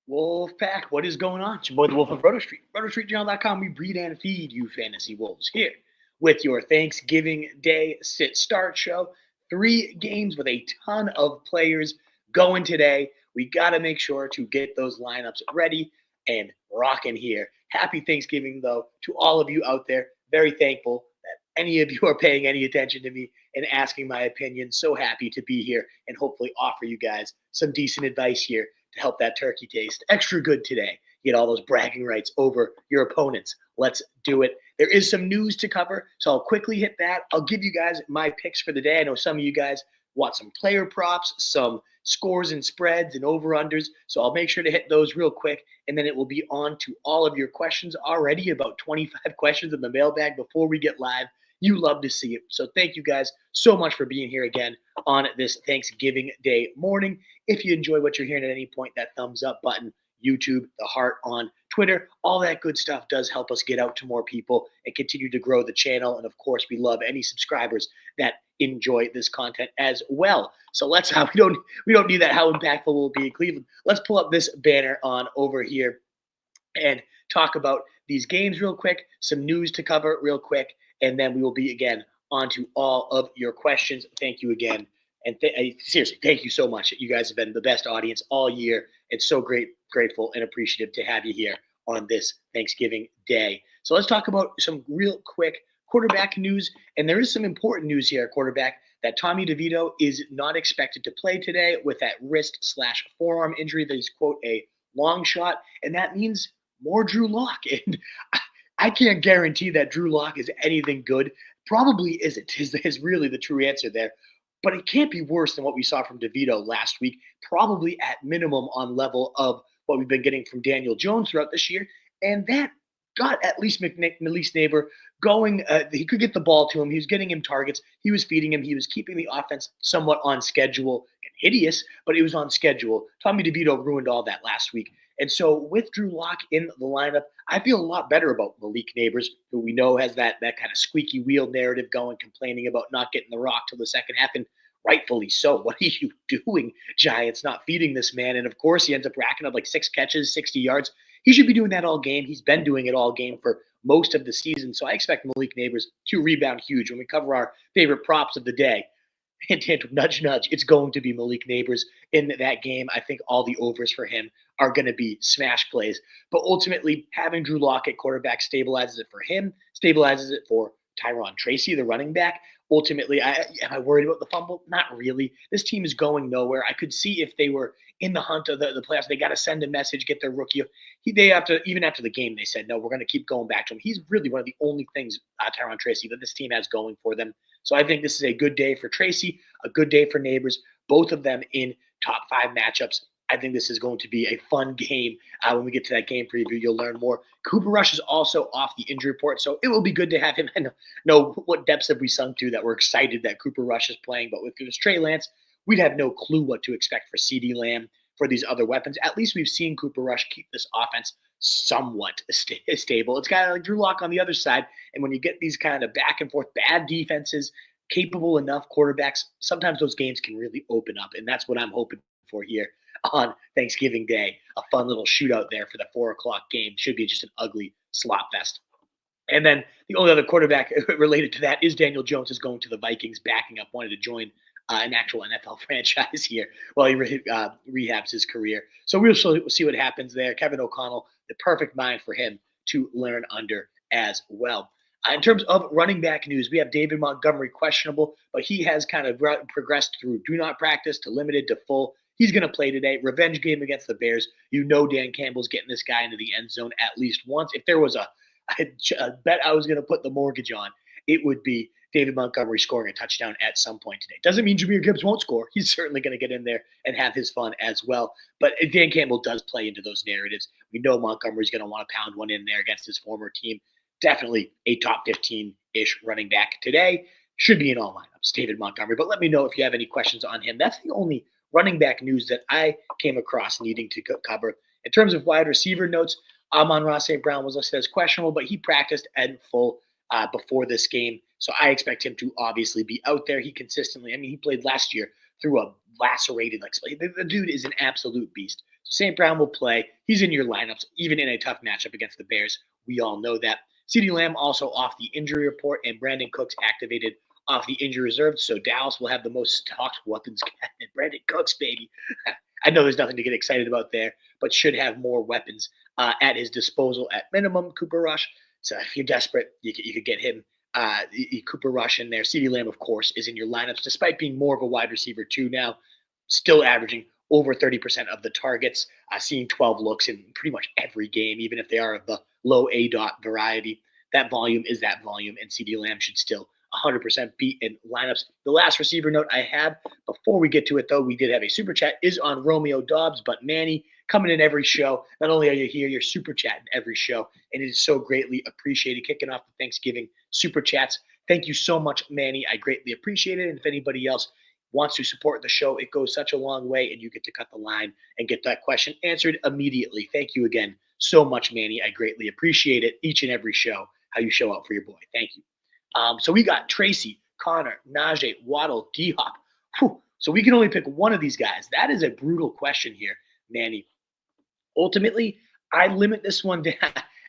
Wolfpack, what is going on? It's your boy, the Wolf of Roto Street. RotoStreetJournal.com. We breed and feed you fantasy wolves here with your Thanksgiving Day sit start show. 3 games with a ton of players going today. We got to make sure to get those lineups ready and rocking here. Happy Thanksgiving, though, to all of you out there. Very thankful that any of you are paying any attention to me and asking my opinion. So happy to be here and hopefully offer you guys some decent advice here to help that turkey taste extra good today. Get all those bragging rights over your opponents. Let's do it. There is some news to cover, so I'll quickly hit that. I'll give you guys my picks for the day. I know some of you guys want some player props, some scores and spreads and over-unders, so I'll make sure to hit those real quick, and then it will be on to all of your questions already, about 25 questions in the mailbag before we get live. You love to see it. So thank you guys so much for being here again on this Thanksgiving Day morning. If you enjoy what you're hearing at any point, that thumbs up button, YouTube, the heart on Twitter, all that good stuff does help us get out to more people and continue to grow the channel. And of course, we love any subscribers that enjoy this content as well. So let's we don't need that. How impactful will it be in Cleveland? Let's pull up this banner on over here and talk about these games real quick, some news to cover real quick, and then we will be again on to all of your questions. Thank you again. And seriously, thank you so much. You guys have been the best audience all year. It's so grateful and appreciative to have you here on this Thanksgiving Day. So let's talk about some real quick quarterback news. And there is some important news here at quarterback that Tommy DeVito is not expected to play today with that wrist/forearm injury that is, quote, a long shot. And that means more Drew Lock. And I can't guarantee that Drew Lock is anything good. Probably isn't, is really the true answer there. But it can't be worse than what we saw from DeVito last week, probably at minimum on level of what we've been getting from Daniel Jones throughout this year. And that got at least Malik Neighbor going. He could get the ball to him. He was getting him targets. He was feeding him. He was keeping the offense somewhat on schedule. Hideous, but it was on schedule. Tommy DeVito ruined all that last week. And so with Drew Lock in the lineup, I feel a lot better about Malik Neighbors, who we know has that kind of squeaky wheel narrative going, complaining about not getting the rock till the second half, and rightfully so. What are you doing, Giants, not feeding this man? And of course, he ends up racking up like 6 catches, 60 yards. He should be doing that all game. He's been doing it all game for most of the season. So I expect Malik Neighbors to rebound huge. When we cover our favorite props of the day, hint, hint, nudge, nudge, it's going to be Malik Neighbors in that game. I think all the overs for him are going to be smash plays. But ultimately, having Drew Lock at quarterback stabilizes it for him, stabilizes it for Tyrone Tracy, the running back. Ultimately, am I worried about the fumble? Not really. This team is going nowhere. I could see if they were in the hunt of the playoffs, they got to send a message, get their rookie. They have to, even after the game, they said, no, we're going to keep going back to him. He's really one of the only things, Tyrone Tracy, that this team has going for them. So I think this is a good day for Tracy, a good day for Neighbors, both of them in top 5 matchups. I think this is going to be a fun game. When we get to that game preview, you'll learn more. Cooper Rush is also off the injury report, so it will be good to have him. I know what depths have we sunk to that we're excited that Cooper Rush is playing, but with Trey Lance, we'd have no clue what to expect for CeeDee Lamb, for these other weapons. At least we've seen Cooper Rush keep this offense somewhat stable. It's kind of like Drew Lock on the other side, and when you get these kind of back and forth bad defenses, capable enough quarterbacks, sometimes those games can really open up, and that's what I'm hoping for here on Thanksgiving Day. A fun little shootout there for the 4 o'clock game. Should be just an ugly slot fest. And then the only other quarterback related to that is Daniel Jones is going to the Vikings, backing up, wanted to join an actual NFL franchise here while he rehabs his career. So we'll see what happens there. Kevin O'Connell, the perfect mind for him to learn under as well. In terms of running back news, we have David Montgomery questionable, but he has kind of progressed through do not practice to limited to full. He's going to play today. Revenge game against the Bears. You know Dan Campbell's getting this guy into the end zone at least once. If there was a bet I was going to put the mortgage on, it would be David Montgomery scoring a touchdown at some point today. Doesn't mean Jahmyr Gibbs won't score. He's certainly going to get in there and have his fun as well. But Dan Campbell does play into those narratives. We know Montgomery's going to want to pound one in there against his former team. Definitely a top 15-ish running back today. Should be in all lineups, David Montgomery. But let me know if you have any questions on him. That's the only running back news that I came across needing to cover. In terms of wide receiver notes, Amon-Ra St. Brown was listed as questionable, but he practiced in full before this game. So I expect him to obviously be out there. He played last year through a lacerated the dude is an absolute beast. So St. Brown will play. He's in your lineups, even in a tough matchup against the Bears. We all know that. CeeDee Lamb also off the injury report, and Brandon Cooks activated off the injury reserve. So Dallas will have the most stocked weapons cabinet. Brandon Cooks, baby. I know there's nothing to get excited about there, but should have more weapons at his disposal at minimum. Cooper Rush. So if you're desperate, you could get him. Cooper Rush in there. CeeDee Lamb, of course, is in your lineups, despite being more of a wide receiver too now, still averaging over 30% of the targets, seeing 12 looks in pretty much every game, even if they are of the low A dot variety. That volume is that volume, and CeeDee Lamb should still 100% beat in lineups. The last receiver note I have before we get to it, though, we did have a super chat, is on Romeo Dobbs, but Manny, coming in every show. Not only are you here, you're super chatting every show, and it is so greatly appreciated. Kicking off the Thanksgiving super chats. Thank you so much, Manny. I greatly appreciate it. And if anybody else wants to support the show, it goes such a long way, and you get to cut the line and get that question answered immediately. Thank you again so much, Manny. I greatly appreciate it each and every show, how you show up for your boy. Thank you. So we got Tracy, Connor, Najee, Waddle, D-Hop. So we can only pick one of these guys. That is a brutal question here, Manny. Ultimately, I limit this one down.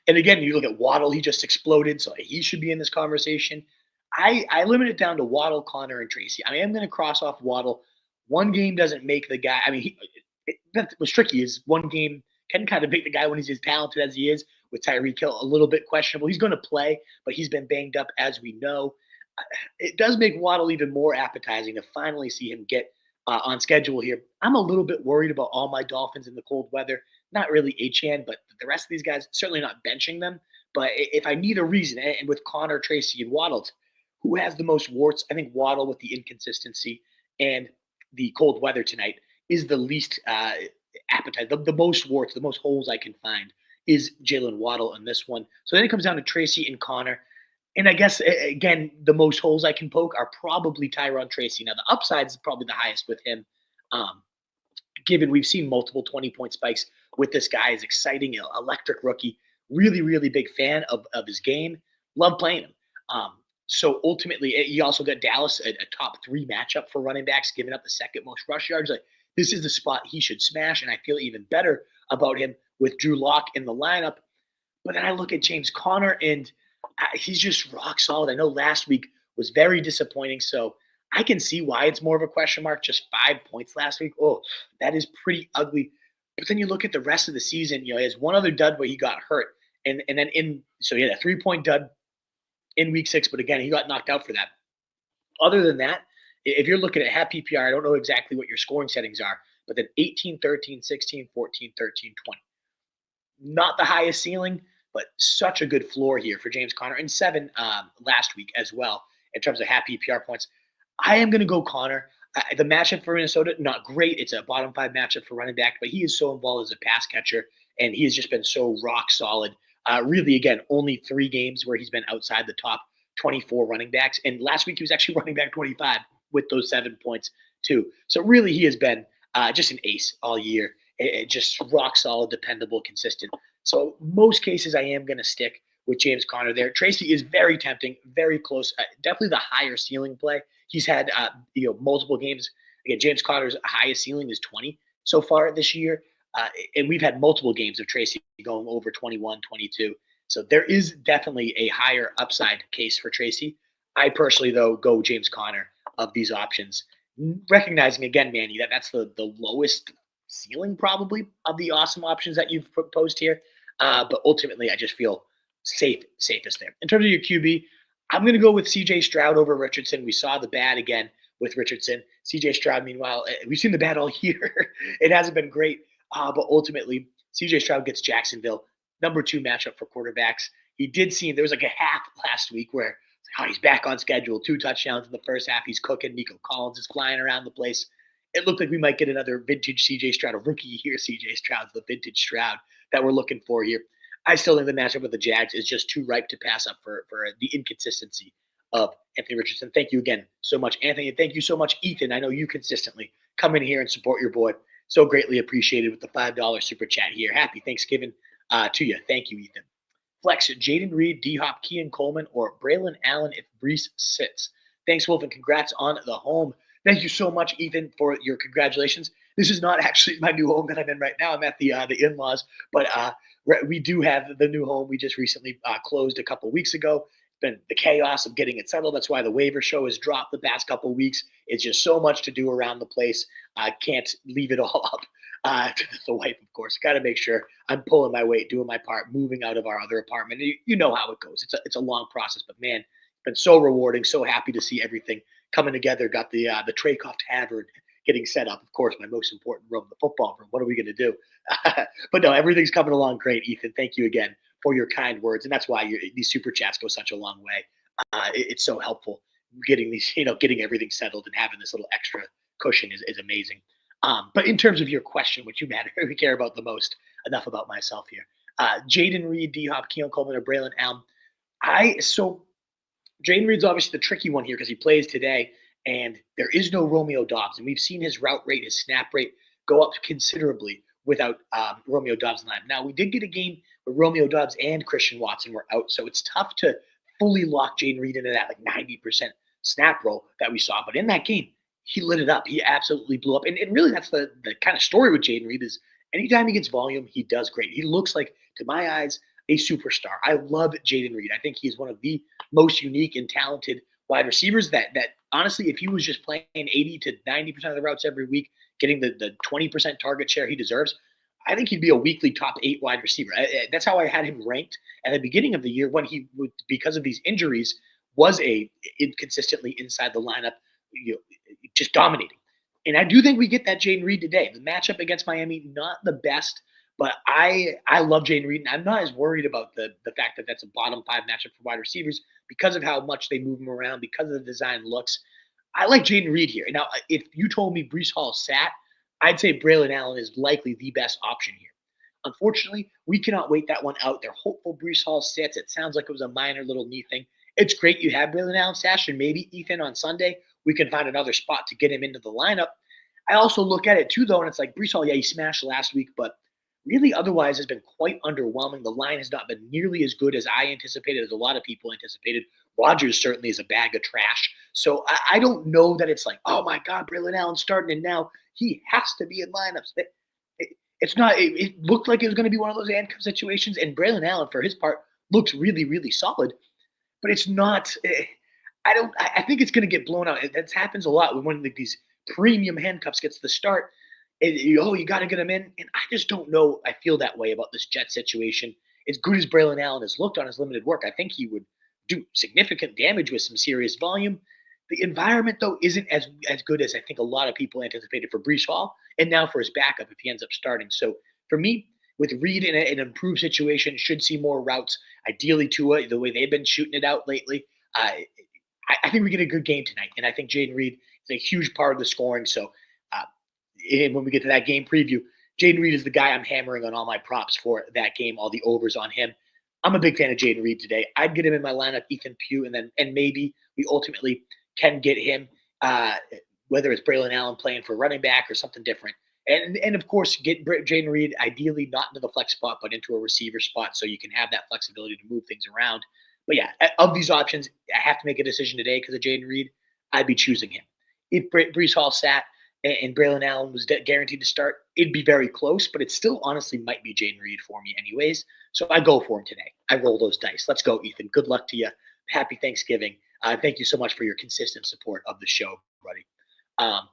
And again, you look at Waddle, he just exploded, so he should be in this conversation. I limit it down to Waddle, Connor, and Tracy. I am going to cross off Waddle. One game doesn't make the guy. I mean, that was tricky. Is one game can kind of make the guy when he's as talented as he is. With Tyreek Hill, a little bit questionable. He's going to play, but he's been banged up, as we know. It does make Waddle even more appetizing to finally see him get on schedule here. I'm a little bit worried about all my Dolphins in the cold weather. Not really Achane, but the rest of these guys, certainly not benching them. But if I need a reason, and with Connor, Tracy, and Waddle, who has the most warts? I think Waddle, with the inconsistency and the cold weather tonight, is the least appetite, the most warts, the most holes I can find is Jaylen Waddle in this one. So then it comes down to Tracy and Connor. And I guess, again, the most holes I can poke are probably Tyrone Tracy. Now, the upside is probably the highest with him, given we've seen multiple 20-point spikes with this guy. Is exciting, electric rookie. Really, really big fan of his game. Love playing him. So ultimately, you also got Dallas, a top 3 matchup for running backs, giving up the second most rush yards. Like, this is the spot he should smash, and I feel even better about him with Drew Lock in the lineup. But then I look at James Conner, and he's just rock solid. I know last week was very disappointing, so I can see why it's more of a question mark. Just 5 points last week. Oh, that is pretty ugly. But then you look at the rest of the season, he has one other dud where he got hurt. And then so he had a 3-point dud in week 6, but again, he got knocked out for that. Other than that, if you're looking at half PPR, I don't know exactly what your scoring settings are, but then 18, 13, 16, 14, 13, 20. Not the highest ceiling, but such a good floor here for James Conner, and 7 last week as well in terms of half PPR points. I am going to go Conner. The matchup for Minnesota, not great. It's a bottom 5 matchup for running back, but he is so involved as a pass catcher, and he has just been so rock solid. Really, again, only 3 games where he's been outside the top 24 running backs, and last week he was actually running back 25 with those 7 points too. So really, he has been just an ace all year. Just rock solid, dependable, consistent. So most cases I am going to stick with James Conner there. Tracy is very tempting, very close. Definitely the higher ceiling play. He's had multiple games. Again, James Conner's highest ceiling is 20 so far this year. And we've had multiple games of Tracy going over 21, 22. So there is definitely a higher upside case for Tracy. I personally, though, go James Conner of these options. Recognizing, again, Manny, that's the lowest ceiling probably of the awesome options that you've proposed here. But ultimately, I just feel safest there. In terms of your QB, I'm going to go with C.J. Stroud over Richardson. We saw the bad again with Richardson. C.J. Stroud, meanwhile, we've seen the bad all year. It hasn't been great. But ultimately, C.J. Stroud gets Jacksonville, number 2 matchup for quarterbacks. He did see, there was like a half last week where he's back on schedule, 2 touchdowns in the first half. He's cooking. Nico Collins is flying around the place. It looked like we might get another vintage C.J. Stroud, a rookie here. C.J. Stroud's the vintage Stroud that we're looking for here. I still think the matchup with the Jags is just too ripe to pass up for the inconsistency of Anthony Richardson. Thank you again so much, Anthony. And thank you so much, Ethan. I know you consistently come in here and support your boy. So greatly appreciated with the $5 super chat here. Happy Thanksgiving to you. Thank you, Ethan. Flex, Jaden Reed, D-Hop, Kean Coleman, or Braylon Allen if Brees sits. Thanks, Wolf, and congrats on the home. Thank you so much, Ethan, for your congratulations. This is not actually my new home that I'm in right now. I'm at the in-laws, but we do have the new home. We just recently closed a couple weeks ago. It's been the chaos of getting it settled. That's why the waiver show has dropped the past couple weeks. It's just so much to do around the place. I can't leave it all up to the wife, of course. Got to make sure I'm pulling my weight, doing my part, moving out of our other apartment. You know how it goes. It's a long process, but man, it's been so rewarding. So happy to see everything coming together. Got the Trakoff Tavern getting set up. Of course, my most important room, the football room. What are we going to do? But no, everything's coming along great, Ethan. Thank you again for your kind words, and that's why these super chats go such a long way. It's so helpful getting these, getting everything settled and having this little extra cushion is amazing. But in terms of your question, which you matter, we care about the most. Enough about myself here. Jaden Reed, D Hop, Keon Coleman, or Braylon Allen. Jaden Reed's obviously the tricky one here because he plays today, and there is no Romeo Doubs. And we've seen his route rate, his snap rate go up considerably without Romeo Doubs in the lineup. Now, we did get a game where Romeo Doubs and Christian Watson were out, so it's tough to fully lock Jaden Reed into that 90% snap roll that we saw. But in that game, he lit it up. He absolutely blew up. And really, that's the kind of story with Jaden Reed is anytime he gets volume, he does great. He looks like, to my eyes, a superstar. I love Jaden Reed. I think he's one of the most unique and talented wide receivers that honestly, if he was just playing 80 to 90% of the routes every week, getting the 20% target share he deserves, I think he'd be a weekly top 8 wide receiver. That's how I had him ranked at the beginning of the year when he would, because of these injuries, was inconsistently inside the lineup, just dominating. And I do think we get that Jaden Reed today. The matchup against Miami, not the best, but I love Jaden Reed, and I'm not as worried about the fact that that's a bottom 5 matchup for wide receivers because of how much they move him around, because of the design looks. I like Jaden Reed here. Now, if you told me Breece Hall sat, I'd say Braylon Allen is likely the best option here. Unfortunately, we cannot wait that one out. They're hopeful Breece Hall sits. It sounds like it was a minor little knee thing. It's great you have Braylon Allen stashed, and maybe Ethan on Sunday we can find another spot to get him into the lineup. I also look at it too, though, and it's like Breece Hall, yeah, he smashed last week, but really otherwise has been quite underwhelming. The line has not been nearly as good as I anticipated, as a lot of people anticipated. Rodgers certainly is a bag of trash. So I don't know that it's like, oh my God, Braylon Allen's starting, and now he has to be in lineups. It's not. It looked like it was going to be one of those handcuff situations, and Braylon Allen, for his part, looks really, really solid. But it's not. I think it's going to get blown out. That happens a lot when one of these premium handcuffs gets the start. You got to get him in. And I just don't know. I feel that way about this Jet situation. As good as Braylon Allen has looked on his limited work, I think he would do significant damage with some serious volume. The environment, though, isn't as good as I think a lot of people anticipated for Breece Hall, and now for his backup if he ends up starting. So for me, with Reed in an improved situation, should see more routes. Ideally, Tua, the way they've been shooting it out lately. I think we get a good game tonight, and I think Jaden Reed is a huge part of the scoring. So and when we get to that game preview, Jaden Reed is the guy I'm hammering on all my props for that game, all the overs on him. I'm a big fan of Jaden Reed today. I'd get him in my lineup, Ethan Pugh, and maybe we ultimately can get him, whether it's Braylon Allen playing for running back or something different. And of course, get Jaden Reed ideally not into the flex spot, but into a receiver spot so you can have that flexibility to move things around. But yeah, of these options, I have to make a decision today because of Jaden Reed. I'd be choosing him. If Breece Hall sat and Braylon Allen was guaranteed to start, it'd be very close, but it still honestly might be Jaden Reed for me anyways. So I go for him today. I roll those dice. Let's go, Ethan. Good luck to you. Happy Thanksgiving. Thank you so much for your consistent support of the show, buddy.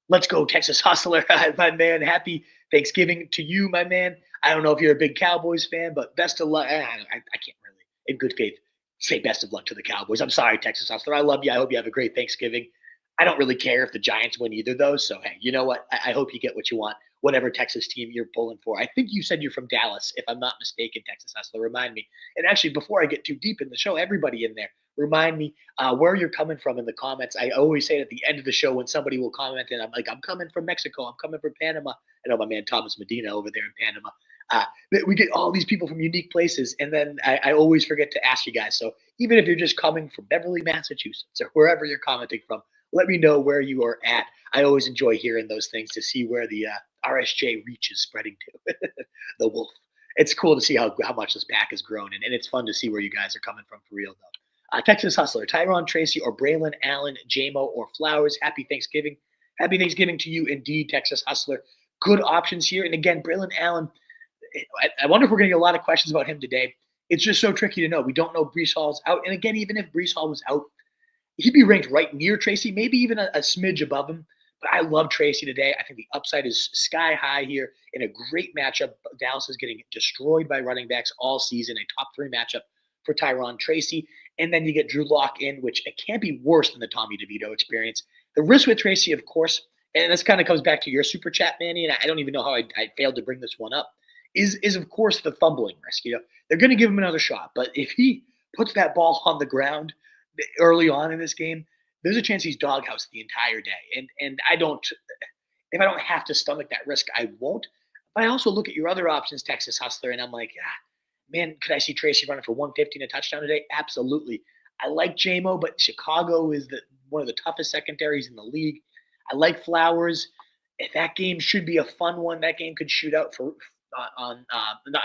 Let's go, Texas Hustler, my man. Happy Thanksgiving to you, my man. I don't know if you're a big Cowboys fan, but best of luck. I can't really, in good faith, say best of luck to the Cowboys. I'm sorry, Texas Hustler. I love you. I hope you have a great Thanksgiving. I don't really care if the Giants win either, though. So, hey, you know what? I hope you get what you want, whatever Texas team you're pulling for. I think you said you're from Dallas, if I'm not mistaken, Texas Hustler. Remind me. And actually, before I get too deep in the show, everybody in there, remind me where you're coming from in the comments. I always say it at the end of the show when somebody will comment, and I'm like, I'm coming from Mexico. I'm coming from Panama. I know my man Thomas Medina over there in Panama. We get all these people from unique places, and then I always forget to ask you guys. So even if you're just coming from Beverly, Massachusetts, or wherever you're commenting from, let me know where you are at. I always enjoy hearing those things to see where the RSJ reach is spreading to. The wolf. It's cool to see how much this pack has grown, and it's fun to see where you guys are coming from for real, though. Texas Hustler, Tyrone Tracy or Braylon Allen, JMO or Flowers. Happy Thanksgiving. Happy Thanksgiving to you indeed, Texas Hustler. Good options here. And again, Braylon Allen, I wonder if we're going to get a lot of questions about him today. It's just so tricky to know. We don't know Brees Hall's out. And again, even if Brees Hall was out, he'd be ranked right near Tracy, maybe even a smidge above him. But I love Tracy today. I think the upside is sky high here in a great matchup. Dallas is getting destroyed by running backs all season, a top 3 matchup for Tyrone Tracy. And then you get Drew Lock in, which it can't be worse than the Tommy DeVito experience. The risk with Tracy, of course, and this kind of comes back to your super chat, Manny, and I don't even know how I failed to bring this one up, is of course the fumbling risk. They're going to give him another shot, but if he puts that ball on the ground early on in this game, there's a chance he's doghoused the entire day. And if I don't have to stomach that risk, I won't. But I also look at your other options, Texas Hustler, and I'm like, man, could I see Tracy running for 150 and a touchdown today? Absolutely. I like JMO, but Chicago is one of the toughest secondaries in the league. I like Flowers. That game should be a fun one. That game could shoot out I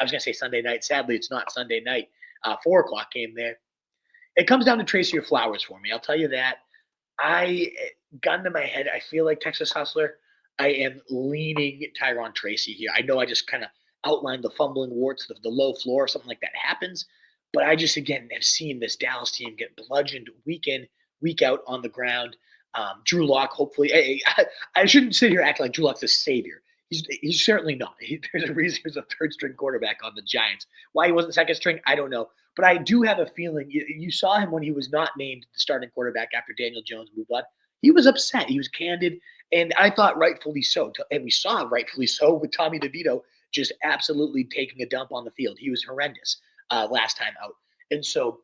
was going to say Sunday night. Sadly, it's not Sunday night. 4 o'clock game there. It comes down to Tracy or Flowers for me. I'll tell you that. Gun to my head, I feel like Texas Hustler. I am leaning Tyrone Tracy here. I know I just kind of outlined the fumbling warts, the low floor, something like that happens. But I just, again, have seen this Dallas team get bludgeoned week in, week out on the ground. Drew Lock, hopefully. I shouldn't sit here acting like Drew Lock's a savior. He's certainly not. There's a reason he's a third-string quarterback on the Giants. Why he wasn't second string, I don't know. But I do have a feeling you saw him when he was not named the starting quarterback after Daniel Jones moved on. He was upset. He was candid, and I thought rightfully so. And we saw rightfully so with Tommy DeVito just absolutely taking a dump on the field. He was horrendous last time out. And so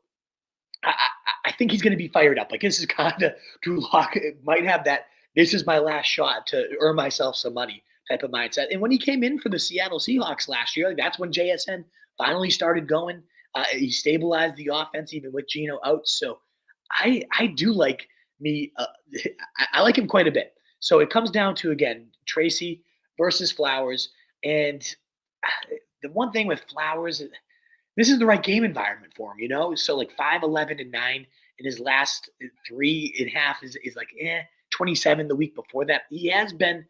I think he's going to be fired up. Like, this is kind of Drew Lock might have that, this is my last shot to earn myself some money type of mindset. And when he came in for the Seattle Seahawks last year, that's when JSN finally started going. He stabilized the offense even with Geno out. So I do like me. I like him quite a bit. So it comes down to, again, Tracy versus Flowers. And the one thing with Flowers, this is the right game environment for him, So like 5, 11, and 9 in his last 3.5 is like 27 the week before that. He has been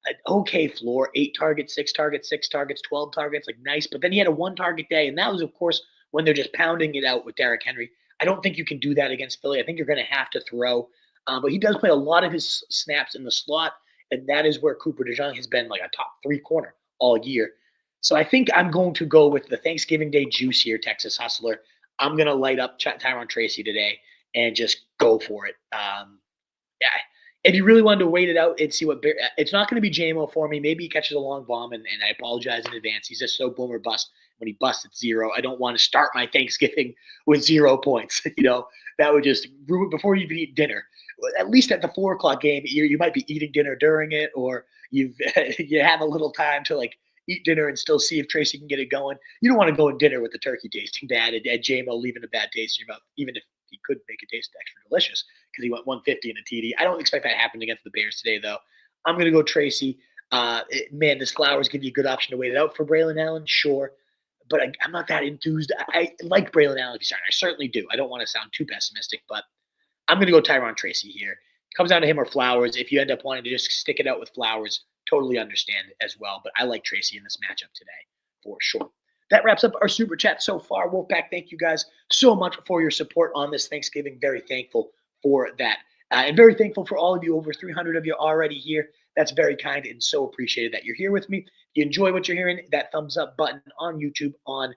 an okay floor, 8 targets, 6 targets, 6 targets, 12 targets, like nice. But then he had a 1-target day, and that was, of course, when they're just pounding it out with Derrick Henry. I don't think you can do that against Philly. I think you're going to have to throw. But he does play a lot of his snaps in the slot, and that is where Cooper DeJong has been like a top 3 corner all year. So I think I'm going to go with the Thanksgiving Day juice here, Texas Hustler. I'm going to light up Tyrone Tracy today and just go for it. If you really wanted to wait it out and see it's not going to be JMO for me. Maybe he catches a long bomb, and I apologize in advance. He's just so boom or bust. When he busts at 0, I don't want to start my Thanksgiving with 0 points. That would just ruin before you even eat dinner. At least at the 4 o'clock game, you might be eating dinner during it, or you have a little time to like eat dinner and still see if Tracy can get it going. You don't want to go in dinner with the turkey tasting bad and JMO leaving a bad taste in your mouth, even if he could make it taste extra delicious because he went 150 in a TD. I don't expect that happened against the Bears today, though. I'm going to go Tracy. Man, this Flowers give you a good option to wait it out for Braylon Allen, sure. But I'm not that enthused. I like Braylon Allen to be starting. I certainly do. I don't want to sound too pessimistic, but I'm going to go Tyrone Tracy here. Comes down to him or Flowers. If you end up wanting to just stick it out with Flowers, totally understand as well. But I like Tracy in this matchup today for sure. That wraps up our super chat so far. Wolfpack, thank you guys so much for your support on this Thanksgiving. Very thankful for that. And very thankful for all of you, over 300 of you already here. That's very kind and so appreciated that you're here with me. If you enjoy what you're hearing, that thumbs up button on YouTube, on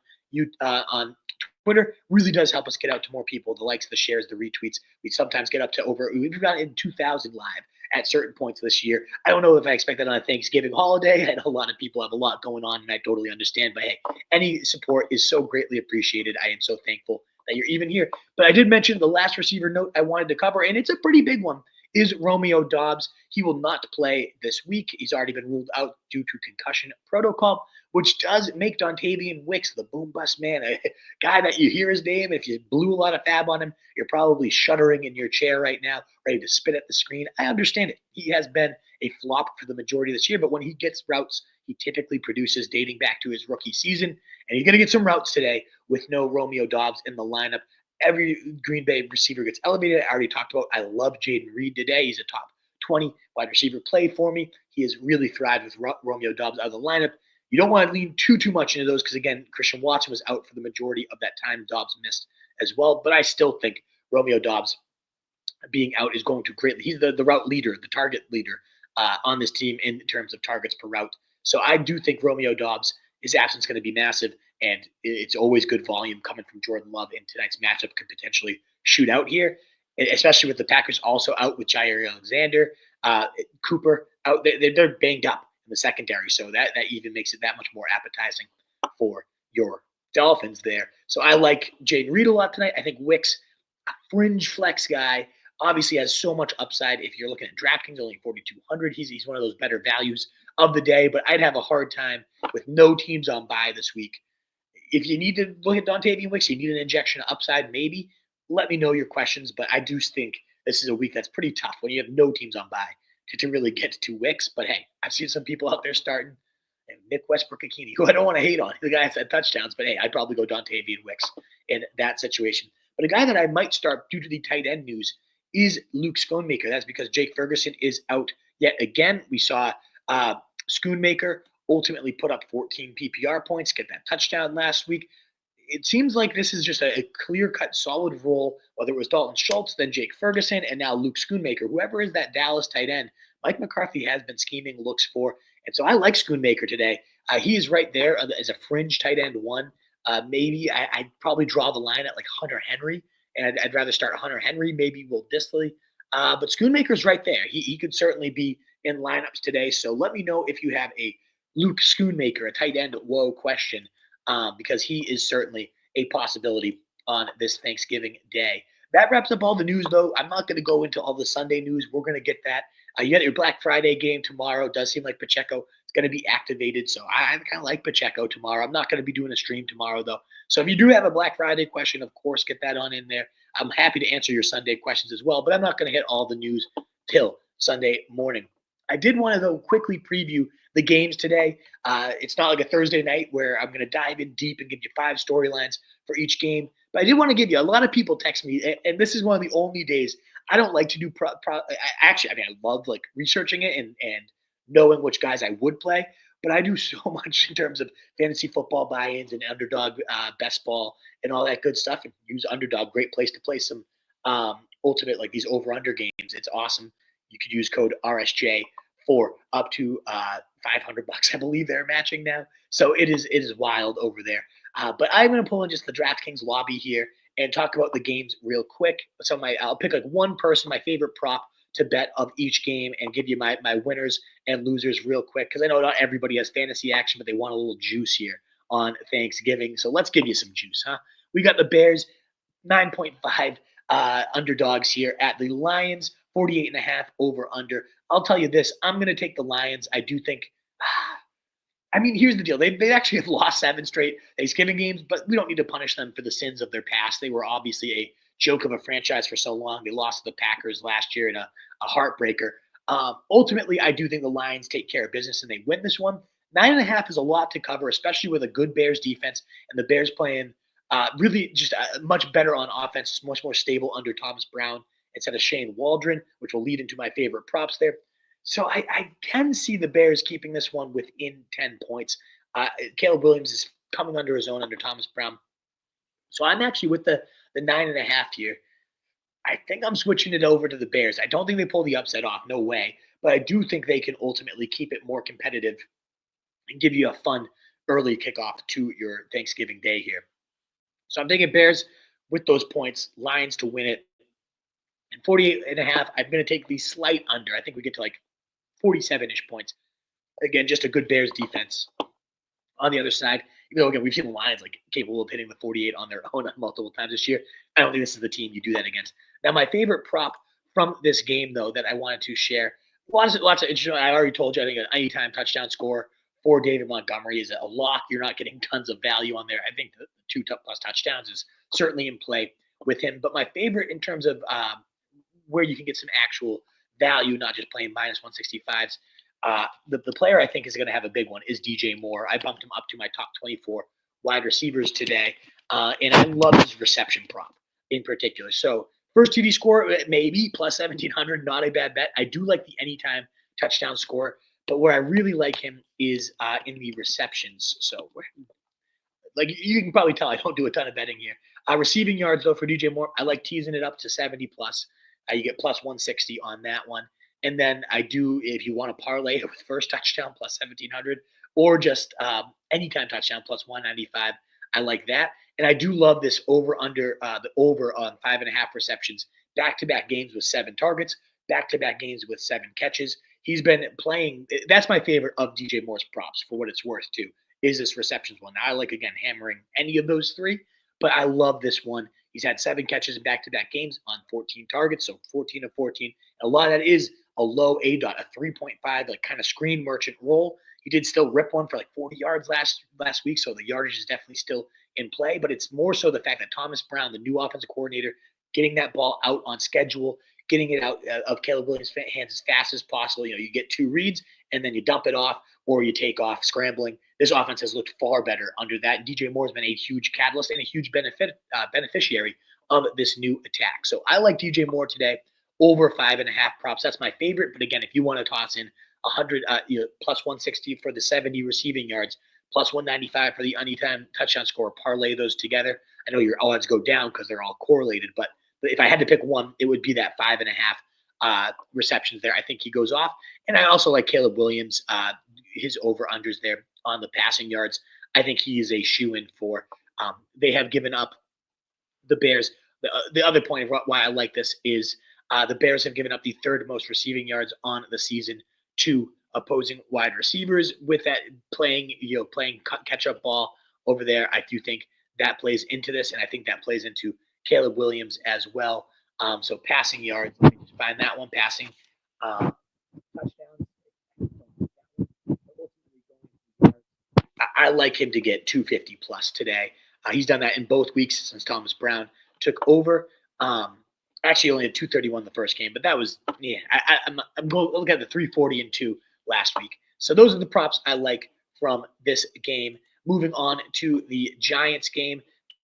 Twitter really does help us get out to more people. The likes, the shares, the retweets. We sometimes get up to we've got in 2,000 live at certain points this year. I don't know if I expect that on a Thanksgiving holiday. I know a lot of people have a lot going on, and I totally understand. But hey, any support is so greatly appreciated. I am so thankful that you're even here. But I did mention the last receiver note I wanted to cover, and it's a pretty big one, is Romeo Doubs. He will not play this week. He's already been ruled out due to concussion protocol, which does make Dontavian Wicks the boom bust man, a guy that you hear his name. If you blew a lot of fab on him, you're probably shuddering in your chair right now, ready to spit at the screen. I understand it. He has been a flop for the majority of this year, but when he gets routes, he typically produces dating back to his rookie season, and he's going to get some routes today with no Romeo Doubs in the lineup. every Green Bay receiver gets elevated. I already talked about I love Jaden Reed today. He's a top 20 wide receiver play for me. He has really thrived with Romeo Doubs out of the lineup. You don't want to lean too much into those because, again, Christian Watson was out for the majority of that time. Doubs missed as well. But I still think Romeo Doubs being out is going to greatly – he's the route leader, the target leader on this team in terms of targets per route. So I do think Romeo Doubs, his absence is going to be massive, and it's always good volume coming from Jordan Love, and tonight's matchup could potentially shoot out here, especially with the Packers also out with Jair Alexander, Cooper out. They're banged up in the secondary, so that even makes it that much more appetizing for your Dolphins there. So I like Jaden Reed a lot tonight. I think Wicks, a fringe flex guy, obviously has so much upside. If you're looking at DraftKings, only 4,200. He's one of those better values of the day, but I'd have a hard time with no teams on bye this week. If you need to look at Dontavian Wicks, you need an injection of upside, maybe, let me know your questions. But I do think this is a week that's pretty tough when you have no teams on bye to really get to Wicks. But hey, I've seen some people out there starting. And Nick Westbrook-Ikini, who I don't want to hate on. The guy has had touchdowns, but hey, I'd probably go Dontavian Wicks in that situation. But a guy that I might start due to the tight end news is Luke Schoonmaker. That's because Jake Ferguson is out yet again. We saw Schoonmaker ultimately put up 14 PPR points, get that touchdown last week. It seems like this is just a clear-cut, solid role, whether it was Dalton Schultz, then Jake Ferguson, and now Luke Schoonmaker. Whoever is that Dallas tight end, Mike McCarthy has been scheming looks for. And so I like Schoonmaker today. He is right there as a fringe tight end one. Maybe I'd probably draw the line at like Hunter Henry, and I'd rather start Hunter Henry, maybe Will Dissly. But Schoonmaker's right there. He could certainly be in lineups today. So let me know if you have a Luke Schoonmaker, a tight end low question, because he is certainly a possibility on this Thanksgiving day. That wraps up all the news, though. I'm not going to go into all the Sunday news. We're going to get that. You got your Black Friday game tomorrow. It does seem like Pacheco is going to be activated, so I kind of like Pacheco tomorrow. I'm not going to be doing a stream tomorrow, though. So if you do have a Black Friday question, of course, get that on in there. I'm happy to answer your Sunday questions as well, but I'm not going to hit all the news till Sunday morning. I did want to, though, quickly preview the games today. It's not like a Thursday night where I'm going to dive in deep and give you 5 storylines for each game. But I did want to give you – a lot of people text me, and this is one of the only days I don't like to do actually, I mean, I love like researching it and knowing which guys I would play, but I do so much in terms of fantasy football buy-ins and underdog best ball and all that good stuff. And use underdog, great place to play some ultimate, like these over-under games. It's awesome. You could use code RSJ for up to $500. I believe they're matching now. So it is wild over there. But I'm going to pull in just the DraftKings lobby here and talk about the games real quick. So I'll pick like one person, my favorite prop to bet of each game, and give you my winners and losers real quick, because I know not everybody has fantasy action, but they want a little juice here on Thanksgiving. So let's give you some juice, huh? We got the Bears 9.5 underdogs here at the Lions, 48.5 over under. I'll tell you this, I'm going to take the Lions. I do think I mean, here's the deal. They actually have lost 7 straight Thanksgiving games, but we don't need to punish them for the sins of their past. They were obviously a joke of a franchise for so long. They lost to the Packers last year in a heartbreaker. Ultimately, I do think the Lions take care of business and they win this one. 9.5 is a lot to cover, especially with a good Bears defense and the Bears playing really just much better on offense, much more stable under Thomas Brown instead of Shane Waldron, which will lead into my favorite props there. So I can see the Bears keeping this one within 10 points. Caleb Williams is coming under his own under Thomas Brown. So I'm actually with the 9.5 here. I think I'm switching it over to the Bears. I don't think they pull the upset off, no way. But I do think they can ultimately keep it more competitive and give you a fun early kickoff to your Thanksgiving day here. So I'm taking Bears with those points, Lions to win it. And 48.5, I'm going to take the slight under. I think we get to like 47-ish points. Again, just a good Bears defense. On the other side, even though, again, we've seen the Lions like capable of hitting the 48 on their own multiple times this year, I don't think this is the team you do that against. Now, my favorite prop from this game, though, that I wanted to share, lots of I already told you, I think an anytime touchdown score for David Montgomery is a lock. You're not getting tons of value on there. I think the 2+ touchdowns is certainly in play with him. But my favorite in terms of where you can get some actual value, not just playing minus 165s. The player I think is going to have a big one is DJ Moore. I bumped him up to my top 24 wide receivers today, and I love his reception prop. in particular. So first TD score, maybe plus 1,700, not a bad bet. I do like the anytime touchdown score, but where I really like him is in the receptions. So like you can probably tell I don't do a ton of betting here. Receiving yards though for DJ Moore, I like teasing it up to 70 plus. You get plus 160 on that one. And then I do, if you want to parlay it with first touchdown plus 1,700 or just anytime touchdown plus 195, I like that. And I do love this over under the over on 5.5 receptions, back to back games with 7 targets, back to back games with 7 catches. He's been playing. That's my favorite of DJ Moore's props for what it's worth too. Is this receptions one? Now, I like again hammering any of those 3, but I love this one. He's had 7 catches in back-to-back games on 14 targets, so 14 of 14. A lot of that is a low A dot, a 3.5, like kind of screen merchant roll. He did still rip one for like 40 yards last week, so the yardage is definitely still in play. But it's more so the fact that Thomas Brown, the new offensive coordinator, getting that ball out on schedule, getting it out of Caleb Williams' hands as fast as possible. You get 2 reads and then you dump it off or you take off scrambling. This offense has looked far better under that. DJ Moore has been a huge catalyst and a huge beneficiary of this new attack. So I like DJ Moore today over 5.5 props. That's my favorite. But again, if you want to toss in 100, plus 160 for the 70 receiving yards, plus 195 for the anytime touchdown score, parlay those together. I know your odds go down because they're all correlated, but if I had to pick one, it would be that 5.5 receptions there. I think he goes off. And I also like Caleb Williams, his over-unders there on the passing yards. I think he is a shoo-in for. They have given up the Bears. The other point of why I like this is the Bears have given up the 3rd most receiving yards on the season to opposing wide receivers. With that playing catch-up ball over there, I do think that plays into this, and I think that plays into Caleb Williams as well. So passing yards, let me just find that one. Passing touchdowns. I like him to get 250 plus today. He's done that in both weeks since Thomas Brown took over. Actually, only had 231 the first game, but that was I'm going to look at the 340 and 2 last week. So those are the props I like from this game. Moving on to the Giants game.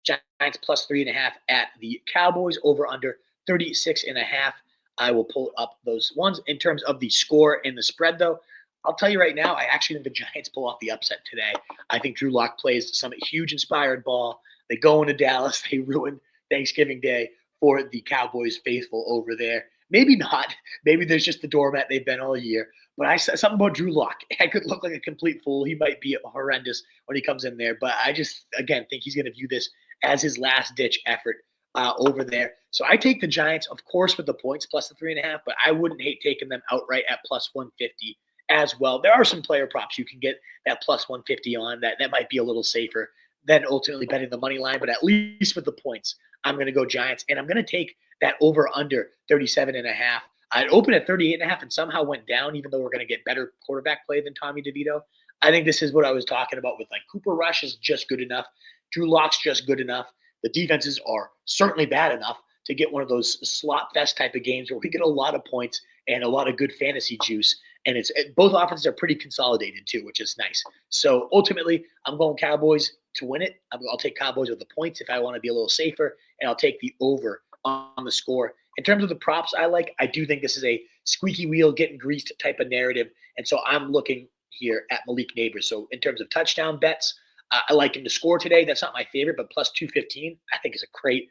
Giants plus 3.5 at the Cowboys, over under 36.5. I will pull up those ones. In terms of the score and the spread, though, I'll tell you right now, I actually think the Giants pull off the upset today. I think Drew Lock plays some huge inspired ball. They go into Dallas. They ruin Thanksgiving Day for the Cowboys faithful over there. Maybe not. Maybe there's just the doormat they've been all year. But I said something about Drew Lock. I could look like a complete fool. He might be horrendous when he comes in there. But I just, again, think he's going to view this as his last-ditch effort over there. So I take the Giants, of course, with the points plus the 3.5, but I wouldn't hate taking them outright at plus 150 as well. There are some player props you can get that plus 150 on. That might be a little safer than ultimately betting the money line, but at least with the points, I'm going to go Giants, and I'm going to take that over-under 37.5. It opened at 38.5 and somehow went down, even though we're going to get better quarterback play than Tommy DeVito. I think this is what I was talking about with, like, Cooper Rush is just good enough. Drew Lock's just good enough. The defenses are certainly bad enough to get one of those slot fest type of games where we get a lot of points and a lot of good fantasy juice. And both offenses are pretty consolidated too, which is nice. So ultimately, I'm going Cowboys to win it. I'll take Cowboys with the points if I want to be a little safer, and I'll take the over on the score. In terms of the props I do think this is a squeaky wheel, getting greased type of narrative. And so I'm looking here at Malik Neighbors. So in terms of touchdown bets, I like him to score today. That's not my favorite, but plus 215 I think is a great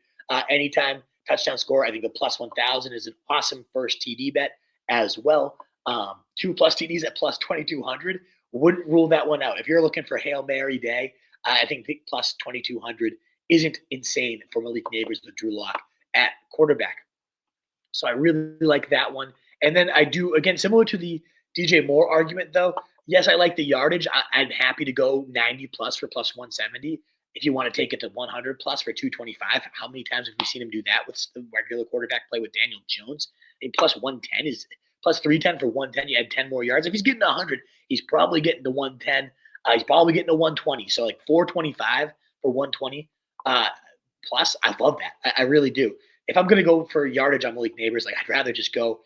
anytime touchdown score. I think the plus 1,000 is an awesome first TD bet as well. 2 plus TDs at plus 2,200 wouldn't rule that one out. If you're looking for Hail Mary day, I think the plus 2,200 isn't insane for Malik Neighbors with Drew Lock at quarterback. So I really like that one. And then I do, again, similar to the DJ Moore argument, though. Yes, I like the yardage. I'm happy to go 90 plus for plus 170. If you want to take it to 100 plus for 225, how many times have we seen him do that with the regular quarterback play with Daniel Jones? I mean, plus 110 is plus 310 for 110. You add 10 more yards. If he's getting 100, he's probably getting to 110. He's probably getting to 120. So like 425 for 120 plus. I love that. I really do. If I'm going to go for yardage on Malik Neighbors, like I'd rather just go.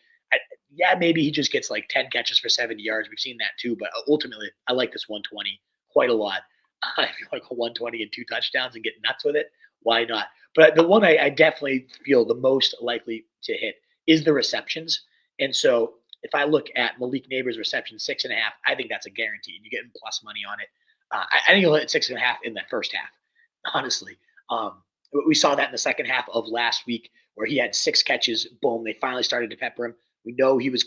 Maybe he just gets like 10 catches for 70 yards. We've seen that too. But ultimately, I like this 120 quite a lot. If you want to go 120 and 2 touchdowns and get nuts with it, why not? But the one I definitely feel the most likely to hit is the receptions. And so if I look at Malik Neighbors' reception 6.5, I think that's a guarantee. You're getting plus money on it. I think he'll hit 6.5 in the first half, honestly. Um, we saw that in the second half of last week where he had 6 catches. Boom, they finally started to pepper him. We know he was,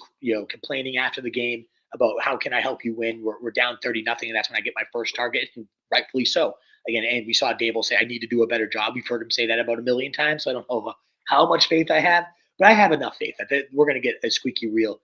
complaining after the game about how can I help you win? We're down 30-0, and that's when I get my first target, and rightfully so. Again, and we saw Dable say, I need to do a better job. We've heard him say that about a million times, so I don't know how much faith I have, but I have enough faith that we're going to get a squeaky wheel.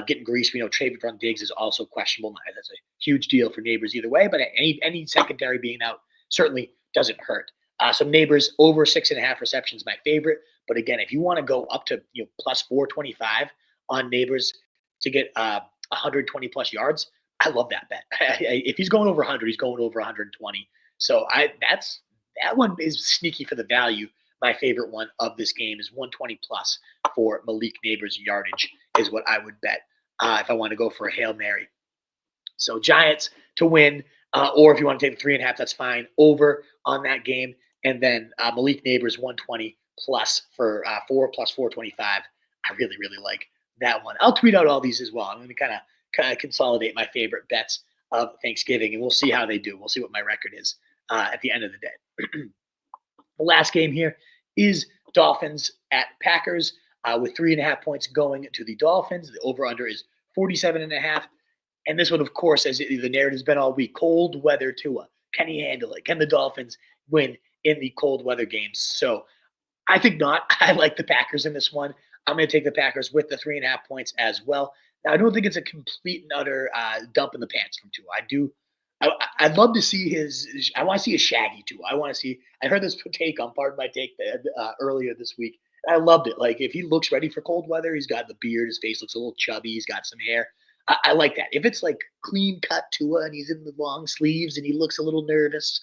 Getting greased, we know Trayvon Diggs is also questionable. That's a huge deal for Neighbors either way, but any secondary being out certainly doesn't hurt. So Neighbors over 6.5 receptions, my favorite. But again, if you want to go up to plus 425 on Neighbors to get 120 plus yards, I love that bet. If he's going over 100, he's going over 120. So that one is sneaky for the value. My favorite one of this game is 120 plus for Malik Neighbors' yardage is what I would bet if I want to go for a Hail Mary. So Giants to win, or if you want to take the 3.5, that's fine. Over on that game, and then Malik Neighbors 120 plus for 4 plus 425. I really like that one. I'll tweet out all these as well. I'm going to kind of consolidate my favorite bets of Thanksgiving, and we'll see how they do. We'll see what my record is at the end of the day. The last game here is Dolphins at Packers with 3.5 points going to the Dolphins. The over-under is 47.5. And this one, of course, as the narrative's been all week, cold weather Tua. Can he handle it? Can the Dolphins win in the cold weather games? So I think not. I like the Packers in this one. I'm going to take the Packers with the 3.5 points as well. Now, I don't think it's a complete and utter dump in the pants from Tua. I'd love to see I want to see a shaggy Tua. I heard this take on Pardon My Take earlier this week. I loved it. Like, if he looks ready for cold weather, he's got the beard, his face looks a little chubby, he's got some hair. I like that. If it's like clean cut Tua and he's in the long sleeves and he looks a little nervous,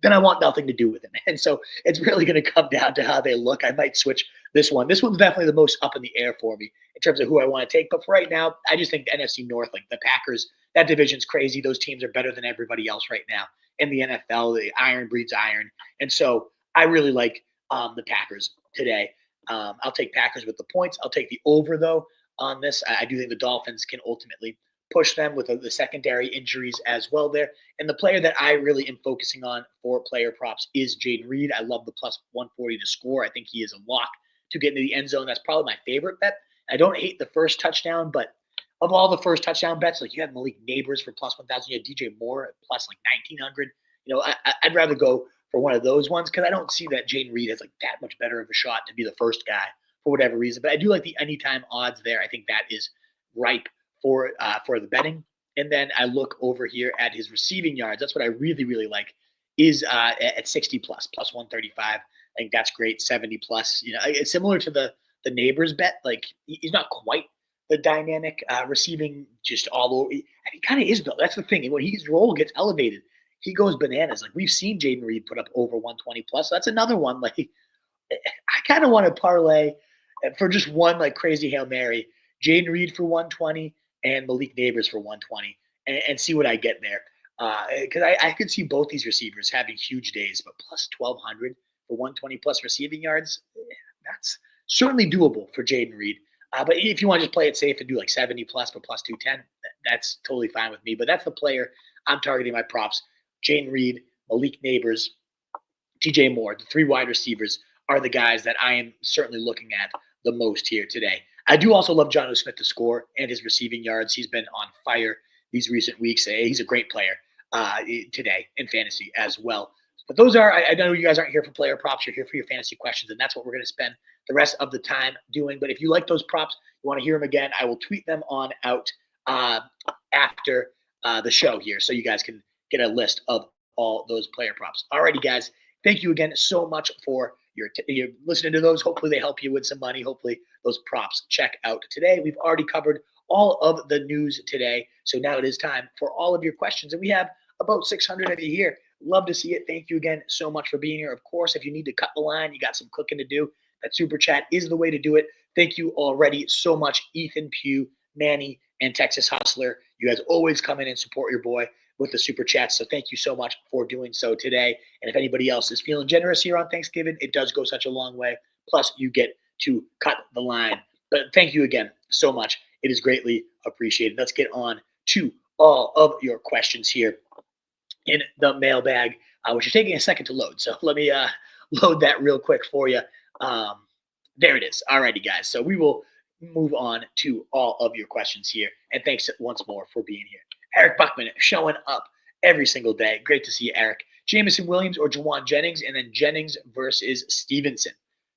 then I want nothing to do with him. And so it's really going to come down to how they look. I might switch this one. This one's definitely the most up in the air for me in terms of who I want to take. But for right now, I just think the NFC North, like the Packers, that division's crazy. Those teams are better than everybody else right now in the NFL. The iron breeds iron. And so I really like the Packers today. I'll take Packers with the points. I'll take the over, though, on this. I do think the Dolphins can ultimately push them with the secondary injuries as well there. And the player that I really am focusing on for player props is Jayden Reed. I love the plus 140 to score. I think he is a lock to get into the end zone. That's probably my favorite bet. I don't hate the first touchdown, but of all the first touchdown bets, like you had Malik Neighbors for plus 1,000, you had DJ Moore at plus like 1,900. I'd rather go for one of those ones because I don't see that Jayden Reed has like that much better of a shot to be the first guy for whatever reason. But I do like the anytime odds there. I think that is ripe for the betting. And then I look over here at his receiving yards. That's what I really like is at 60 plus 135. I think that's great. 70 plus, it's similar to the Neighbors bet. Like he's not quite the dynamic receiving just all over. He kind of is though. That's the thing. And when his role gets elevated, he goes bananas. Like we've seen Jayden Reed put up over 120 plus. So that's another one. Like I kind of want to parlay for just one like crazy Hail Mary, Jayden Reed for 120 and Malik Neighbors for 120 and see what I get there. Because I could see both these receivers having huge days, but plus 1,200 for 120 plus receiving yards, that's certainly doable for Jayden Reed. But if you want to just play it safe and do like 70 plus for plus 210, that's totally fine with me. But that's the player I'm targeting my props. Jayden Reed, Malik Neighbors, DJ Moore, the 3 wide receivers are the guys that I am certainly looking at the most here today. I do also love Jonnu Smith to score and his receiving yards. He's been on fire these recent weeks. He's a great player today in fantasy as well. But those are, I know you guys aren't here for player props. You're here for your fantasy questions, and that's what we're going to spend the rest of the time doing. But if you like those props, you want to hear them again, I will tweet them on out after the show here so you guys can get a list of all those player props. Alrighty, guys. Thank you again so much for your listening to those. Hopefully they help you with some money. Hopefully those props check out today. We've already covered all of the news today. So now it is time for all of your questions. And we have about 600 of you here. Love to see it. Thank you again so much for being here. Of course, if you need to cut the line, you got some cooking to do, that super chat is the way to do it. Thank you already so much, Ethan Pugh, Manny, and Texas Hustler. You guys always come in and support your boy. with the super chats. So thank you so much for doing so today. And if anybody else is feeling generous here on Thanksgiving, it does go such a long way. Plus, you get to cut the line. But thank you again so much. It is greatly appreciated. Let's get on to all of your questions here in the mailbag, which is taking a second to load. So let me load that real quick for you. There it is. Alrighty, guys. So we will move on to all of your questions here. And thanks once more for being here. Eric Buckman showing up every single day. Great to see you, Eric. Jameson Williams or Juwan Jennings, and then Jennings versus Stevenson.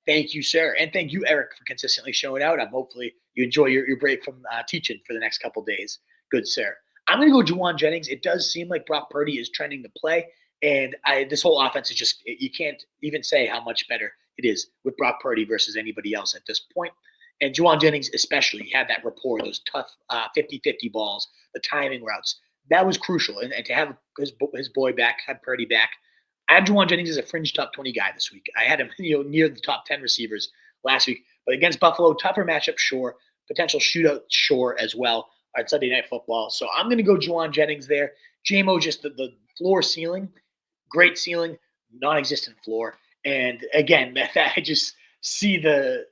Thank you, sir. And thank you, Eric, for consistently showing out. Hopefully you enjoy your break from teaching for the next couple days. Good, sir. I'm going to go Juwan Jennings. It does seem like Brock Purdy is trending to play. And this whole offense is just, you can't even say how much better it is with Brock Purdy versus anybody else at this point. And Juwan Jennings especially had that rapport, those tough 50-50 balls, the timing routes. That was crucial. And to have his boy back, have Purdy back. I had Juwan Jennings as a fringe top 20 guy this week. I had him near the top 10 receivers last week. But against Buffalo, tougher matchup, sure. Potential shootout, sure, as well on Sunday Night Football. So I'm going to go Juwan Jennings there. JMO, just the floor ceiling, great ceiling, non-existent floor. And again, I just see the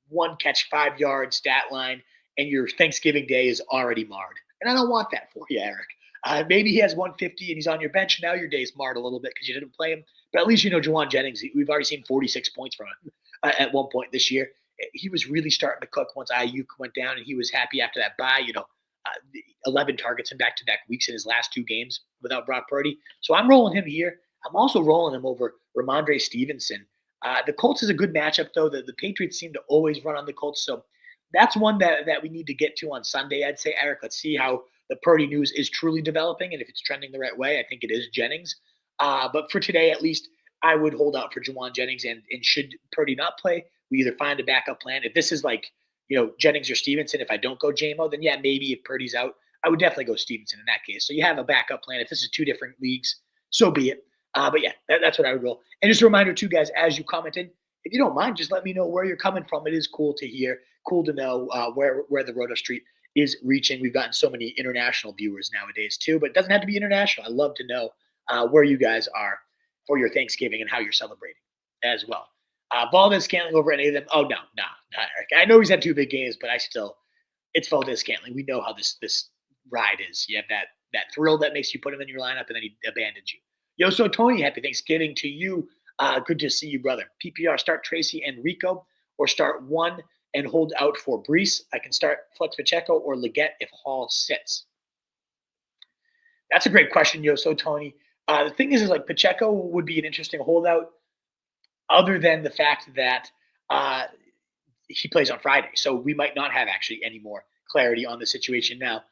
one catch 5 yard stat line, and your Thanksgiving day is already marred. And I don't want that for you, Eric. Maybe he has 150 and he's on your bench. Now your day's marred a little bit because you didn't play him. But at least Juwan Jennings, we've already seen 46 points from him at one point this year. He was really starting to cook once Ayuk went down, and he was happy after that bye. 11 targets in back-to-back weeks in his last 2 games without Brock Purdy. So I'm rolling him here. I'm also rolling him over Ramondre Stevenson. The Colts is a good matchup, though. The Patriots seem to always run on the Colts. So that's one that we need to get to on Sunday, I'd say, Eric. Let's see how the Purdy news is truly developing, and if it's trending the right way. I think it is Jennings. But for today, at least, I would hold out for Juwan Jennings. And should Purdy not play, we either find a backup plan. If this is like, Jennings or Stevenson, if I don't go JMO, then yeah, maybe if Purdy's out, I would definitely go Stevenson in that case. So you have a backup plan. If this is 2 different leagues, so be it. But yeah, that's what I would roll. And just a reminder too, guys, as you commented, if you don't mind, just let me know where you're coming from. It is cool to hear, cool to know where the Roto Street is reaching. We've gotten so many international viewers nowadays too, but it doesn't have to be international. I love to know where you guys are for your Thanksgiving and how you're celebrating as well. Valdez Scantling over any of them? Oh, no, Eric. I know he's had 2 big games, but it's Valdez Scantling. We know how this ride is. You have that thrill that makes you put him in your lineup, and then he abandons you. Yo, so Tony, happy Thanksgiving to you. Good to see you, brother. PPR, start Tracy and Rico, or start one and hold out for Brees. I can start Flex Pacheco or Leggett if Hall sits. That's a great question, Yo, so Tony. The thing is like Pacheco would be an interesting holdout, other than the fact that he plays on Friday. So we might not have actually any more clarity on the situation now.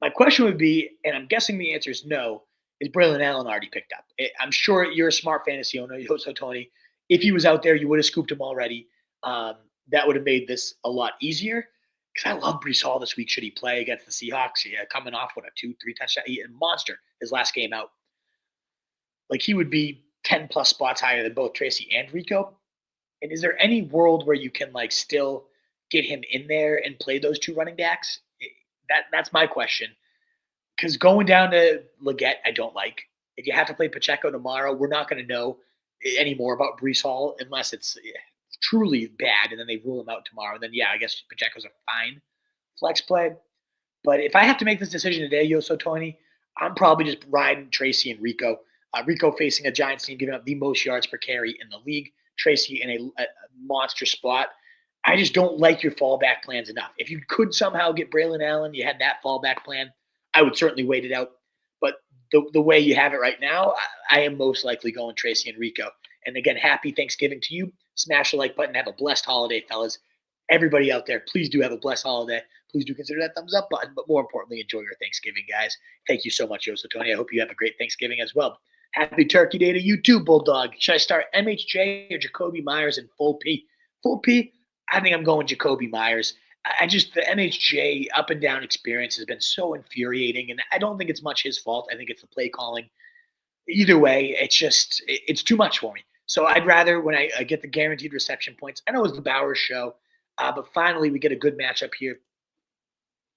My question would be, and I'm guessing the answer is no, is Braylon Allen already picked up? I'm sure you're a smart fantasy owner, so Tony. If he was out there, you would have scooped him already. That would have made this a lot easier. Because I love Brees Hall this week. Should he play against the Seahawks? Yeah, coming off a 2-3 touchdown, monster his last game out. Like he would be 10 plus spots higher than both Tracy and Rico. And is there any world where you can still get him in there and play those 2 running backs? That's my question. Because going down to Leggett, I don't like. If you have to play Pacheco tomorrow, we're not going to know any more about Brees Hall unless it's truly bad, and then they rule him out tomorrow. And then, yeah, I guess Pacheco's a fine flex play. But if I have to make this decision today, Yoso Tony, I'm probably just riding Tracy and Rico. Rico facing a Giants team giving up the most yards per carry in the league. Tracy in a monster spot. I just don't like your fallback plans enough. If you could somehow get Braylon Allen, you had that fallback plan, I would certainly wait it out. But the way you have it right now, I am most likely going Tracy and Rico. And again, happy Thanksgiving to you. Smash the like button. Have a blessed holiday, fellas. Everybody out there, please do have a blessed holiday. Please do consider that thumbs up button. But more importantly, enjoy your Thanksgiving, guys. Thank you so much, Yoso Tony. I hope you have a great Thanksgiving as well. Happy Turkey Day to you too, Bulldog. Should I start MHJ or Jacoby Myers in full P? Full P, I think I'm going Jacoby Myers. The MHJ up and down experience has been so infuriating, and I don't think it's much his fault. I think it's the play calling. Either way, it's too much for me. So I'd rather, when I get the guaranteed reception points, I know it's the Bowers show, but finally we get a good matchup here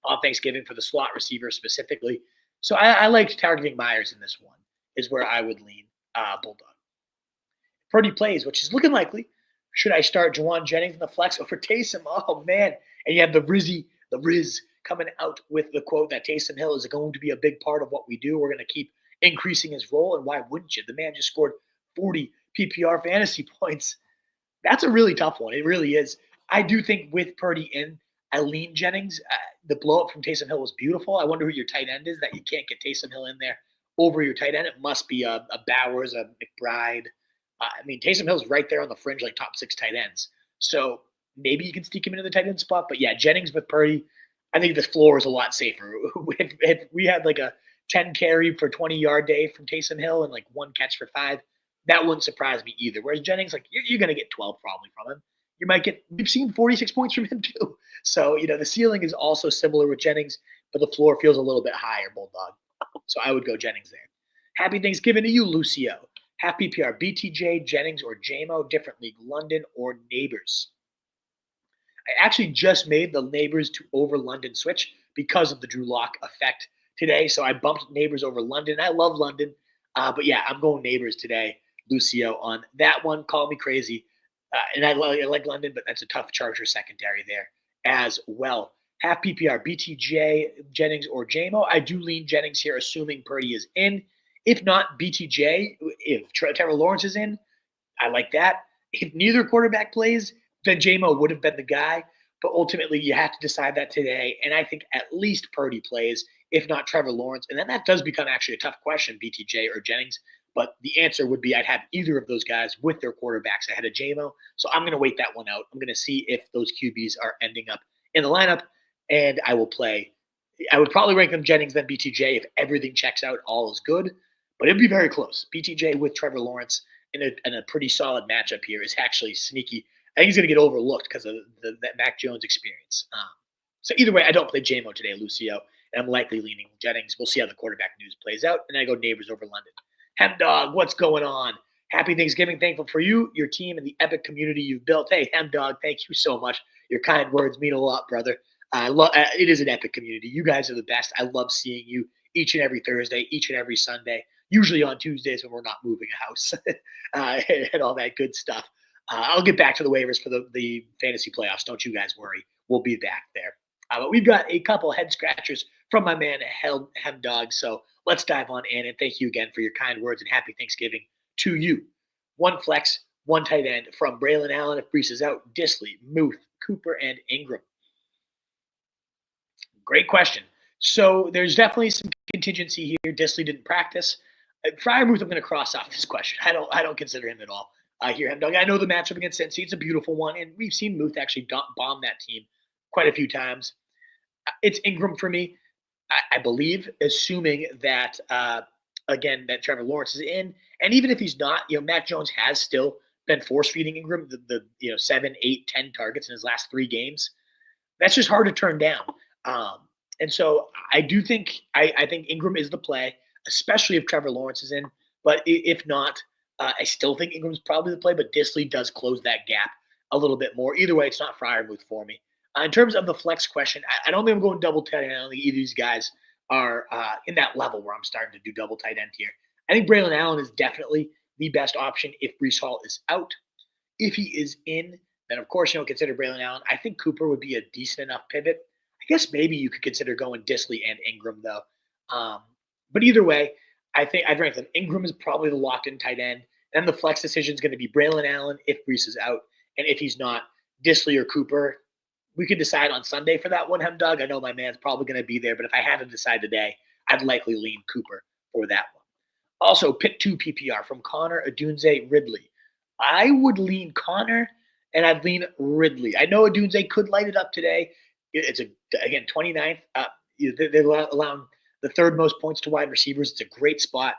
on Thanksgiving for the slot receiver specifically. So I liked targeting Myers in this one, is where I would lean Bulldog. Purdy plays, which is looking likely. Should I start Juwan Jennings in the flex over Taysom? Oh, man. And you have the Riz coming out with the quote that Taysom Hill is going to be a big part of what we do. We're going to keep increasing his role. And why wouldn't you? The man just scored 40 PPR fantasy points. That's a really tough one. It really is. I do think with Purdy in, I lean Jennings. The blow up from Taysom Hill was beautiful. I wonder who your tight end is that you can't get Taysom Hill in there over your tight end. It must be a Bowers, a McBride. I mean, Taysom Hill's right there on the fringe, like top 6 tight ends. So maybe you can sneak him into the tight end spot. But yeah, Jennings with Purdy, I think the floor is a lot safer. If we had like a 10 carry for 20-yard day from Taysom Hill and like 1 catch for 5, that wouldn't surprise me either. Whereas Jennings, like you're going to get 12 probably from him. You might get, we've seen 46 points from him too. So, the ceiling is also similar with Jennings, but the floor feels a little bit higher, Bulldog. So I would go Jennings there. Happy Thanksgiving to you, Lucio. Half PPR, BTJ, Jennings, or JMO, different league, London, or Neighbors. I actually just made the Neighbors to over London switch because of the Drew Lock effect today. So I bumped Neighbors over London. I love London. But yeah, I'm going Neighbors today, Lucio, on that one. Call me crazy. And I like London, but that's a tough Charger secondary there as well. Half PPR, BTJ, Jennings, or JMO. I do lean Jennings here, assuming Purdy is in. If not, BTJ, if Trevor Lawrence is in, I like that. If neither quarterback plays, then JMO would have been the guy. But ultimately, you have to decide that today. And I think at least Purdy plays, if not Trevor Lawrence. And then that does become actually a tough question, BTJ or Jennings. But the answer would be I'd have either of those guys with their quarterbacks ahead of JMO. So I'm going to wait that one out. I'm going to see if those QBs are ending up in the lineup. And I will play. I would probably rank them Jennings, then BTJ. If everything checks out, all is good. But it'd be very close. BTJ with Trevor Lawrence in a pretty solid matchup here is actually sneaky. I think he's going to get overlooked because of that Mac Jones experience. So either way, I don't play JMO today, Lucio, and I'm likely leaning Jennings. We'll see how the quarterback news plays out. And I go Neighbors over London. Hemdog, what's going on? Happy Thanksgiving. Thankful for you, your team, and the epic community you've built. Hey, Hemdog, thank you so much. Your kind words mean a lot, brother. It is an epic community. You guys are the best. I love seeing you each and every Thursday, each and every Sunday, usually on Tuesdays when we're not moving a house and all that good stuff. I'll get back to the waivers for the fantasy playoffs. Don't you guys worry. We'll be back there. But we've got a couple head scratchers from my man, Hemdog. So let's dive on in. And thank you again for your kind words and happy Thanksgiving to you. 1 flex, 1 tight end from Braylon Allen if Brees is out, Disley, Muth, Cooper, and Ingram. Great question. So there's definitely some contingency here. Disley didn't practice. Fryermuth, I'm going to cross off this question. I don't consider him at all. Here, Hemdog. I know the matchup against Cincy. It's a beautiful one, and we've seen Muth actually bomb that team quite a few times. It's Ingram for me, I believe, assuming that again that Trevor Lawrence is in, and even if he's not, Mac Jones has still been force feeding Ingram the 7, 8, 10 targets in his last 3 games. That's just hard to turn down. And so I do think I think Ingram is the play, especially if Trevor Lawrence is in. But if not, I still think Ingram's probably the play. But Disley does close that gap a little bit more. Either way, it's not Fryermuth for me. In terms of the flex question, I don't think I'm going double tight end. I don't think either of these guys are in that level where I'm starting to do double tight end here. I think Braylon Allen is definitely the best option if Breece Hall is out. If he is in, then of course consider Braylon Allen. I think Cooper would be a decent enough pivot. I guess maybe you could consider going Disley and Ingram though. But either way, I think I'd rank them. Ingram is probably the locked-in tight end. And the flex decision is going to be Braylon Allen if Breece is out. And if he's not, Disley or Cooper. We could decide on Sunday for that one, Hemdog. I know my man's probably going to be there, but if I had to decide today, I'd likely lean Cooper for that one. Also, Pick 2 PPR from Connor Adunze Ridley. I would lean Connor, and I'd lean Ridley. I know Adunze could light it up today. It's, again, 29th. They're allowing the 3rd most points to wide receivers. It's a great spot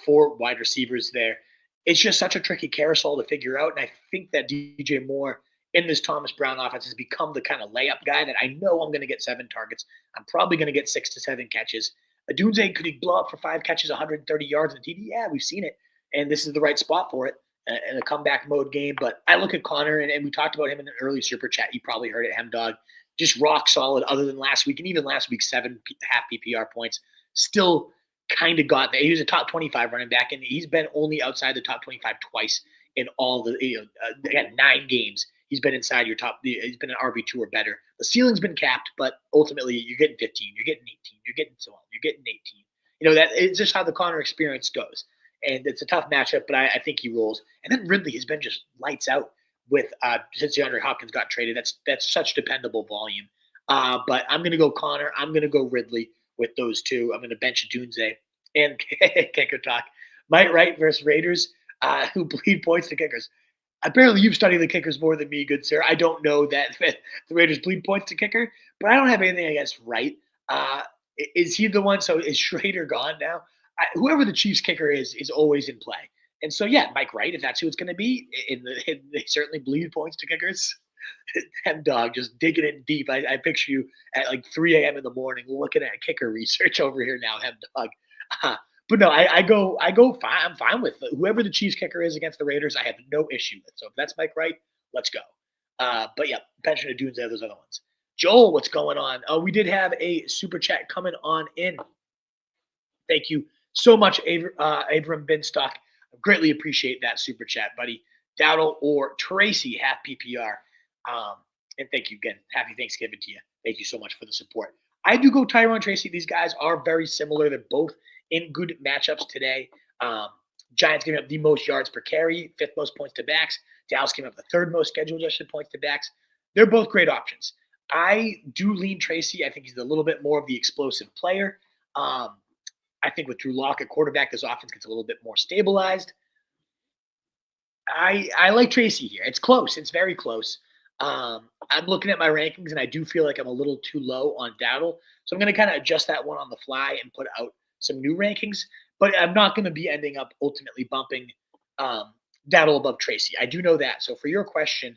for wide receivers there. It's just such a tricky carousel to figure out, and I think that DJ Moore in this Thomas Brown offense has become the kind of layup guy that I know I'm going to get 7 targets. I'm probably going to get 6 to 7 catches. Adunze, could he blow up for 5 catches, 130 yards in a TD? Yeah, we've seen it, and this is the right spot for it in a comeback mode game. But I look at Connor, and we talked about him in an early super chat. You probably heard it, Hemdog. Just rock solid other than last week, and even last week, 7 half PPR points. still kind of got there. He was a top 25 running back, and he's been only outside the top 25 twice in all the, again, 9 games. He's been inside your top. He's been an RB2 or better. The ceiling's been capped, but ultimately you're getting 15, you're getting 18, you're getting so on, you're getting 18. That it's just how the Connor experience goes. And it's a tough matchup, but I think he rolls. And then Ridley has been just lights out with since DeAndre Hopkins got traded. That's such dependable volume. But I'm going to go Connor. I'm going to go Ridley with those two. I'm going to bench Dunze and kicker talk. Mike Wright versus Raiders, who bleed points to kickers. Apparently, you've studied the kickers more than me, good sir. I don't know that the Raiders bleed points to kicker, but I don't have anything against Wright. Is he the one? So is Schrader gone now? Whoever the Chiefs kicker is always in play. And so, yeah, Mike Wright, if that's who it's going to be, they certainly bleed points to kickers. Hem dog, just digging in deep. I picture you at like 3 a.m. in the morning looking at kicker research over here now, Hem dog. But no, I go fine. I'm fine with whoever the Chiefs kicker is against the Raiders. I have no issue with. So if that's Mike Wright, let's go. But yeah, pension of Dunes, those other ones. Joel, what's going on? We did have a super chat coming on in. Thank you so much, Abram Binstock. I greatly appreciate that super chat, buddy. Dowdle or Tracy, half PPR. And thank you again. Happy Thanksgiving to you. Thank you so much for the support. I do go Tyrone Tracy. These guys are very similar. They're both in good matchups today. Giants giving up the most yards per carry, 5th most points to backs. Dallas giving up the 3rd most scheduled adjusted points to backs. They're both great options. I do lean Tracy. I think he's a little bit more of the explosive player. I think with Drew Lock at quarterback, this offense gets a little bit more stabilized. I like Tracy here. It's close. It's very close. I'm looking at my rankings, and I do feel like I'm a little too low on Dowdle. So I'm going to kind of adjust that one on the fly and put out some new rankings. But I'm not going to be ending up ultimately bumping Dowdle above Tracy. I do know that. So for your question,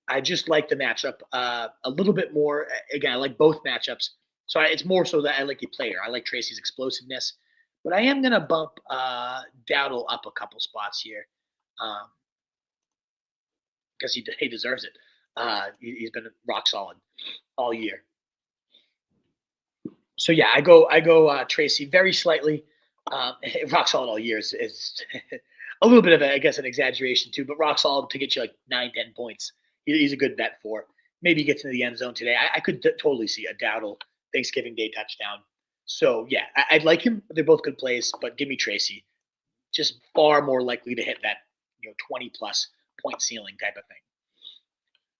I just like the matchup a little bit more. Again, I like both matchups. So it's more so that I like the player. I like Tracy's explosiveness. But I am going to bump Dowdle up a couple spots here because he deserves it. He's been rock solid all year. So yeah, I go Tracy very slightly. Rock solid all year is a little bit of I guess an exaggeration too, but rock solid to get you like 9-10 points. He's a good bet for. Maybe he gets into the end zone today. I could totally see a Dowdle Thanksgiving Day touchdown. So yeah, I'd like him. They're both good plays, but give me Tracy. Just far more likely to hit that 20+ point ceiling type of thing.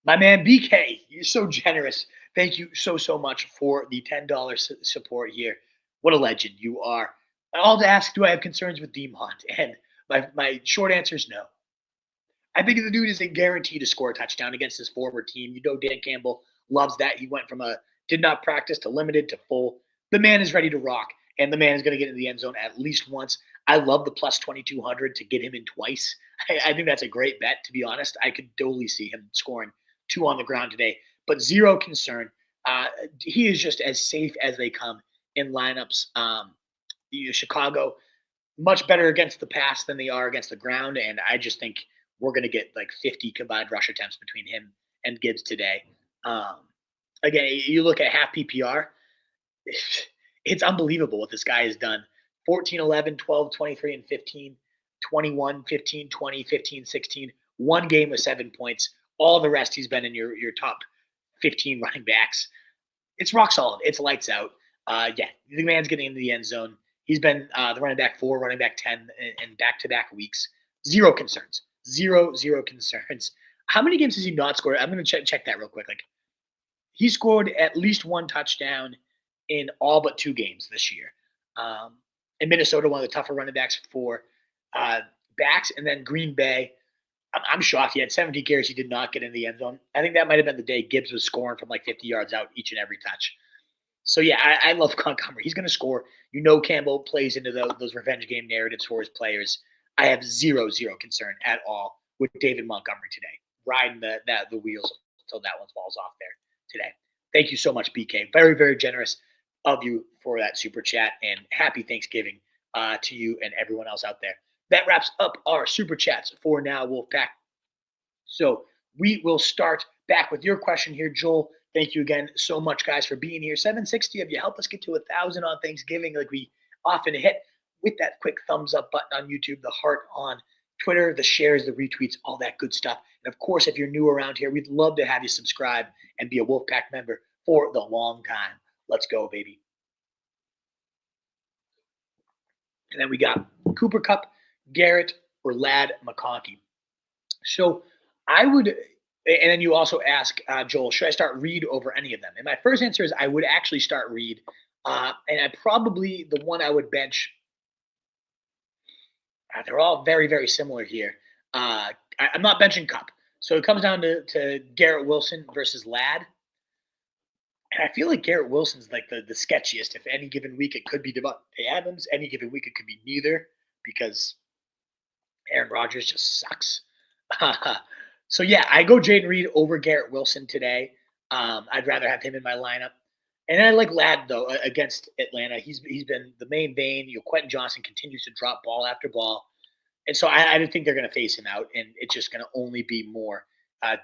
My man BK, you're so generous. Thank you so much for the $10 support here. What a legend you are. I'll to ask, do I have concerns with Demont? And my short answer is no. I think the dude is a guarantee to score a touchdown against his former team. Dan Campbell loves that. He went from a did not practice to limited to full. The man is ready to rock, and the man is going to get into the end zone at least once. I love the plus 2,200 to get him in twice. I think that's a great bet, to be honest. I could totally see him scoring 2 on the ground today, but zero concern. He is just as safe as they come in lineups. Chicago, much better against the pass than they are against the ground, and I just think we're going to get like 50 combined rush attempts between him and Gibbs today. Again, you look at half PPR, it's unbelievable what this guy has done. 14, 11, 12, 23, and 15, 21, 15, 20, 15, 16, 1 game with 7 points. All the rest, he's been in your top 15 running backs. It's rock solid. It's lights out. Yeah, the man's getting into the end zone. He's been the running back 4, running back 10 in back-to-back weeks. Zero concerns. Zero concerns. How many games has he not scored? I'm going to check that real quick. Like, he scored at least 1 touchdown in all but 2 games this year. In Minnesota, one of the tougher running backs for backs, and then Green Bay. I'm shocked. He had 70 carries. He did not get in the end zone. I think that might have been the day Gibbs was scoring from like 50 yards out each and every touch. So, yeah, I love Montgomery. He's going to score. Campbell plays into those revenge game narratives for his players. I have zero concern at all with David Montgomery today, riding the wheels until that one falls off there today. Thank you so much, BK. Very, very generous of you for that super chat, and happy Thanksgiving to you and everyone else out there. That wraps up our super chats for now, Wolfpack. So we will start back with your question here, Joel. Thank you again so much, guys, for being here. 760 of you help us get to 1,000 on Thanksgiving. Like we often hit with that quick thumbs up button on YouTube, the heart on Twitter, the shares, the retweets, all that good stuff. And of course, if you're new around here, we'd love to have you subscribe and be a Wolfpack member for the long time. Let's go, baby. And then we got Cooper Kupp, Garrett, or Ladd McConkey. So I would, and then you also ask, Joel, should I start Reed over any of them? And my first answer is I would actually start Reed. And I probably, the one I would bench, they're all very, very similar here. I'm not benching Kupp. So it comes down to Garrett Wilson versus Ladd. And I feel like Garrett Wilson's like the sketchiest. If any given week it could be Devontae Adams, any given week it could be neither because Aaron Rodgers just sucks. So yeah, I go Jayden Reed over Garrett Wilson today. I'd rather have him in my lineup. And I like Ladd though against Atlanta. He's been the main vein. Quentin Johnson continues to drop ball after ball, and so I don't think they're going to face him out. And it's just going to only be more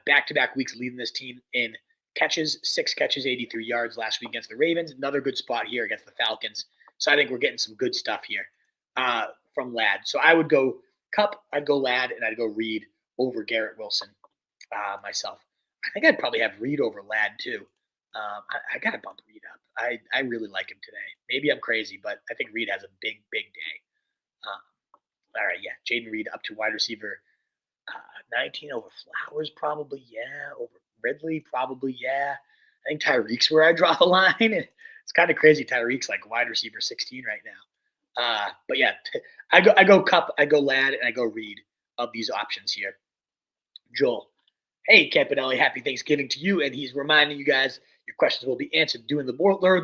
back-to-back weeks leading this team in catches, 6 catches, 83 yards last week against the Ravens. Another good spot here against the Falcons. So I think we're getting some good stuff here from Ladd. So I would go Kupp, I'd go Ladd, and I'd go Reed over Garrett Wilson myself. I think I'd probably have Reed over Ladd too. I got to bump Reed up. I really like him today. Maybe I'm crazy, but I think Reed has a big, big day. All right, yeah. Jayden Reed up to wide receiver 19 over Flowers, probably, yeah. Over Ridley, probably, yeah. I think Tyreek's where I draw the line. It's kind of crazy. Tyreek's like wide receiver 16 right now. But yeah, I go Kupp, I go Ladd, and I go Reed of these options here. Joel, hey, Campanelli, happy Thanksgiving to you. And he's reminding you guys your questions will be answered, doing the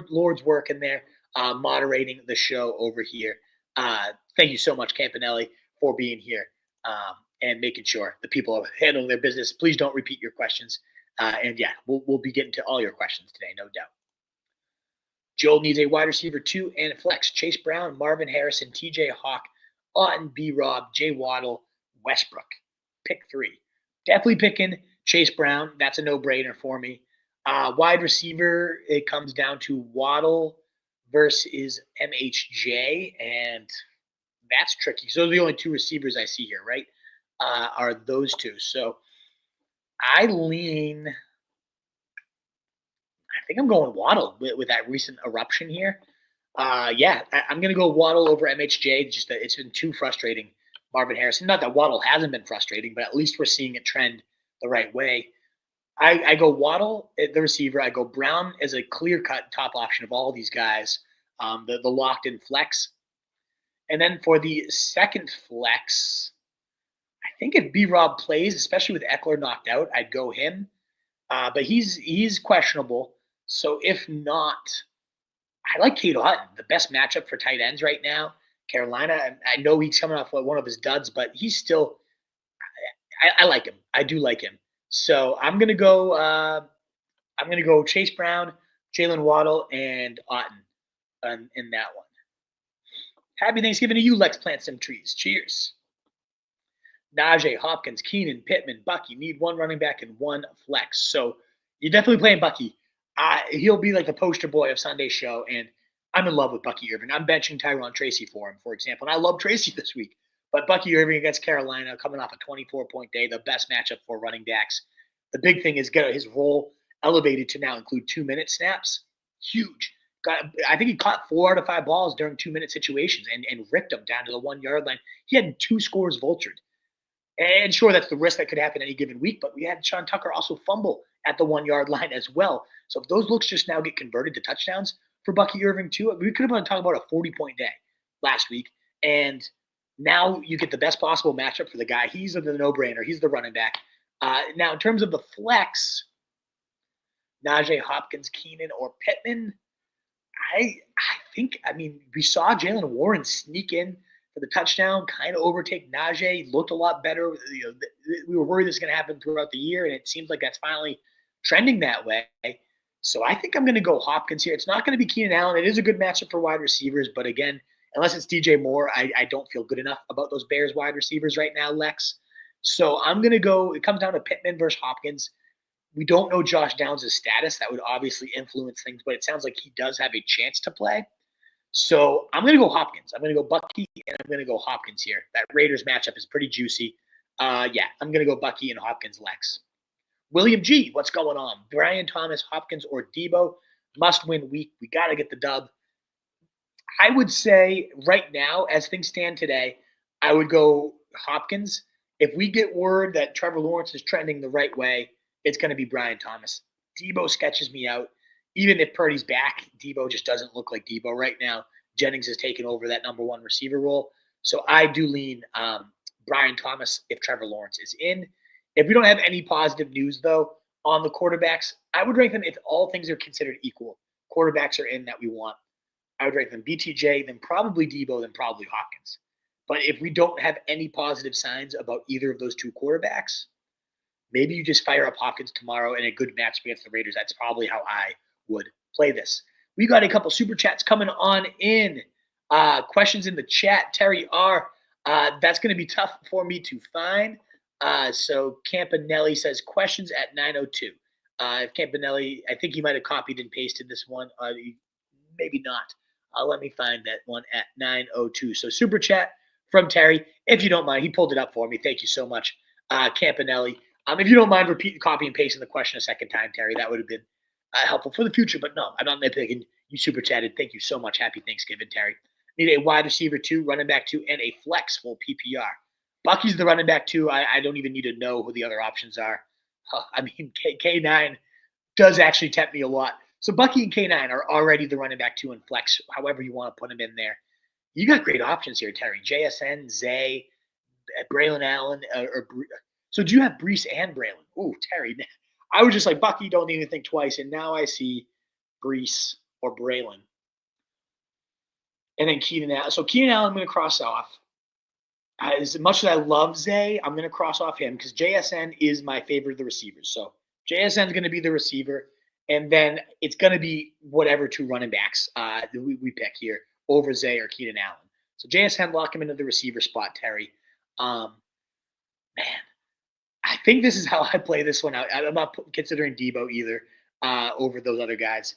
Lord's work in there, moderating the show over here. Thank you so much, Campanelli, for being here and making sure the people are handling their business. Please don't repeat your questions. And yeah, we'll be getting to all your questions today, no doubt. Joel needs a wide receiver 2 and a flex. Chase Brown, Marvin Harrison, TJ Hawk, Auten, B-Rob, Jay Waddle, Westbrook. Pick 3. Definitely picking Chase Brown. That's a no-brainer for me. Wide receiver, it comes down to Waddle versus MHJ, and that's tricky. So those are the only 2 receivers I see here, right? Are those 2. So I think I'm going Waddle with that recent eruption here. Yeah, I'm going to go Waddle over MHJ. Just that it's been too frustrating. Marvin Harrison. Not that Waddle hasn't been frustrating, but at least we're seeing it trend the right way. I go Waddle at the receiver. I go Brown as a clear-cut top option of all these guys, the locked-in flex. And then for the second flex, I think if B-Rob plays, especially with Eckler knocked out, I'd go him. But he's questionable. So if not, I like Cade Otton, the best matchup for tight ends right now. Carolina, I know he's coming off one of his duds, but he's still – I like him. I do like him. So I'm gonna go Chase Brown, Jaylen Waddle, and Otton in that one. Happy Thanksgiving to you, Lex Plant Some Trees. Cheers. Najee, Hopkins, Keenan, Pittman, Bucky need 1 running back and 1 flex. So you're definitely playing Bucky. He'll be like the poster boy of Sunday's show, and I'm in love with Bucky Irving. I'm benching Tyrone Tracy for him, for example, and I love Tracy this week. But Bucky Irving against Carolina, coming off a 24-point day, the best matchup for running backs. The big thing is get his role elevated to now include 2-minute snaps. Huge. I think he caught 4 out of 5 balls during 2-minute situations and ripped them down to the 1-yard line. He had 2 scores vultured. And sure, that's the risk that could happen any given week, but we had Sean Tucker also fumble at the 1-yard line as well. So if those looks just now get converted to touchdowns for Bucky Irving too, we could have been talking about a 40-point day last week. And now you get the best possible matchup for the guy. He's the no-brainer. He's the running back. Now, in terms of the flex, Najee, Hopkins, Keenan, or Pittman, I think, we saw Jaylen Warren sneak in for the touchdown, kind of overtake Najee. Looked a lot better. We were worried this was going to happen throughout the year, and it seems like that's finally trending that way. So I think I'm going to go Hopkins here. It's not going to be Keenan Allen. It is a good matchup for wide receivers, but again, unless it's DJ Moore, I don't feel good enough about those Bears wide receivers right now, Lex. So I'm going to go – it comes down to Pittman versus Hopkins. We don't know Josh Downs' status. That would obviously influence things, but it sounds like he does have a chance to play. So I'm going to go Hopkins. I'm going to go Bucky, and I'm going to go Hopkins here. That Raiders matchup is pretty juicy. Yeah, I'm going to go Bucky and Hopkins Lex. William G, what's going on? Brian Thomas, Hopkins, or Debo? Must win week. We got to get the dub. I would say right now, as things stand today, I would go Hopkins. If we get word that Trevor Lawrence is trending the right way, it's going to be Brian Thomas. Debo sketches me out. Even if Purdy's back, Debo just doesn't look like Debo right now. Jennings has taken over that number one receiver role. So I do lean Brian Thomas if Trevor Lawrence is in. If we don't have any positive news, though, on the quarterbacks, I would rank them if all things are considered equal. Quarterbacks are in that we want. I would rank them BTJ, then probably Debo, then probably Hopkins. But if we don't have any positive signs about either of those two quarterbacks, maybe you just fire up Hopkins tomorrow in a good match against the Raiders. That's probably how I would play this. We got a couple super chats coming on in. Questions in the chat. Terry R. That's going to be tough for me to find. So Campanelli says questions at 9:02. If Campanelli, I think he might have copied and pasted this one. Maybe not. Let me find that one at 9:02. So super chat from Terry. If you don't mind, he pulled it up for me. Thank you so much, Campanelli. If you don't mind copy and pasting the question a second time, Terry, that would have been helpful for the future. But no, I'm not nitpicking. You super chatted. Thank you so much. Happy Thanksgiving, Terry. Need a wide receiver 2, running back 2, and a flex full PPR. Bucky's the running back 2. I don't even need to know who the other options are. K9 does actually tempt me a lot. So Bucky and K9 are already the running back 2 and flex, however you want to put them in there. You got great options here, Terry. JSN, Zay, Braylon Allen. So do you have Brees and Braylon? Ooh, Terry. I was just like, Bucky, don't even think twice. And now I see Brees or Braylon. And then Keenan Allen. So Keenan Allen I'm going to cross off. As much as I love Zay, I'm going to cross off him because JSN is my favorite of the receivers. So JSN is going to be the receiver. And then it's going to be whatever 2 running backs we pick here over Zay or Keenan Allen. So JSN, lock him into the receiver spot, Terry. Man, I think this is how I play this one out. I'm not considering Debo either over those other guys.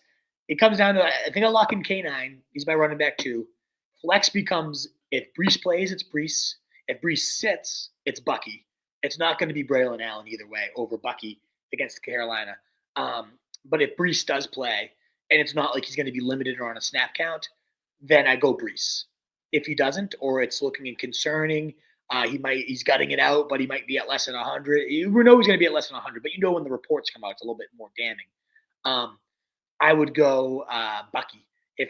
It comes down to, I think I'll lock in K9. He's my running back 2. Flex becomes, if Brees plays, it's Brees. If Brees sits, it's Bucky. It's not going to be Braylon Allen either way over Bucky against Carolina. But if Brees does play, and it's not like he's going to be limited or on a snap count, then I go Brees. If he doesn't, or it's looking concerning, he's gutting it out, but he might be at less than 100. You know he's going to be at less than 100, but you know when the reports come out, it's a little bit more damning. I would go Bucky. If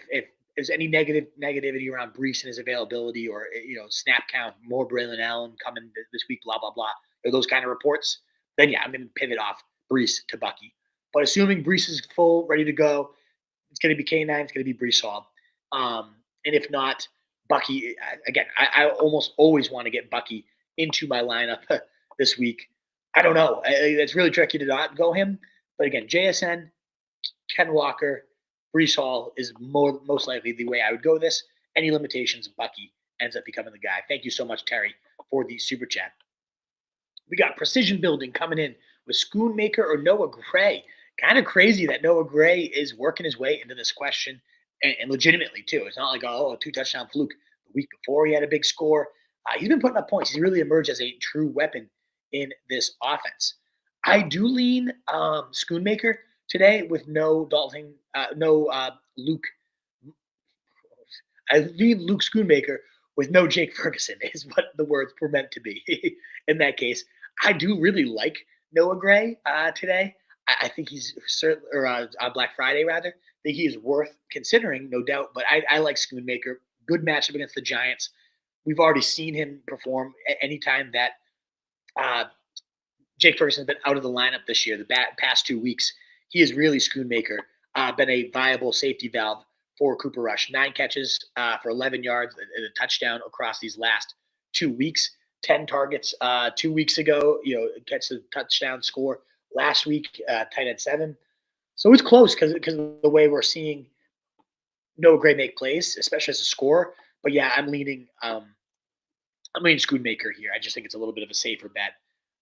there's any negativity around Brees and his availability, or snap count, more Braylon Allen coming this week, blah blah blah, or those kind of reports, then yeah, I'm going to pivot off Brees to Bucky. But assuming Brees is full, ready to go, it's going to be K9, it's going to be Brees Hall. And if not, Bucky, again, I almost always want to get Bucky into my lineup this week. I don't know. It's really tricky to not go him. But again, JSN, Ken Walker, Brees Hall is most likely the way I would go this. Any limitations, Bucky ends up becoming the guy. Thank you so much, Terry, for the super chat. We got Precision Building coming in with Schoonmaker or Noah Gray. Kind of crazy that Noah Gray is working his way into this question, and legitimately, too. It's not like, a 2-touchdown fluke. The week before, he had a big score. He's been putting up points. He's really emerged as a true weapon in this offense. I do lean Schoonmaker today with no Luke. I lean Luke Schoonmaker with no Jake Ferguson is what the words were meant to be in that case. I do really like Noah Gray today. I think he's certainly, or on Black Friday rather, I think he is worth considering, no doubt. But I like Schoonmaker. Good matchup against the Giants. We've already seen him perform anytime that Jake Ferguson has been out of the lineup this year. The past 2 weeks, he is really Schoonmaker, been a viable safety valve for Cooper Rush. 9 catches for 11 yards and a touchdown across these last 2 weeks. 10 targets 2 weeks ago. Catch the touchdown score. Last week, tight end 7. So it's close because of the way we're seeing Noah Gray make plays, especially as a scorer. But yeah, I'm leaning Schoonmaker here. I just think it's a little bit of a safer bet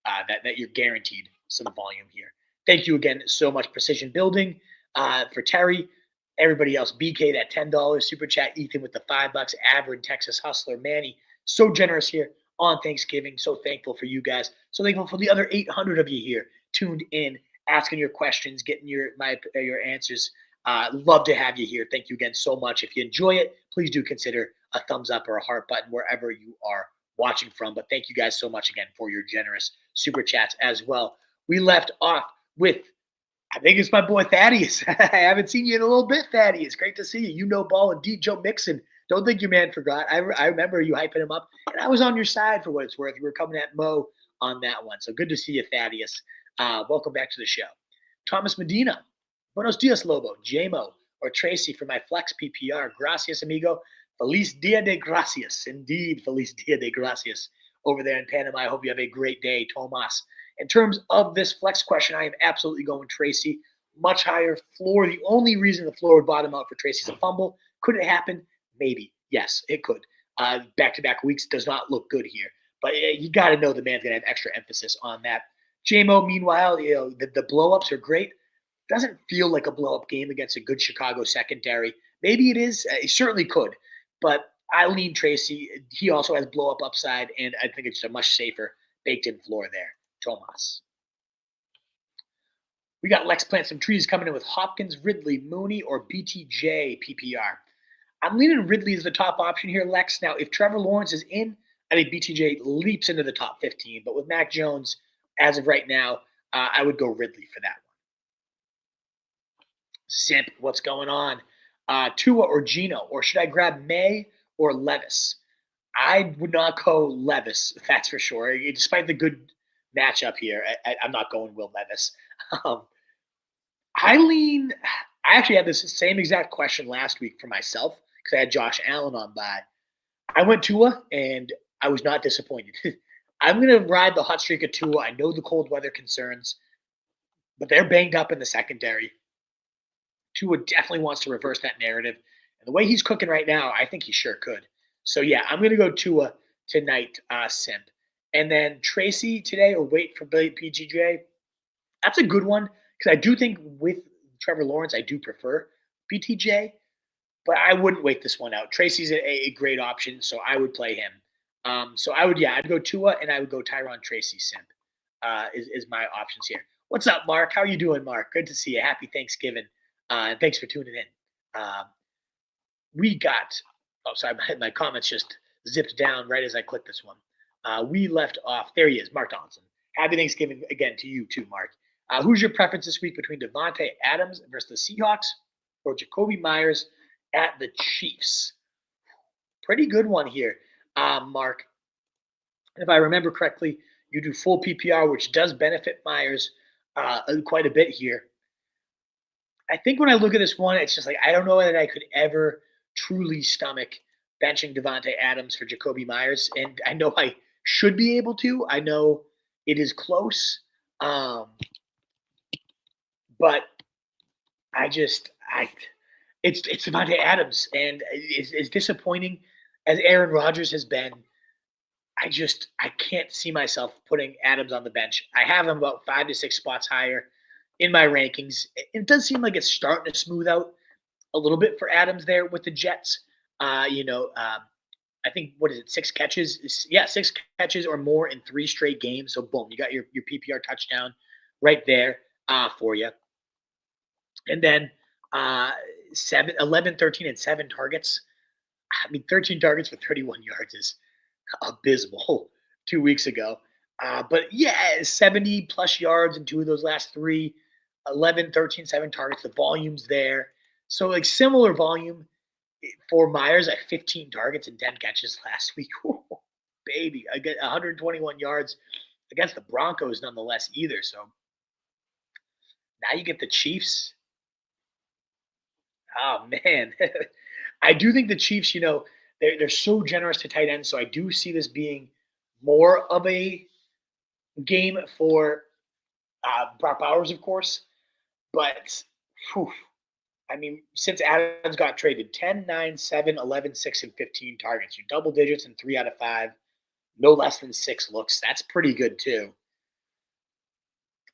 that you're guaranteed some volume here. Thank you again so much, Precision Building, for Terry. Everybody else, BK, that $10 super chat, Ethan with the $5, Average, Texas Hustler, Manny, so generous here on Thanksgiving. So thankful for you guys. So thankful for the other 800 of you here tuned in, asking your questions, getting your answers. Love to have you here. Thank you again so much. If you enjoy it, please do consider a thumbs up or a heart button wherever you are watching from. But thank you guys so much again for your generous super chats as well. We left off with, I think it's my boy Thaddeus. I haven't seen you in a little bit, Thaddeus. Great to see you. You know ball, and D. Joe Mixon. Don't think your man forgot. I remember you hyping him up, and I was on your side for what it's worth. You were coming at Mo on that one. So good to see you, Thaddeus. Welcome back to the show. Thomas Medina. Buenos dias, Lobo. JMO or Tracy for my flex PPR. Gracias, amigo. Feliz Dia de Gracias. Indeed, Feliz Dia de Gracias over there in Panama. I hope you have a great day, Tomas. In terms of this flex question, I am absolutely going Tracy. Much higher floor. The only reason the floor would bottom out for Tracy is a fumble. Could it happen? Maybe. Yes, it could. Back-to-back weeks does not look good here. But you got to know the man's going to have extra emphasis on that. JMO, meanwhile, the blow-ups are great. Doesn't feel like a blow-up game against a good Chicago secondary. Maybe it is. It certainly could. But I lean Tracy. He also has blow-up upside, and I think it's a much safer baked-in floor there. Tomas. We got Lex Plant Some Trees coming in with Hopkins, Ridley, Mooney, or BTJ PPR. I'm leaning Ridley as the top option here, Lex. Now, if Trevor Lawrence is in, I think BTJ leaps into the top 15. But with Mac Jones, as of right now, I would go Ridley for that one. Simp, what's going on? Tua or Geno, or should I grab May or Levis? I would not go Levis, that's for sure. Despite the good matchup here, I'm not going Will Levis. I actually had this same exact question last week for myself because I had Josh Allen on by. I went Tua, and I was not disappointed. I'm going to ride the hot streak of Tua. I know the cold weather concerns, but they're banged up in the secondary. Tua definitely wants to reverse that narrative. And the way he's cooking right now, I think he sure could. So, yeah, I'm going to go Tua tonight, Simp. And then Tracy today, or wait for PGJ. That's a good one because I do think with Trevor Lawrence, I do prefer BTJ, but I wouldn't wait this one out. Tracy's a great option, so I would play him. I'd go Tua, and I would go Tyrone Tracy Simp is my options here. What's up, Mark? How are you doing, Mark? Good to see you. Happy Thanksgiving. And thanks for tuning in. We got – sorry, my comments just zipped down right as I clicked this one. We left off – there he is, Mark Donaldson. Happy Thanksgiving again to you too, Mark. Who's your preference this week between Devontae Adams versus the Seahawks or Jacoby Myers at the Chiefs? Pretty good one here, Mark. If I remember correctly, you do full PPR, which does benefit Myers quite a bit here. I think when I look at this one, it's just like I don't know that I could ever truly stomach benching Devontae Adams for Jacoby Myers, and I know I should be able to. I know it is close, but it's Devontae Adams, and as disappointing as Aaron Rodgers has been, I can't see myself putting Adams on the bench. I have him about 5 to 6 spots higher in my rankings. It does seem like it's starting to smooth out a little bit for Adams there with the Jets. I think, 6 catches? Yeah, 6 catches or more in 3 straight games. So, boom, you got your PPR touchdown right there for you. And then 11, 13, and 7 targets. 13 targets for 31 yards is abysmal 2 weeks ago. But, 70-plus yards in 2 of those last 3. 11, 13, 7 targets. The volume's there. So, similar volume for Myers at 15 targets and 10 catches last week. Ooh, baby, I get 121 yards against the Broncos nonetheless either. So, now you get the Chiefs. Oh, man. I do think the Chiefs, they're so generous to tight ends, so I do see this being more of a game for Brock Bowers, of course. But, since Adams got traded, 10, 9, 7, 11, 6, and 15 targets. You're double digits in 3 out of 5. No less than 6 looks. That's pretty good, too.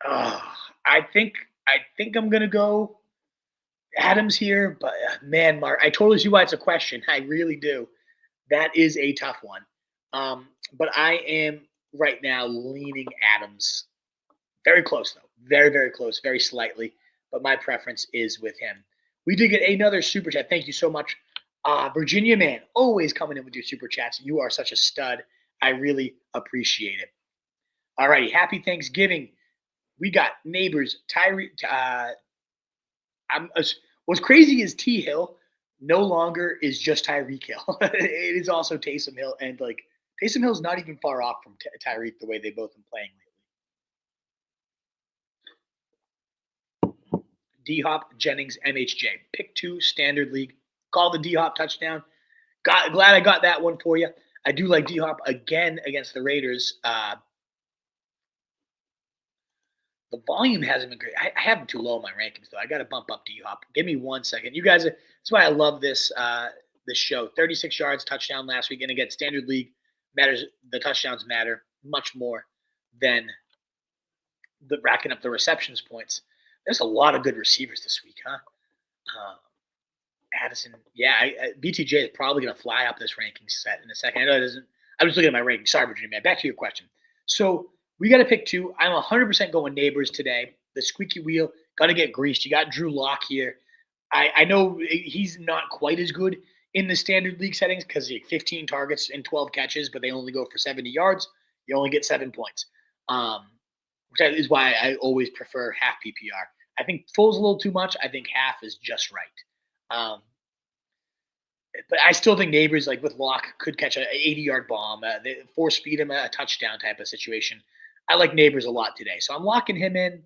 I think I'm going to go Adams here, but man, Mark, I totally see why it's a question. I really do. That is a tough one. But I am right now leaning Adams. Very close, though. Very, very close, very slightly. But my preference is with him. We did get another super chat. Thank you so much. Virginia Man, always coming in with your super chats. You are such a stud. I really appreciate it. All righty. Happy Thanksgiving. We got neighbors. Tyree. What's crazy is T Hill no longer is just Tyreek Hill. It is also Taysom Hill. And like Taysom Hill's not even far off from Tyreek the way they both been playing lately. D Hop, Jennings, MHJ. Pick two, standard league. Call the D Hop touchdown. Glad I got that one for you. I do like D Hop again against the Raiders. The volume hasn't been great. I have him too low in my rankings, though. I got to bump up D Hop. Give me 1 second. You guys, that's why I love this show. 36 yards, touchdown last week. And again, standard league matters. The touchdowns matter much more than the racking up the receptions points. There's a lot of good receivers this week, huh? Addison, yeah, BTJ is probably going to fly up this ranking set in a second. I know it doesn't. I'm just looking at my ranking. Sorry, Virginia Man. Back to your question. So we got to pick two. I'm 100% going neighbors today. The squeaky wheel got to get greased. You got Drew Lock here. I know he's not quite as good in the standard league settings because he had 15 targets and 12 catches, but they only go for 70 yards. You only get 7 points, which is why I always prefer half PPR. I think full's a little too much. I think half is just right. But I still think neighbors like with Locke could catch an 80-yard bomb, force feed him a touchdown type of situation. I like neighbors a lot today, so I'm locking him in.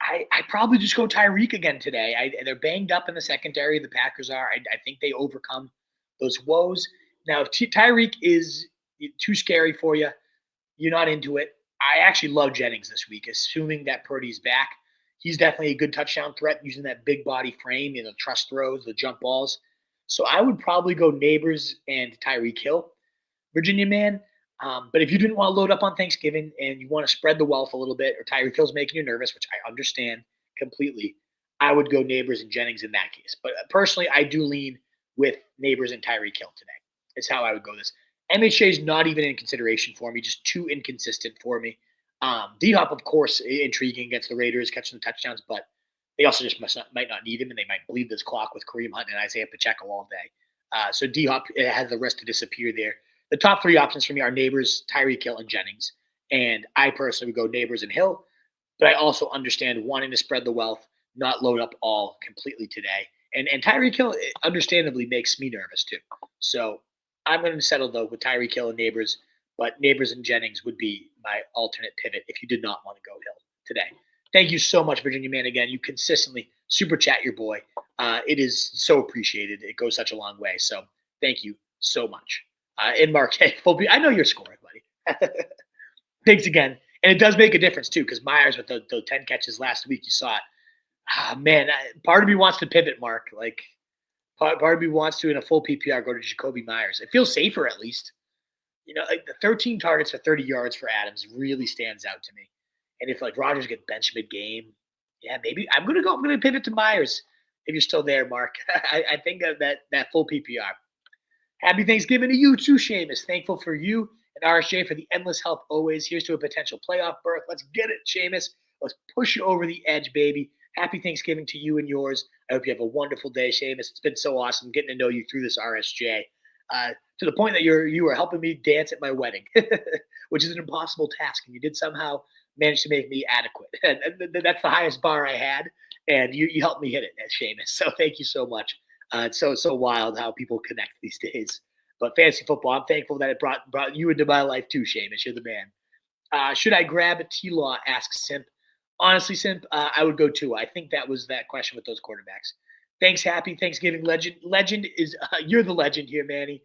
I probably just go Tyreek again today. They're banged up in the secondary. The Packers are. I think they overcome those woes. Now, if Tyreek is too scary for you, you're not into it. I actually love Jennings this week, assuming that Purdy's back. He's definitely a good touchdown threat using that big body frame, the trust throws, the jump balls. So I would probably go neighbors and Tyreek Hill, Virginia Man. But if you didn't want to load up on Thanksgiving and you want to spread the wealth a little bit, or Tyreek Hill's making you nervous, which I understand completely, I would go neighbors and Jennings in that case. But personally, I do lean with neighbors and Tyreek Hill today. Is how I would go this. MHA is not even in consideration for me, just too inconsistent for me. D-Hop, of course, intriguing against the Raiders, catching the touchdowns, but they also just might not need him, and they might bleed this clock with Kareem Hunt and Isaiah Pacheco all day. So D-Hop has the rest to disappear there. The top three options for me are neighbors, Tyreek Hill, and Jennings. And I personally would go neighbors and Hill, but I also understand wanting to spread the wealth, not load up all completely today. And Tyreek Hill, understandably, makes me nervous too. So I'm going to settle, though, with Tyreek Hill and neighbors, but neighbors and Jennings would be my alternate pivot if you did not want to go Hill today. Thank you so much, Virginia Man. Again, you consistently super chat your boy. It is so appreciated. It goes such a long way. So thank you so much. And Mark, hey, I know you're scoring, buddy. Thanks again. And it does make a difference, too, because Myers with the 10 catches last week, you saw it. Man, part of me wants to pivot, Mark. Like, part of me wants to, in a full PPR, go to Jacoby Myers. It feels safer, at least. Like the 13 targets for 30 yards for Adams really stands out to me. And if like Rodgers gets benched mid-game, yeah, maybe I'm gonna pivot to Myers if you're still there, Mark. I think of that full PPR. Happy Thanksgiving to you too, Seamus. Thankful for you and RSJ for the endless help always. Here's to a potential playoff berth. Let's get it, Seamus. Let's push you over the edge, baby. Happy Thanksgiving to you and yours. I hope you have a wonderful day, Seamus. It's been so awesome getting to know you through this RSJ. To the point that you were helping me dance at my wedding, which is an impossible task, and you did somehow manage to make me adequate. And that's the highest bar I had, and you helped me hit it, Seamus. So thank you so much. It's so wild how people connect these days. But fantasy football, I'm thankful that it brought you into my life too, Seamus. You're the man. Should I grab a T-Law? Asks Simp. Honestly, Simp, I would go two. I think that was that question with those quarterbacks. Thanks, happy Thanksgiving, legend. Legend is you're the legend here, Manny.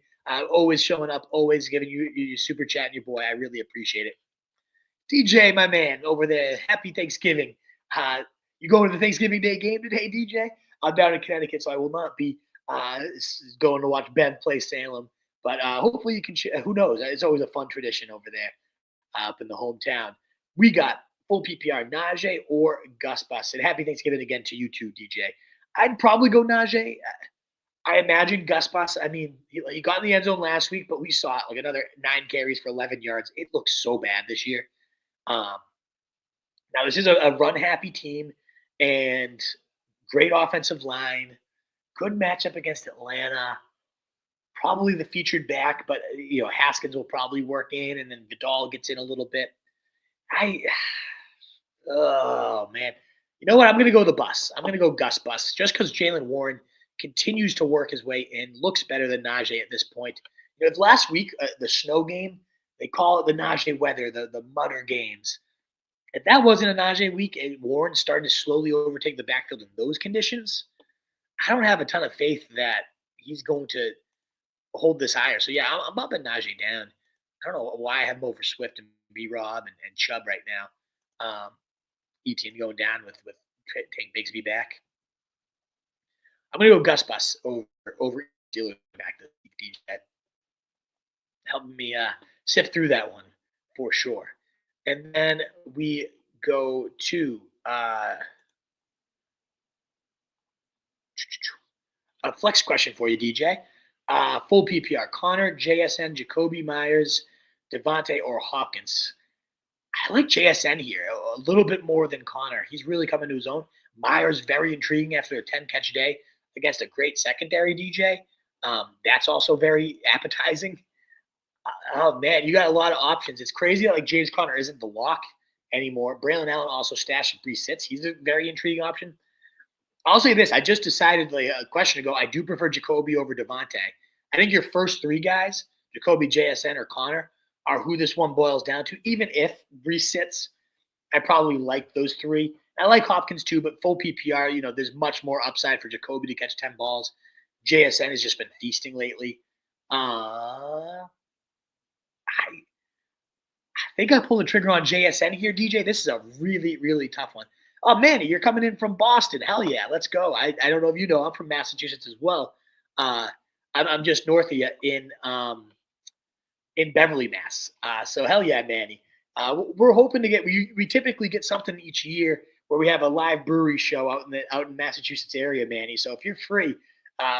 Always showing up, always giving you your super chat and your boy. I really appreciate it. DJ, my man, over there. Happy Thanksgiving. You going to the Thanksgiving Day game today, DJ? I'm down in Connecticut, so I will not be going to watch Ben play Salem. But hopefully you can. Who knows? It's always a fun tradition over there up in the hometown. We got full PPR Najee or Gus Bus. And happy Thanksgiving again to you too, DJ. I'd probably go Najee. I imagine Gus Bus. I mean, he got in the end zone last week, but we saw it like another 9 carries for 11 yards. It looks so bad this year. Um, Now this is a run happy team and great offensive line. Good matchup against Atlanta. Probably the featured back, but Haskins will probably work in, and then Vidal gets in a little bit. I Oh man, you know what? I'm going to go the bus. I'm going to go Gus Bus just because Jaylen Warren continues to work his way in, looks better than Najee at this point. Last week, the snow game, they call it the Najee weather, the mudder games. If that wasn't a Najee week and Warren started to slowly overtake the backfield in those conditions, I don't have a ton of faith that he's going to hold this higher. So yeah, I'm bumping Najee down. I don't know why I have him over Swift and B Rob and Chubb right now. ETN going down with taking Bigsby back. I'm gonna go Gus Bus over Dealer back to DJ. Helping me sift through that one for sure. And then we go to a flex question for you, DJ. Full PPR: Connor, JSN, Jacoby Myers, Devontae, or Hopkins. I like JSN here a little bit more than Connor. He's really coming to his own. Myers very intriguing after a 10-catch day against a great secondary, DJ. That's also very appetizing. Oh man, you got a lot of options. It's crazy that like James Conner isn't the lock anymore. Braylon Allen also stashed at 3 sits. He's a very intriguing option. I'll say this: I just decided like a question ago. I do prefer Jacoby over Devontae. I think your first three guys, Jacoby, JSN, or Connor, are who this one boils down to. Even if resits, I probably like those three. I like Hopkins too, but full PPR, there's much more upside for Jacoby to catch 10 balls. JSN has just been feasting lately. I think I pulled the trigger on JSN here, DJ. This is a really, really tough one. Oh, Manny, you're coming in from Boston. Hell yeah, let's go. I don't know if you know, I'm from Massachusetts as well. I'm just north of you in Beverly, Mass. So hell yeah, Manny. We're hoping to get. We typically get something each year where we have a live brewery show out in Massachusetts area, Manny. So if you're free,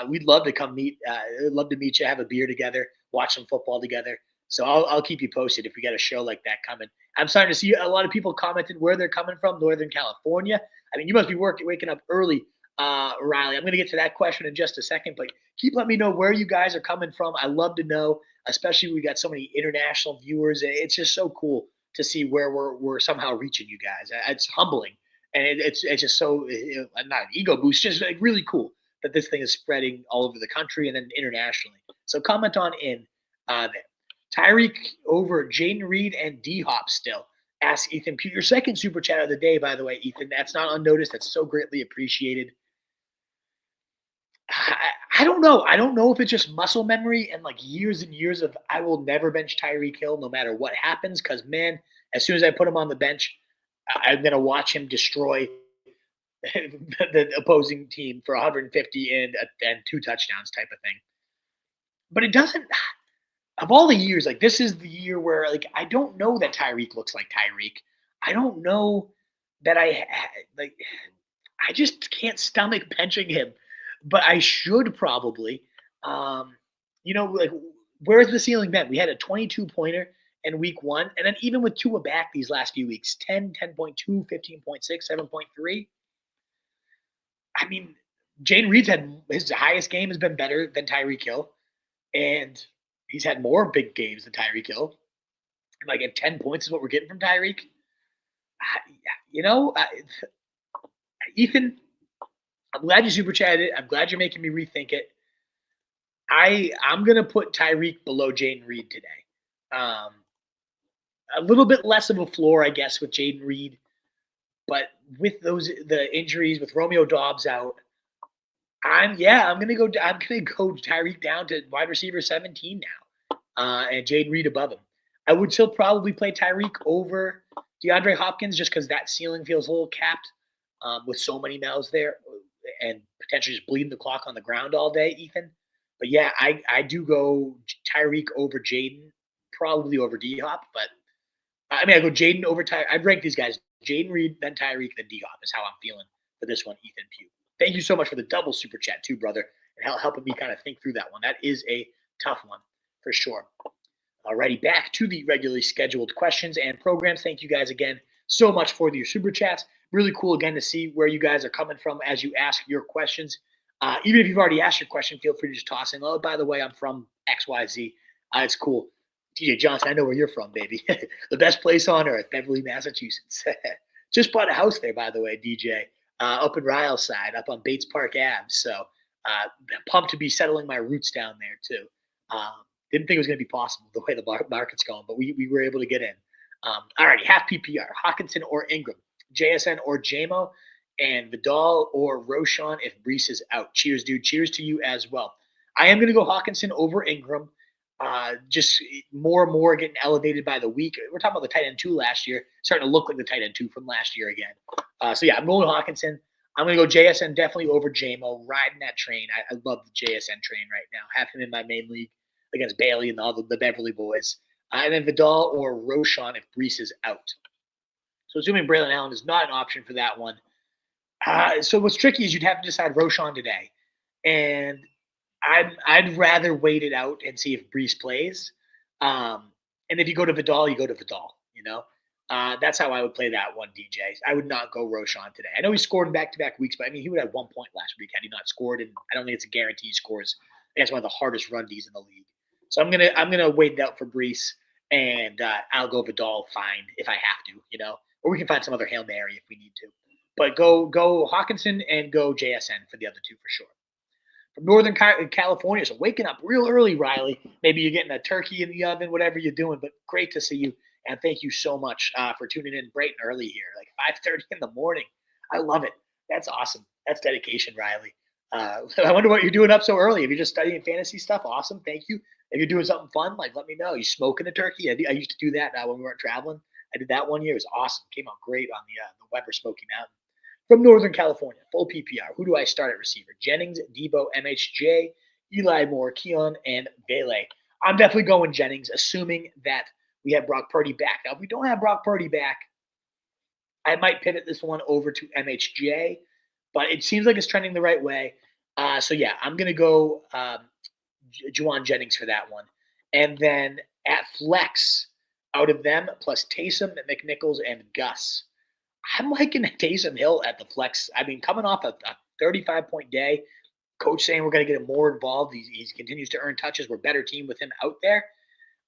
we'd love to come meet. We'd love to meet you, have a beer together, watch some football together. So I'll keep you posted if we got a show like that coming. I'm starting to see a lot of people commenting where they're coming from, Northern California. I mean, you must be waking up early, Riley. I'm going to get to that question in just a second, but keep letting me know where you guys are coming from. I love to know, especially we got so many international viewers. It's just so cool to see where we're somehow reaching you guys. It's humbling, and it's just so not an ego boost, just like really cool that this thing is spreading all over the country and then internationally. So comment on in there. Tyreek over Jaden Reed and D-Hop still. Ask Ethan Pugh. Your second super chat of the day, by the way, Ethan. That's not unnoticed. That's so greatly appreciated. I don't know. I don't know if it's just muscle memory and like years and years of I will never bench Tyreek Hill no matter what happens. Because, man, as soon as I put him on the bench, I'm going to watch him destroy the opposing team for 150 and 2 touchdowns type of thing. But it doesn't – of all the years, like this is the year where like I don't know that Tyreek looks like Tyreek. I don't know that I just can't stomach benching him, but I should probably. Like where's the ceiling been? We had a 22-pointer in week 1, and then even with Tua back these last few weeks, 10, 10.2, 15.6, 7.3. I mean, Jaden Reed's had his highest game has been better than Tyreek Hill, and he's had more big games than Tyreek Hill. Like at 10 points is what we're getting from Tyreek. Ethan, I'm glad you super chatted. I'm glad you're making me rethink it. I'm gonna put Tyreek below Jaden Reed today. A little bit less of a floor, I guess, with Jaden Reed, but with the injuries, with Romeo Doubs out, I'm gonna go Tyreek down to wide receiver 17 now, and Jaden Reed above him. I would still probably play Tyreek over DeAndre Hopkins just because that ceiling feels a little capped with so many mouths there and potentially just bleeding the clock on the ground all day, Ethan. But yeah, I do go Tyreek over Jaden, probably over D-Hop, but I mean I go Jaden over Tyreek. I'd rank these guys Jaden Reed, then Tyreek, then D-Hop is how I'm feeling for this one, Ethan Pugh. Thank you so much for the double super chat too, brother, and helping me kind of think through that one. That is a tough one for sure. Alrighty, back to the regularly scheduled questions and programs. Thank you guys again so much for your super chats. Really cool again to see where you guys are coming from as you ask your questions. Even if you've already asked your question, feel free to just toss in. Oh, by the way, I'm from XYZ. It's cool. DJ Johnson, I know where you're from, baby. The best place on earth, Beverly, Massachusetts. Just bought a house there, by the way, DJ, up in Ryle side, up on Bates Park Ave. So pumped to be settling my roots down there too. Didn't think it was going to be possible the way the market's going, but we were able to get in. All righty, half PPR, Hawkinson or Ingram, JSN or JMO, and Vidal or Roshan if Brees is out. Cheers, dude. Cheers to you as well. I am going to go Hawkinson over Ingram. Just more and more getting elevated by the week. We're talking about the tight end 2 last year, starting to look like the tight end 2 from last year again. So yeah, I'm going Hawkinson. I'm going to go JSN definitely over JMO, riding that train. I love the JSN train right now. Have him in my main league against Bailey and all the Beverly boys. And then Vidal or Roshan if Brees is out. So assuming Braylon Allen is not an option for that one. So what's tricky is you'd have to decide Roshan today. And I'd rather wait it out and see if Brees plays. And if you go to Vidal, you go to Vidal, you know. That's how I would play that one, DJ. I would not go Roshan today. I know he scored in back-to-back weeks, but I mean, he would have 1 point last week had he not scored, and I don't think it's a guarantee he scores against one of the hardest run Ds in the league. So I'm gonna wait it out for Brees, and I'll go Vidal fine if I have to, you know, or we can find some other Hail Mary if we need to. But go Hawkinson and go JSN for the other two for sure. From Northern California, so waking up real early, Riley. Maybe you're getting a turkey in the oven, whatever you're doing, but great to see you. And thank you so much for tuning in bright and early here, like 5:30 in the morning. I love it. That's awesome. That's dedication, Riley. I wonder what you're doing up so early. If you're just studying fantasy stuff, awesome. Thank you. If you're doing something fun, like let me know. You smoking a turkey? I used to do that when we weren't traveling. I did that one year. It was awesome. Came out great on the Weber Smoky Mountain. From Northern California, full PPR. Who do I start at receiver? Jennings, Debo, MHJ, Eli Moore, Keon, and Vele. I'm definitely going Jennings, assuming that we have Brock Purdy back. Now, if we don't have Brock Purdy back, I might pivot this one over to MHJ, but it seems like it's trending the right way. So, yeah, I'm going to go Juwan Jennings for that one. And then at flex, out of them, plus Taysom, McNichols, and Gus, I'm liking Taysom Hill at the flex. I mean, coming off a 35-point day, coach saying we're going to get him more involved. He continues to earn touches. We're a better team with him out there.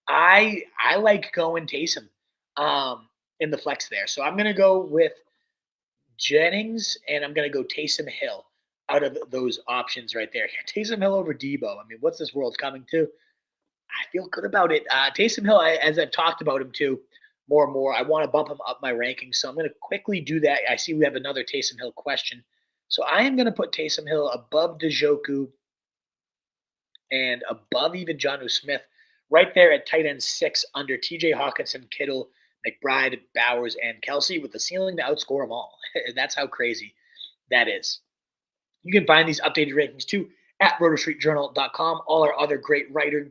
I like going Taysom in the flex there. So I'm going to go with Jennings, and I'm going to go Taysom Hill out of those options right there. Taysom Hill over Debo. I mean, what's this world coming to? I feel good about it. Taysom Hill, as I've talked about him too, more and more, I want to bump him up my rankings. So I'm going to quickly do that. I see we have another Taysom Hill question. So I am going to put Taysom Hill above Njoku and above even Jonnu Smith, right there at tight end 6 under TJ Hawkinson, Kittle, McBride, Bowers, and Kelsey with the ceiling to outscore them all. That's how crazy that is. You can find these updated rankings too at rotostreetjournal.com. All our other great writing.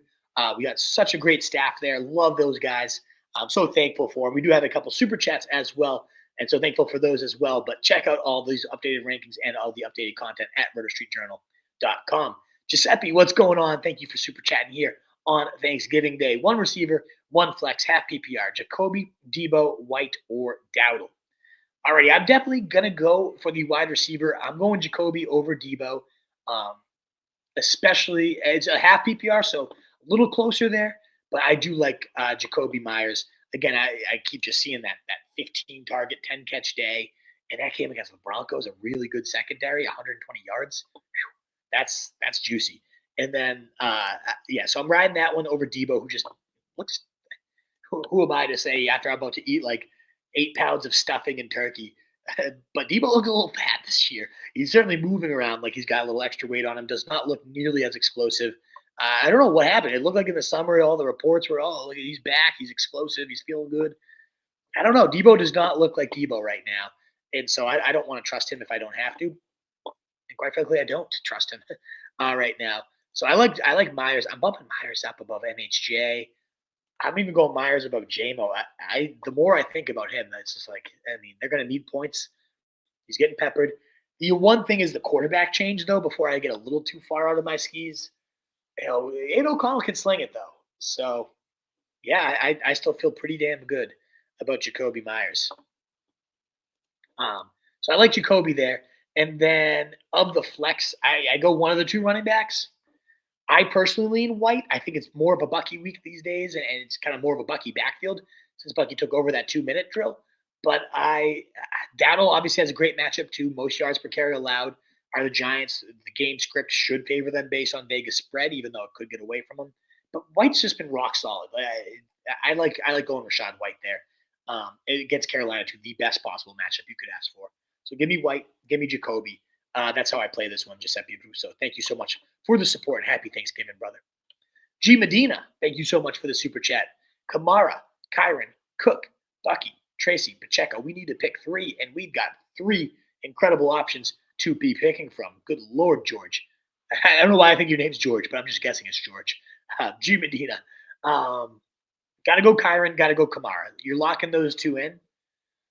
We got such a great staff there. Love those guys. I'm so thankful for them. We do have a couple super chats as well, and so thankful for those as well. But check out all these updated rankings and all the updated content at rotostreetjournal.com. Giuseppe, what's going on? Thank you for super chatting here on Thanksgiving Day. One receiver, one flex, half PPR. Jacoby, Debo, White, or Dowdle. Alrighty, I'm definitely going to go for the wide receiver. I'm going Jacoby over Debo, especially it's a half PPR, so a little closer there. But I do like Jacoby Myers. Again, I keep just seeing that 15 target, 10 catch day, and that came against the Broncos, a really good secondary, 120 yards. Whew, that's juicy. And then so I'm riding that one over Debo, who just looks. Who am I to say after I'm about to eat like 8 pounds of stuffing and turkey? But Debo looked a little fat this year. He's certainly moving around like he's got a little extra weight on him. Does not look nearly as explosive. I don't know what happened. It looked like in the summer, all the reports were, look, he's back. He's explosive. He's feeling good. I don't know. Debo does not look like Debo right now. And so I don't want to trust him if I don't have to. And quite frankly, I don't trust him right now. So I like Myers. I'm bumping Myers up above MHJ. I'm even going Myers above JMO. The more I think about him, that's just like, I mean, they're going to need points. He's getting peppered. The one thing is the quarterback change, though, before I get a little too far out of my skis. Aiden O'Connell can sling it, though. So, yeah, I still feel pretty damn good about Jacoby Myers. So I like Jacoby there. And then of the flex, I go one of the two running backs. I personally lean White. I think it's more of a Bucky week these days, and it's kind of more of a Bucky backfield since Bucky took over that 2-minute drill. But Dowdle obviously has a great matchup too. Most yards per carry allowed are the Giants. The game script should favor them based on Vegas spread, even though it could get away from them. But White's just been rock solid. I like going Rashad White there against Carolina to the best possible matchup you could ask for. So give me White, give me Jacoby. That's how I play this one, Giuseppe Russo. Thank you so much for the support and happy Thanksgiving, brother. G. Medina, thank you so much for the super chat. Kamara, Kyron, Cook, Bucky, Tracy, Pacheco. We need to pick 3, and we've got 3 incredible options to be picking from. Good Lord, George. I don't know why I think your name's George, but I'm just guessing it's George. G. Medina. Got to go Kyron, got to go Kamara. You're locking those 2 in.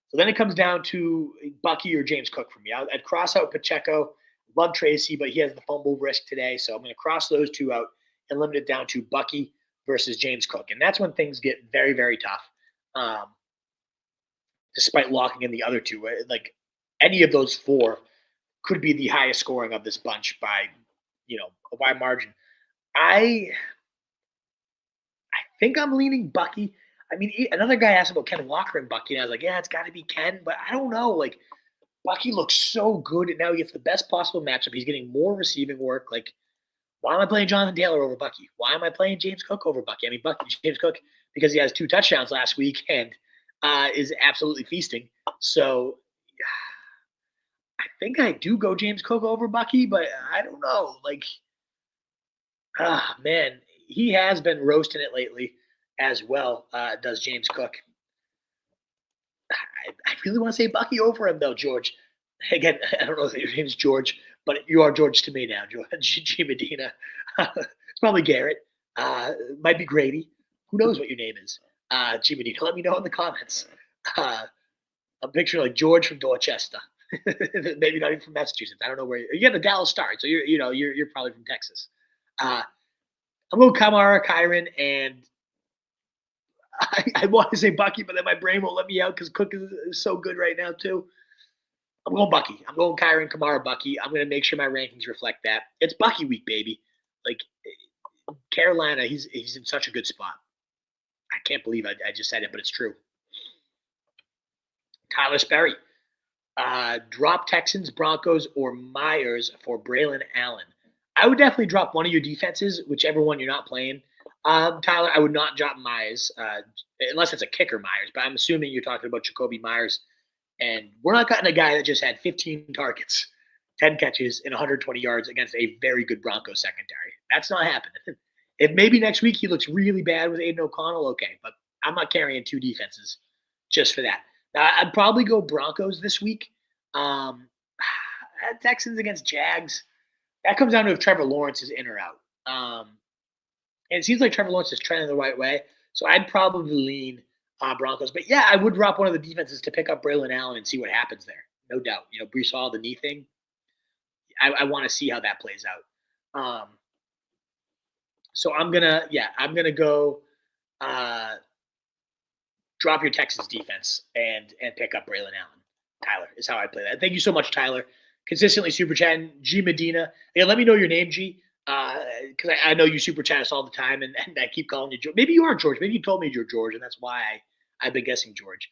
So then it comes down to Bucky or James Cook for me. I'd cross out Pacheco. Love Tracy, but he has the fumble risk today. So I'm going to cross those 2 out and limit it down to Bucky versus James Cook. And that's when things get very, very tough. Despite locking in the other 2. Like any of those 4 could be the highest scoring of this bunch by, a wide margin. I think I'm leaning Bucky. I mean, another guy asked about Ken Walker and Bucky, and I was like, yeah, it's got to be Ken, but I don't know. Like, Bucky looks so good, and now he gets the best possible matchup. He's getting more receiving work. Like, why am I playing Jonathan Taylor over Bucky? Why am I playing James Cook over Bucky? I mean, James Cook, because he has 2 touchdowns last week and is absolutely feasting. So I think I do go James Cook over Bucky, but I don't know. Like, man, he has been roasting it lately as well, does James Cook. I really want to say Bucky over him, though, George. Again, I don't know if your name's George, but you are George to me now, George. G. Medina. It's probably Garrett. Might be Grady. Who knows what your name is? G. Medina. Let me know in the comments. I'm picturing like George from Dorchester. Maybe not even from Massachusetts. I don't know where you have the Dallas Stars, so you're probably from Texas. I'm going Kamara, Kyron, and I want to say Bucky, but then my brain won't let me out because Cook is so good right now too. I'm going Bucky. I'm going Kyron, Kamara, Bucky. I'm going to make sure my rankings reflect that. It's Bucky week, baby. Like Carolina, he's in such a good spot. I can't believe I just said it, but it's true. Tyler Sperry. Drop Texans, Broncos, or Myers for Braylon Allen. I would definitely drop one of your defenses, whichever one you're not playing. Tyler, I would not drop Myers, unless it's a kicker Myers, but I'm assuming you're talking about Jacoby Myers. And we're not cutting a guy that just had 15 targets, 10 catches, and 120 yards against a very good Broncos secondary. That's not happening. If maybe next week he looks really bad with Aiden O'Connell, okay, but I'm not carrying 2 defenses just for that. Now, I'd probably go Broncos this week. Texans against Jags. That comes down to if Trevor Lawrence is in or out. And it seems like Trevor Lawrence is trending the right way. So I'd probably lean Broncos. But, yeah, I would drop one of the defenses to pick up Braylon Allen and see what happens there. No doubt. Brees Hall, the knee thing. I want to see how that plays out. So I'm going to go drop your Texans defense and pick up Braylon Allen. Tyler is how I play that. Thank you so much, Tyler. Consistently super chatting. G. Medina. Yeah, let me know your name, G. Because I know you super chat us all the time, and I keep calling you George. Maybe you are George. Maybe you told me you're George, and that's why I've been guessing George.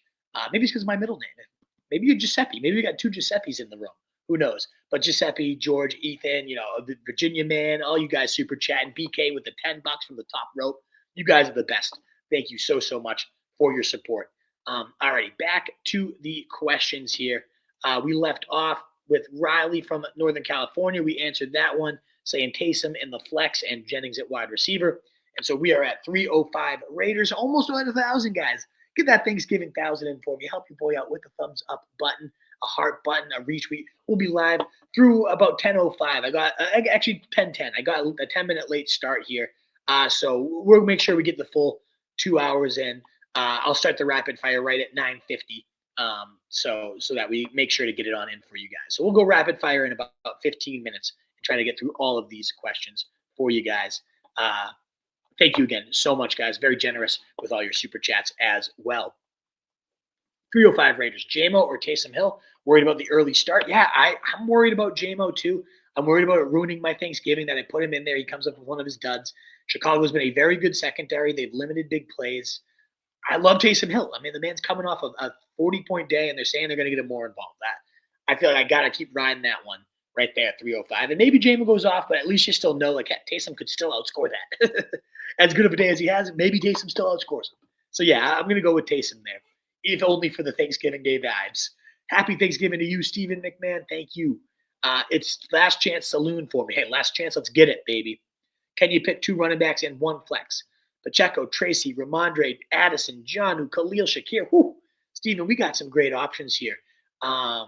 Maybe it's because of my middle name. Maybe you're Giuseppe. Maybe we got 2 Giuseppes in the room. Who knows? But Giuseppe, George, Ethan, the Virginia man, all you guys super chatting. BK with the $10 from the top rope. You guys are the best. Thank you so much for your support. Alrighty, back to the questions here. We left off with Riley from Northern California. We answered that one, saying Taysom in the flex and Jennings at wide receiver. And so we are at 305 Raiders, almost 1,000 guys. Get that Thanksgiving 1,000 in for me. Help your boy out with the thumbs up button, a heart button, a retweet. We'll be live through about 10:05. I got actually 10:10. I got a 10-minute late start here. So we'll make sure we get the full 2 hours in. I'll start the rapid fire right at 9:50 So that we make sure to get it on in for you guys. So we'll go rapid fire in about 15 minutes and try to get through all of these questions for you guys. Thank you again so much, guys. Very generous with all your super chats as well. 305 Raiders, JMO or Taysom Hill? Worried about the early start? Yeah, I'm worried about JMO too. I'm worried about it ruining my Thanksgiving that I put him in there. He comes up with one of his duds. Chicago's been a very good secondary. They've limited big plays. I love Taysom Hill. I mean, the man's coming off of a 40-point day, and they're saying they're going to get him more involved. I feel like I got to keep riding that one right there at 305. And maybe JMO goes off, but at least you still know, like, Taysom could still outscore that. As good of a day as he has, maybe Taysom still outscores him. So, yeah, I'm going to go with Taysom there, if only for the Thanksgiving Day vibes. Happy Thanksgiving to you, Stephen McMahon. Thank you. It's last chance saloon for me. Hey, last chance. Let's get it, baby. Can you pick 2 running backs and 1 flex? Pacheco, Tracy, Ramondre, Addison, Jonnu, Khalil, Shakir. Whew. Steven, we got some great options here. I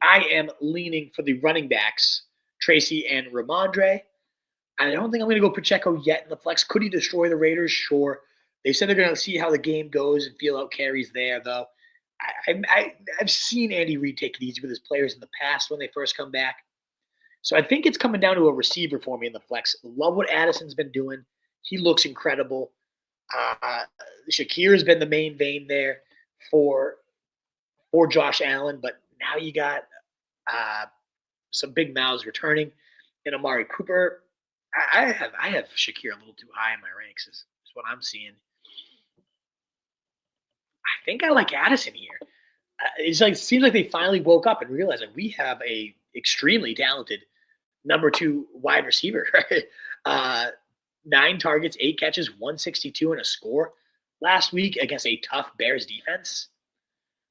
am leaning for the running backs, Tracy and Ramondre. I don't think I'm going to go Pacheco yet in the flex. Could he destroy the Raiders? Sure. They said they're going to see how the game goes and feel out carries there, though. I've seen Andy Reid take it easy with his players in the past when they first come back. So I think it's coming down to a receiver for me in the flex. Love what Addison's been doing. He looks incredible. Shakir has been the main vein there for Josh Allen, but now you got some big mouths returning. And Amari Cooper, I have Shakir a little too high in my ranks is what I'm seeing. I think I like Addison here. It seems like they finally woke up and realized that we have a extremely talented number 2 wide receiver. Right? 9 targets, 8 catches, 162 and a score last week against a tough Bears defense.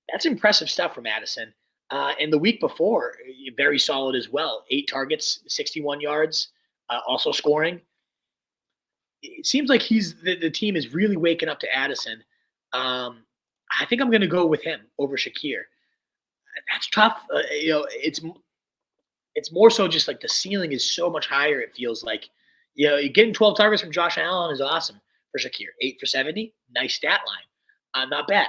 That's impressive stuff from Addison. And the week before, very solid as well. 8 targets, 61 yards, also scoring. It seems like the team is really waking up to Addison. I think I'm going to go with him over Shakir. That's tough. It's more so just like the ceiling is so much higher. It feels like, you're getting 12 targets from Josh Allen is awesome for Shakir. 8 for 70, nice stat line. Not bad.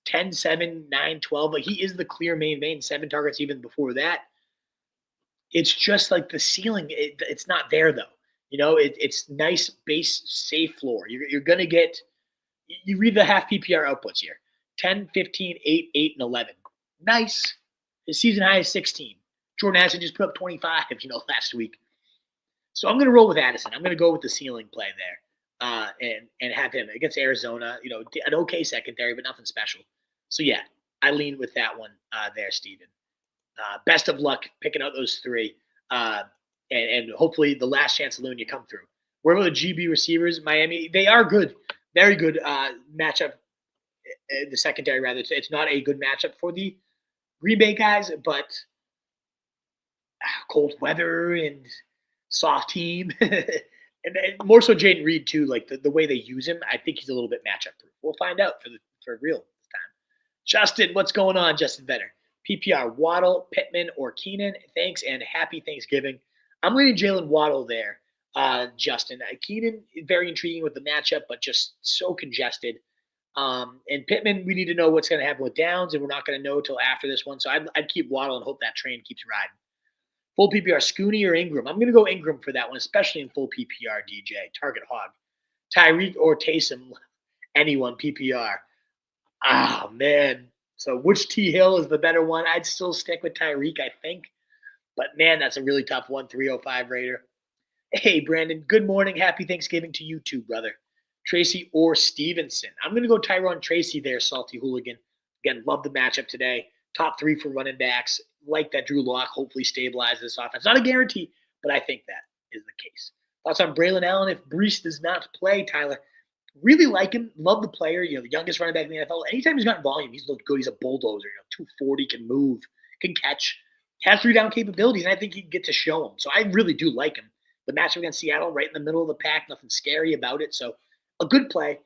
10, 7, 9, 12. Like he is the clear main vein. 7 targets even before that. It's just like the ceiling. It's not there though. It's nice base, safe floor. You're going to get. You read the half PPR outputs here: 10, 15, 8, 8, and 11. Nice. His season high is 16. Jordan Addison just put up 25. Last week. So I'm going to roll with Addison. I'm going to go with the ceiling play there, and have him against Arizona. An okay secondary, but nothing special. So yeah, I lean with that one there, Steven. Best of luck picking out those 3, and hopefully the last chance saloon you come through. Where about the GB receivers? Miami, they are good, very good matchup. The secondary, rather, it's not a good matchup for the Green Bay guys, but cold weather and soft team, and more so Jaden Reed too. Like the way they use him, I think he's a little bit matchup proof. We'll find out for real this time. Justin, what's going on, Justin Vetter? PPR, Waddle, Pittman, or Keenan? Thanks and happy Thanksgiving. I'm leaning Jaylen Waddle there, Justin. Keenan, very intriguing with the matchup, but just so congested. And Pittman, we need to know what's going to happen with Downs, and we're not going to know till after this one. So I'd keep Waddle and hope that train keeps riding. Full PPR, Scooney or Ingram? I'm going to go Ingram for that one, especially in full PPR, DJ. Target hog. Tyreek or Taysom? Anyone, PPR. Oh, man. So which T. Hill is the better one? I'd still stick with Tyreek, I think. But, man, that's a really tough one, 305 Raider. Hey, Brandon, good morning. Happy Thanksgiving to you too, brother. Tracy or Stevenson? I'm going to go Tyrone Tracy there, Salty Hooligan. Again, love the matchup today. Top 3 for running backs. Like that Drew Lock hopefully stabilizes this offense. Not a guarantee, but I think that is the case. Thoughts on Braylon Allen if Brees does not play, Tyler? Really like him. Love the player. The youngest running back in the NFL. Anytime he's gotten volume, he's looked good. He's a bulldozer. 240, can move, can catch, has 3-down capabilities, and I think he can get to show them. So I really do like him. The matchup against Seattle, right in the middle of the pack, nothing scary about it. So a good play.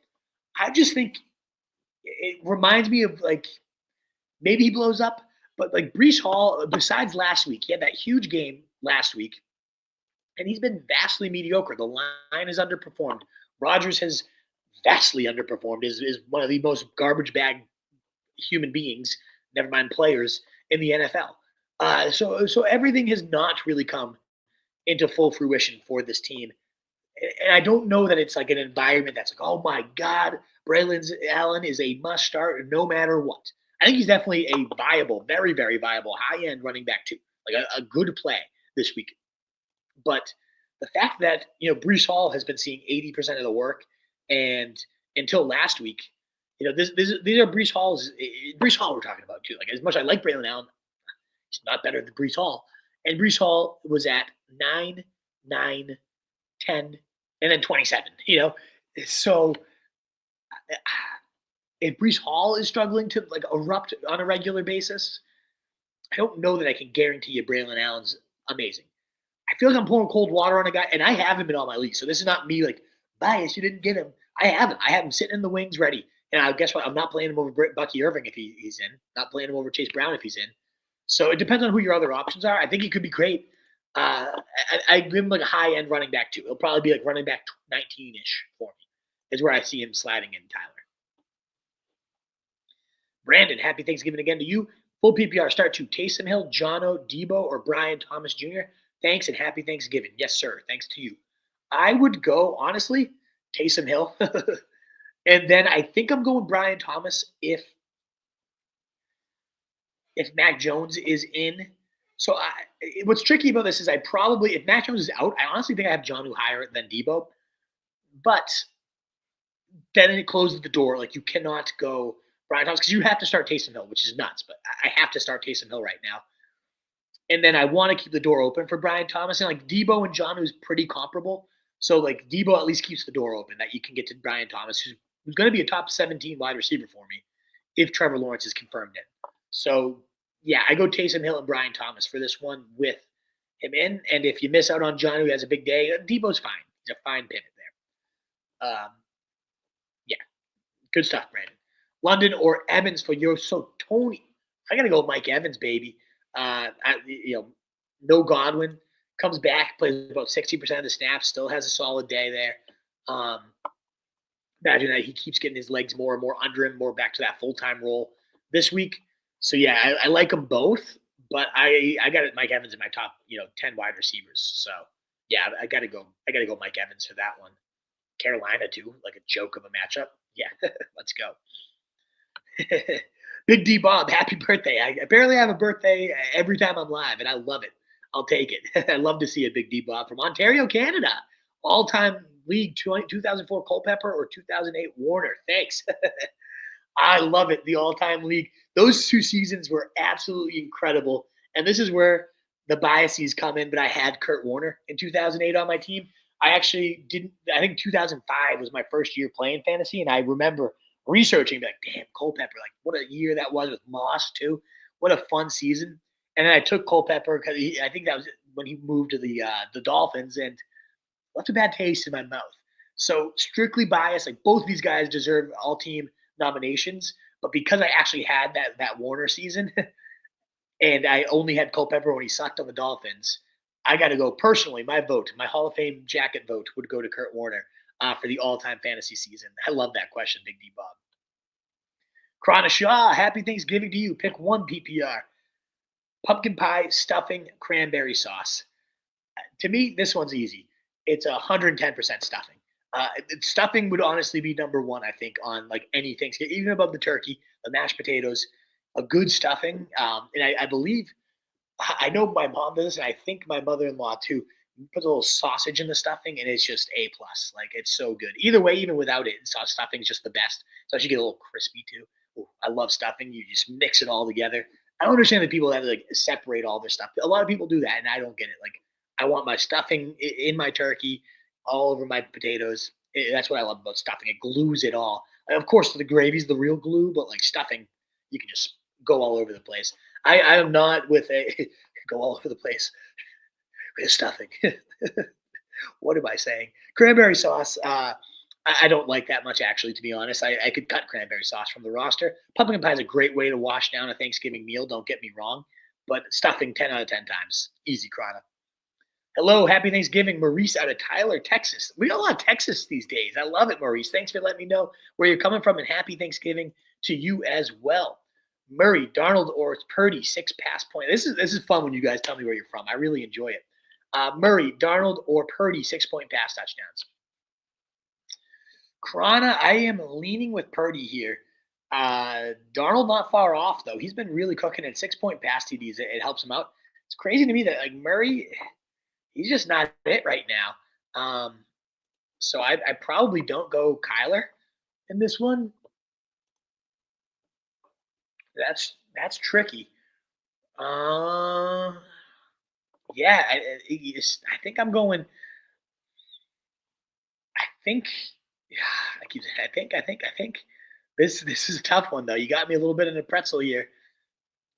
I just think it reminds me of maybe he blows up. But Breece Hall, besides last week, he had that huge game last week, and he's been vastly mediocre. The line has underperformed. Rodgers has vastly underperformed. Is one of the most garbage bag human beings, never mind players in the NFL. So everything has not really come into full fruition for this team. And I don't know that it's like an environment that's like, oh my God, Braylon Allen is a must start no matter what. I think he's definitely a viable, very, very viable high end running back too, like a good play this week. But the fact that Brees Hall has been seeing 80% of the work, and until last week, these are Brees Hall we're talking about too. Like as much as I like Braylon Allen, he's not better than Brees Hall. And Brees Hall was at 9, 9, 10, and then 27. So if Brees Hall is struggling to like erupt on a regular basis, I don't know that I can guarantee you Braylon Allen's amazing. I feel like I'm pouring cold water on a guy, and I have him in all my leagues. So this is not me like bias. You didn't get him. I have him. I have him sitting in the wings ready. And guess what? I'm not playing him over Bucky Irving if he's in. Not playing him over Chase Brown if he's in. So it depends on who your other options are. I think he could be great. I give him like a high end running back too. He'll probably be like running back 19-ish for me. Is where I see him sliding in, Tyler. Brandon, happy Thanksgiving again to you. Full PPR start to Taysom Hill, Jono, Debo, or Brian Thomas Jr. Thanks and happy Thanksgiving. Yes, sir. Thanks to you. I would go, honestly, Taysom Hill. And then I think I'm going Brian Thomas if Mac Jones is in. So what's tricky about this is if Mac Jones is out, I honestly think I have Jonnu higher than Debo. But then it closes the door. Like you cannot go Brian Thomas because you have to start Taysom Hill, which is nuts. But I have to start Taysom Hill right now. And then I want to keep the door open for Brian Thomas. And like Debo and Jonnu is pretty comparable. So like Debo at least keeps the door open that you can get to Brian Thomas, who's going to be a top 17 wide receiver for me if Trevor Lawrence is confirmed in. So yeah, I go Taysom Hill and Brian Thomas for this one with him in. And if you miss out on Jonnu, who has a big day, Debo's fine. He's a fine pivot there. Yeah, good stuff, Brandon. London or Evans for your Tony. I got to go with Mike Evans, baby. No Godwin, comes back, plays about 60% of the snaps, still has a solid day there. Imagine that he keeps getting his legs more and more under him, more back to that full-time role this week. So yeah, I like them both, but I got Mike Evans in my top 10 wide receivers. So yeah, I gotta go Mike Evans for that one. Carolina too, like a joke of a matchup. Yeah, let's go. Big D Bob, happy birthday. I barely have a birthday every time I'm live, and I love it. I'll take it. I love to see a Big D Bob from Ontario, Canada. All-time league 2004 Culpepper or 2008 Warner. Thanks. I love it, the all-time league. Those 2 seasons were absolutely incredible, and this is where the biases come in, but I had Kurt Warner in 2008 on my team. I actually didn't – I think 2005 was my first year playing fantasy, and I remember – researching, like, damn, Culpepper, like, what a year that was with Moss, too. What a fun season. And then I took Culpepper because I think that was when he moved to the Dolphins and left a bad taste in my mouth. So strictly biased, like, both of these guys deserve all-team nominations, but because I actually had that Warner season and I only had Culpepper when he sucked on the Dolphins, I got to go personally. My Hall of Fame jacket vote would go to Kurt Warner for the all-time fantasy season. I love that question, Big D Bob. Krana Shaw, happy Thanksgiving to you. Pick one PPR. Pumpkin pie, stuffing, cranberry sauce. To me, this one's easy. It's 110% stuffing. Stuffing would honestly be number one, I think, on like any Thanksgiving, even above the turkey, the mashed potatoes, a good stuffing. And I believe, I know my mom does this, and I think my mother-in-law too, put a little sausage in the stuffing, and it's just A+. Like, it's so good. Either way, even without it, stuffing is just the best. So you get a little crispy too. Ooh, I love stuffing. You just mix it all together. I don't understand the people that like separate all their stuff. A lot of people do that, and I don't get it. Like, I want my stuffing in my turkey, all over my potatoes. That's what I love about stuffing. It glues it all. And of course, the gravy's the real glue, but like stuffing, you can just go all over the place. I am not with a go all over the place. Stuffing. What am I saying? Cranberry sauce. I don't like that much, actually, to be honest. I could cut cranberry sauce from the roster. Pumpkin pie is a great way to wash down a Thanksgiving meal. Don't get me wrong. But stuffing 10 out of 10 times. Easy, Krana. Hello, happy Thanksgiving, Maurice out of Tyler, Texas. We got a lot of Texas these days. I love it, Maurice. Thanks for letting me know where you're coming from, and happy Thanksgiving to you as well. Murray, Darnold, or Purdy, 6 pass point. This is fun when you guys tell me where you're from. I really enjoy it. Murray, Darnold, or Purdy, 6-point pass touchdowns. Krana, I am leaning with Purdy here. Darnold not far off though. He's been really cooking at 6-point pass TDs. It helps him out. It's crazy to me that like Murray, he's just not it right now. So I probably don't go Kyler in this one. That's tricky. Yeah, I think I'm going. I think. Yeah, I think. This is a tough one though. You got me a little bit in a pretzel here.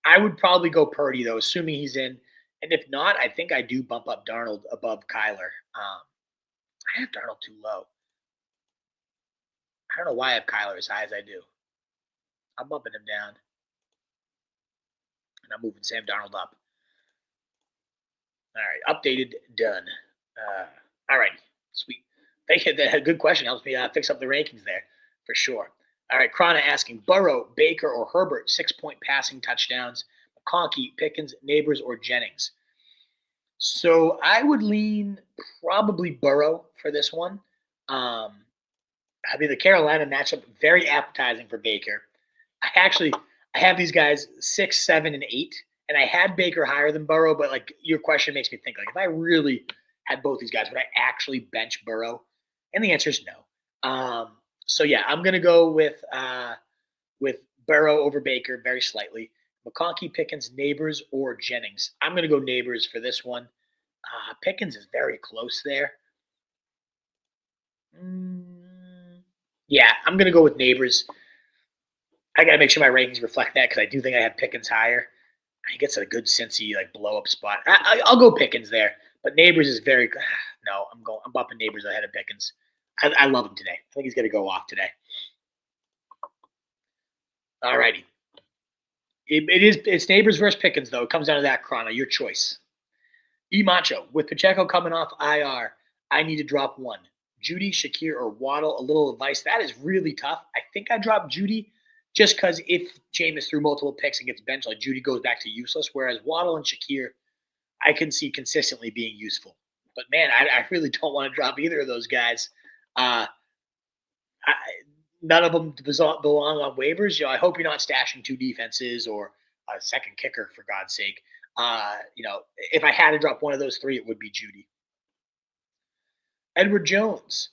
I would probably go Purdy though, assuming he's in. And if not, I think I do bump up Darnold above Kyler. I have Darnold too low. I don't know why I have Kyler as high as I do. I'm bumping him down. And I'm moving Sam Darnold up. All right, updated, done. All right, sweet. Thank you. That good question. Helps me fix up the rankings there for sure. All right, Krana asking Burrow, Baker, or Herbert, 6-point passing touchdowns. McConkey, Pickens, Neighbors, or Jennings. So I would lean probably Burrow for this one. I mean, the Carolina matchup, very appetizing for Baker. I have these guys 6, 7, and 8, and I had Baker higher than Burrow, but like your question makes me think, like if I really had both these guys, would I actually bench Burrow? And the answer is no. So yeah, I'm gonna go with Burrow over Baker very slightly. McConkey, Pickens, Neighbors, or Jennings. I'm gonna go Neighbors for this one. Pickens is very close there. Yeah, I'm gonna go with Neighbors. I gotta make sure my rankings reflect that because I do think I have Pickens higher. He gets a good Cincy like blow up spot. I'll go Pickens there, but Neighbors is very. No, I'm bumping Neighbors ahead of Pickens. I love him today. I think he's gonna go off today. All righty. It's Neighbors versus Pickens though. It comes down to that, Krana. Your choice. E Macho with Pacheco coming off IR. I need to drop one. Judy, Shakir, or Waddle. A little advice. That is really tough. I think I dropped Judy just because if Jameis threw multiple picks and gets benched, like Judy goes back to useless. Whereas Waddle and Shakir, I can see consistently being useful. But man, I really don't want to drop either of those guys. None of them belong on waivers. I hope you're not stashing 2 defenses or a second kicker for God's sake. If I had to drop one of those 3, it would be Judy. Edward Tabark.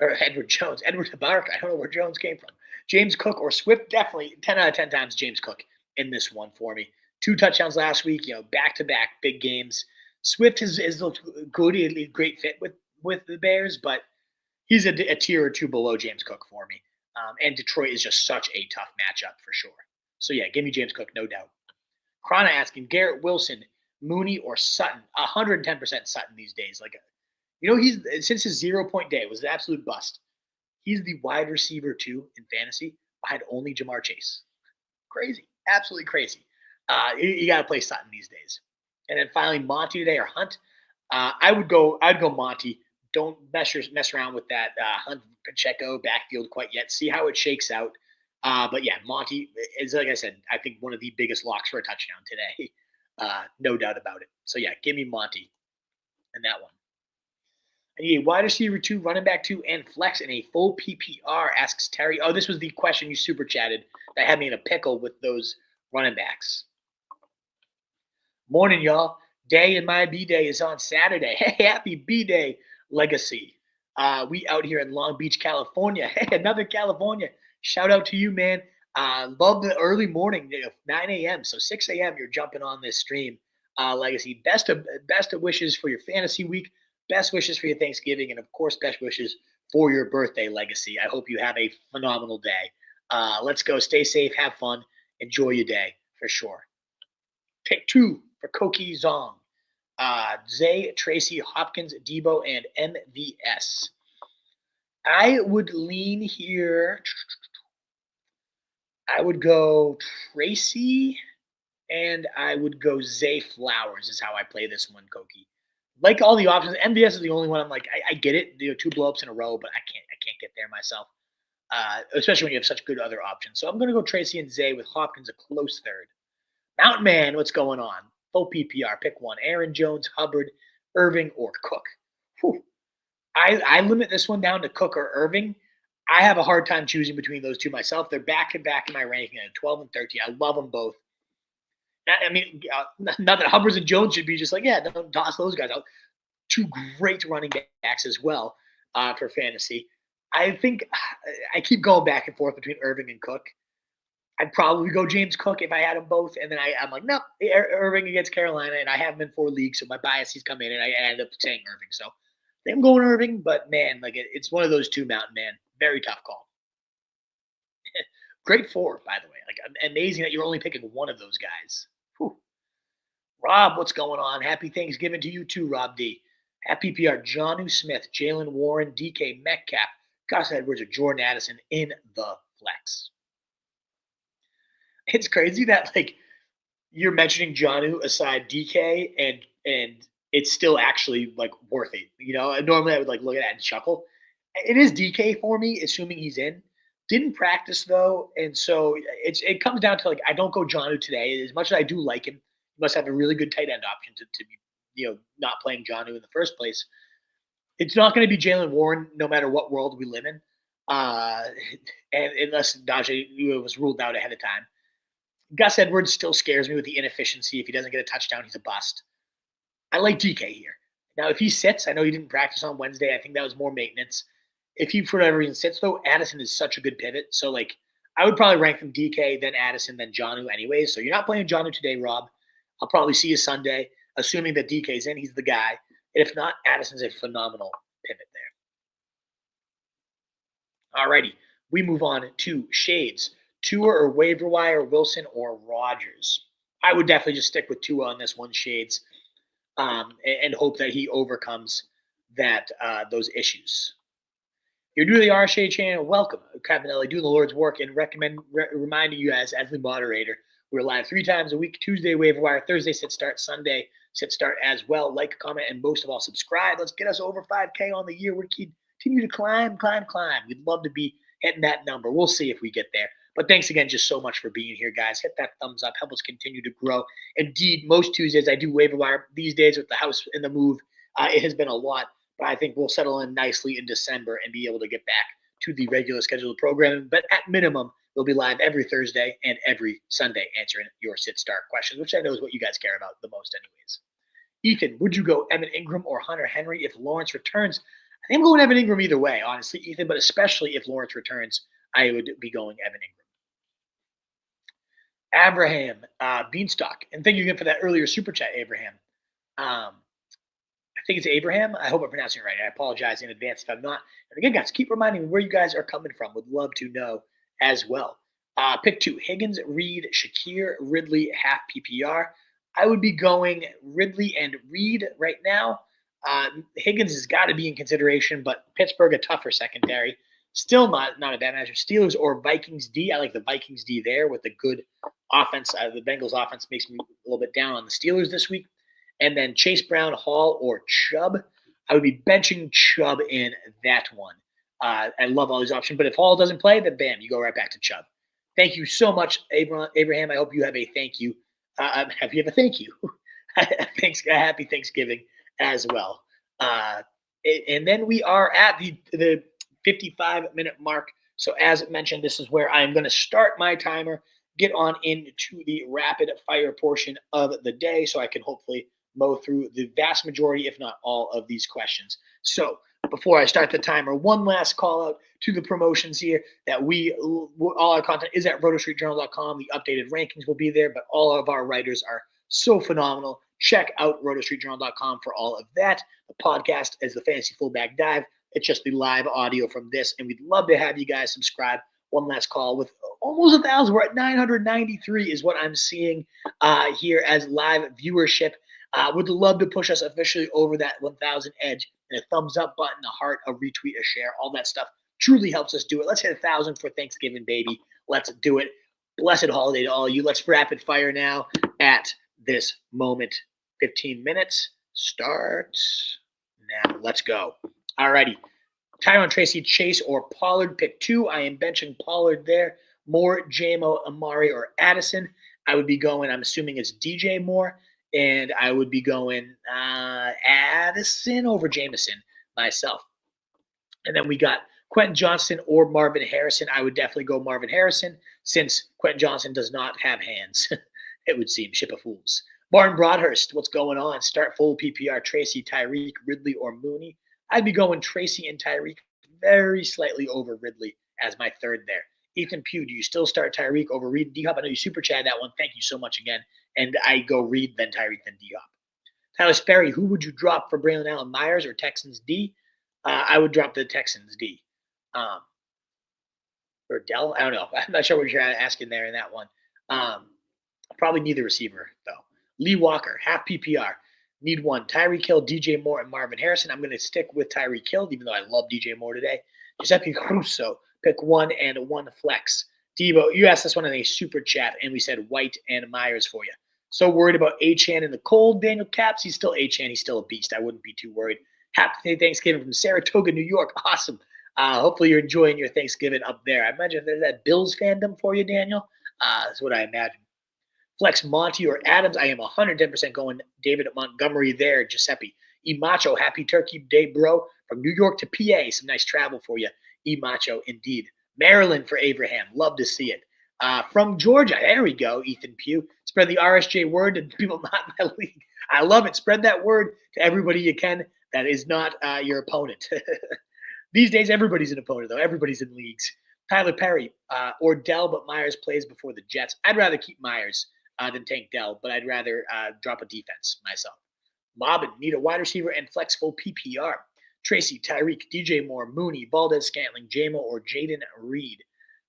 I don't know where Jones came from. James Cook or Swift, definitely 10 out of 10 times James Cook in this one for me. 2 touchdowns last week, back-to-back big games. Swift is looked good, a great fit with the Bears, but he's a tier or 2 below James Cook for me. And Detroit is just such a tough matchup for sure. So yeah, give me James Cook, no doubt. Krana asking Garrett Wilson, Mooney, or Sutton. 110% Sutton these days. He's since his 0-point day was an absolute bust. He's the wide receiver 2 in fantasy behind only Jamar Chase. Crazy, absolutely crazy. You got to play Sutton these days. And then finally, Monty today or Hunt. I'd go Monty. Don't mess around with that Hunt Pacheco backfield quite yet. See how it shakes out. But yeah, Monty is, like I said, I think one of the biggest locks for a touchdown today. No doubt about it. So yeah, give me Monty in that one. I need a wide receiver 2, running back 2, and flex in a full PPR, asks Terry. Oh, this was the question you super chatted that had me in a pickle with those running backs. Morning, y'all. Day in my B-Day is on Saturday. Hey, happy B-Day, Legacy. We out here in Long Beach, California. Hey, another California. Shout out to you, man. Love the early morning, 9 a.m. So 6 a.m. you're jumping on this stream. Legacy, best of wishes for your fantasy week. Best wishes for your Thanksgiving, and of course, best wishes for your birthday, Legacy. I hope you have a phenomenal day. Let's go. Stay safe. Have fun. Enjoy your day for sure. Pick 2 for Koki Zong. Zay, Tracy, Hopkins, Debo, and MVS. I would lean here. I would go Tracy, and I would go Zay Flowers is how I play this one, Koki. Like all the options, MVS is the only one I'm like, I get it. 2 blowups in a row, but I can't get there myself. especially when you have such good other options. So I'm going to go Tracy and Zay with Hopkins a close third. Mountain Man, what's going on? Full PPR, pick one. Aaron Jones, Hubbard, Irving, or Cook. Whew. I limit this one down to Cook or Irving. I have a hard time choosing between those two myself. They're back and back in my ranking at 12 and 13. I love them both. I mean, not that Hubbard and Jones should be just like, yeah, don't toss those guys out. Two great running backs as well for fantasy. I think I keep going back and forth between Irving and Cook. I'd probably go James Cook if I had them both. And then I'm like, no, Irving against Carolina. And I have him in 4 leagues. So my biases come in and I end up saying Irving. So I'm going Irving. But man, like it's one of those two, Mountain Man. Very tough call. Great 4, by the way. Like amazing that you're only picking one of those guys. Whew. Rob, what's going on? Happy Thanksgiving to you too, Rob D. At PPR, Jonnu Smith, Jaylen Warren, DK Metcalf, Gus Edwards, or Jordan Addison in the flex. It's crazy that like you're mentioning Jonnu aside DK and it's still actually like worth it. You know, normally I would like look at that and chuckle. It is DK for me, assuming he's in. Didn't practice though, and so it comes down to like I don't go Jonnu today. As much as I do like him, you must have a really good tight end option to be not playing Jonnu in the first place. It's not going to be Jaylen Warren no matter what world we live in, and unless Najee was ruled out ahead of time. Gus Edwards still scares me with the inefficiency. If he doesn't get a touchdown, he's a bust. I like DK here. Now, if he sits, I know he didn't practice on Wednesday. I think that was more maintenance. If he, for whatever reason, sits, though, Addison is such a good pivot. So, like, I would probably rank them DK, then Addison, then Jonnu anyways. So you're not playing Jonnu today, Rob. I'll probably see you Sunday, assuming that DK's in. He's the guy. And if not, Addison's a phenomenal pivot there. Alrighty, we move on to Shades. Tua or waiver wire, Wilson or Rodgers. I would definitely just stick with Tua on this one, Shades, and hope that he overcomes those issues. You're new to the R Shade channel. Welcome, Cabanelli, doing the Lord's work and reminding you guys as the moderator. We're live 3 times a week: Tuesday waiver wire, Thursday sit start, Sunday sit start as well. Like, comment, and most of all, subscribe. Let's get us over 5K on the year. We continue to climb. We'd love to be hitting that number. We'll see if we get there. But thanks again just so much for being here, guys. Hit that thumbs up. Help us continue to grow. Indeed, most Tuesdays I do waiver wire. These days with the house and the move, it has been a lot. But I think we'll settle in nicely in December and be able to get back to the regular scheduled programming. But at minimum, we'll be live every Thursday and every Sunday answering your sit-start questions, which I know is what you guys care about the most anyways. Ethan, would you go Evan Ingram or Hunter Henry if Lawrence returns? I think I'm going Evan Ingram either way, honestly, Ethan, but especially if Lawrence returns, I would be going Evan Ingram. Abraham, Beanstalk. And thank you again for that earlier super chat, Abraham. I think it's Abraham. I hope I'm pronouncing it right. I apologize in advance if I'm not. And again, guys, keep reminding me where you guys are coming from. Would love to know as well. Pick 2, Higgins, Reed, Shakir, Ridley, half PPR. I would be going Ridley and Reed right now. Higgins has got to be in consideration, but Pittsburgh, a tougher secondary. Still not a bad matchup. Steelers or Vikings D. I like the Vikings D there with a good offense. The Bengals offense makes me a little bit down on the Steelers this week. And then Chase Brown, Hall, or Chubb. I would be benching Chubb in that one. I love all these options. But if Hall doesn't play, then bam, you go right back to Chubb. Thank you so much, Abraham. I hope you have a thank you. Have you have a thank you? Happy Thanksgiving as well. And then we are at the 55-minute mark. So as mentioned, this is where I'm going to start my timer, get on into the rapid fire portion of the day so I can hopefully mow through the vast majority, if not all, of these questions. So before I start the timer, one last call out to the promotions here that all our content is at rotostreetjournal.com. The updated rankings will be there, but all of our writers are so phenomenal. Check out rotostreetjournal.com for all of that. The podcast is the Fantasy Fullback Dive. It's just the live audio from this, and we'd love to have you guys subscribe. One last call with almost 1,000. We're at 993 is what I'm seeing here as live viewership. Would love to push us officially over that 1,000 edge. And a thumbs up button, a heart, a retweet, a share, all that stuff truly helps us do it. Let's hit 1,000 for Thanksgiving, baby. Let's do it. Blessed holiday to all of you. Let's rapid fire now at this moment. 15 minutes. Start now. Let's go. Alrighty. Tyrone Tracy, Chase, or Pollard. Pick 2. I am benching Pollard there. Moore, JMO, Amari, or Addison. I would be going, I'm assuming it's DJ Moore, and I would be going Addison over Jameson myself. And then we got Quentin Johnston or Marvin Harrison. I would definitely go Marvin Harrison since Quentin Johnston does not have hands, it would seem. Ship of fools. Martin Broadhurst, what's going on? Start full PPR, Tracy, Tyreek, Ridley, or Mooney. I'd be going Tracy and Tyreek very slightly over Ridley as my third there. Ethan Pugh, do you still start Tyreek over Reed and D-Hop? I know you super chatted that one. Thank you so much again. And I go Reed, then Tyreek, then D-Hop. Tyler Sperry, who would you drop for Braylon Allen, Myers or Texans D? I would drop the Texans D. Or Dell? I don't know. I'm not sure what you're asking there in that one. Probably neither receiver, though. Lee Walker, half PPR. Need one. Tyreek Hill, DJ Moore, and Marvin Harrison. I'm going to stick with Tyreek Hill, even though I love DJ Moore today. Giuseppe Russo, pick 1 and 1 flex. Debo, you asked this one in a super chat, and we said White and Myers for you. So worried about Achane in the cold, Daniel Caps. He's still Achane. He's still a beast. I wouldn't be too worried. Happy Thanksgiving from Saratoga, New York. Awesome. Hopefully you're enjoying your Thanksgiving up there. I imagine there's that Bills fandom for you, Daniel. That's what I imagine. Flex Monty or Adams. I am 110% going David Montgomery there. Giuseppe. Macho, happy Turkey Day, bro. From New York to PA. Some nice travel for you. Macho, indeed. Maryland for Abraham. Love to see it. From Georgia. There we go, Ethan Pugh. Spread the RSJ word to people not in my league. I love it. Spread that word to everybody you can that is not your opponent. These days, everybody's an opponent, though. Everybody's in leagues. Tyler Perry or Dell, but Myers plays before the Jets. I'd rather keep Myers than tank Dell, but I'd rather drop a defense myself. Mobbin, need a wide receiver and flexible PPR. Tracy, Tyreek, DJ Moore, Mooney, Valdez Scantling, Jamo, or Jaden Reed.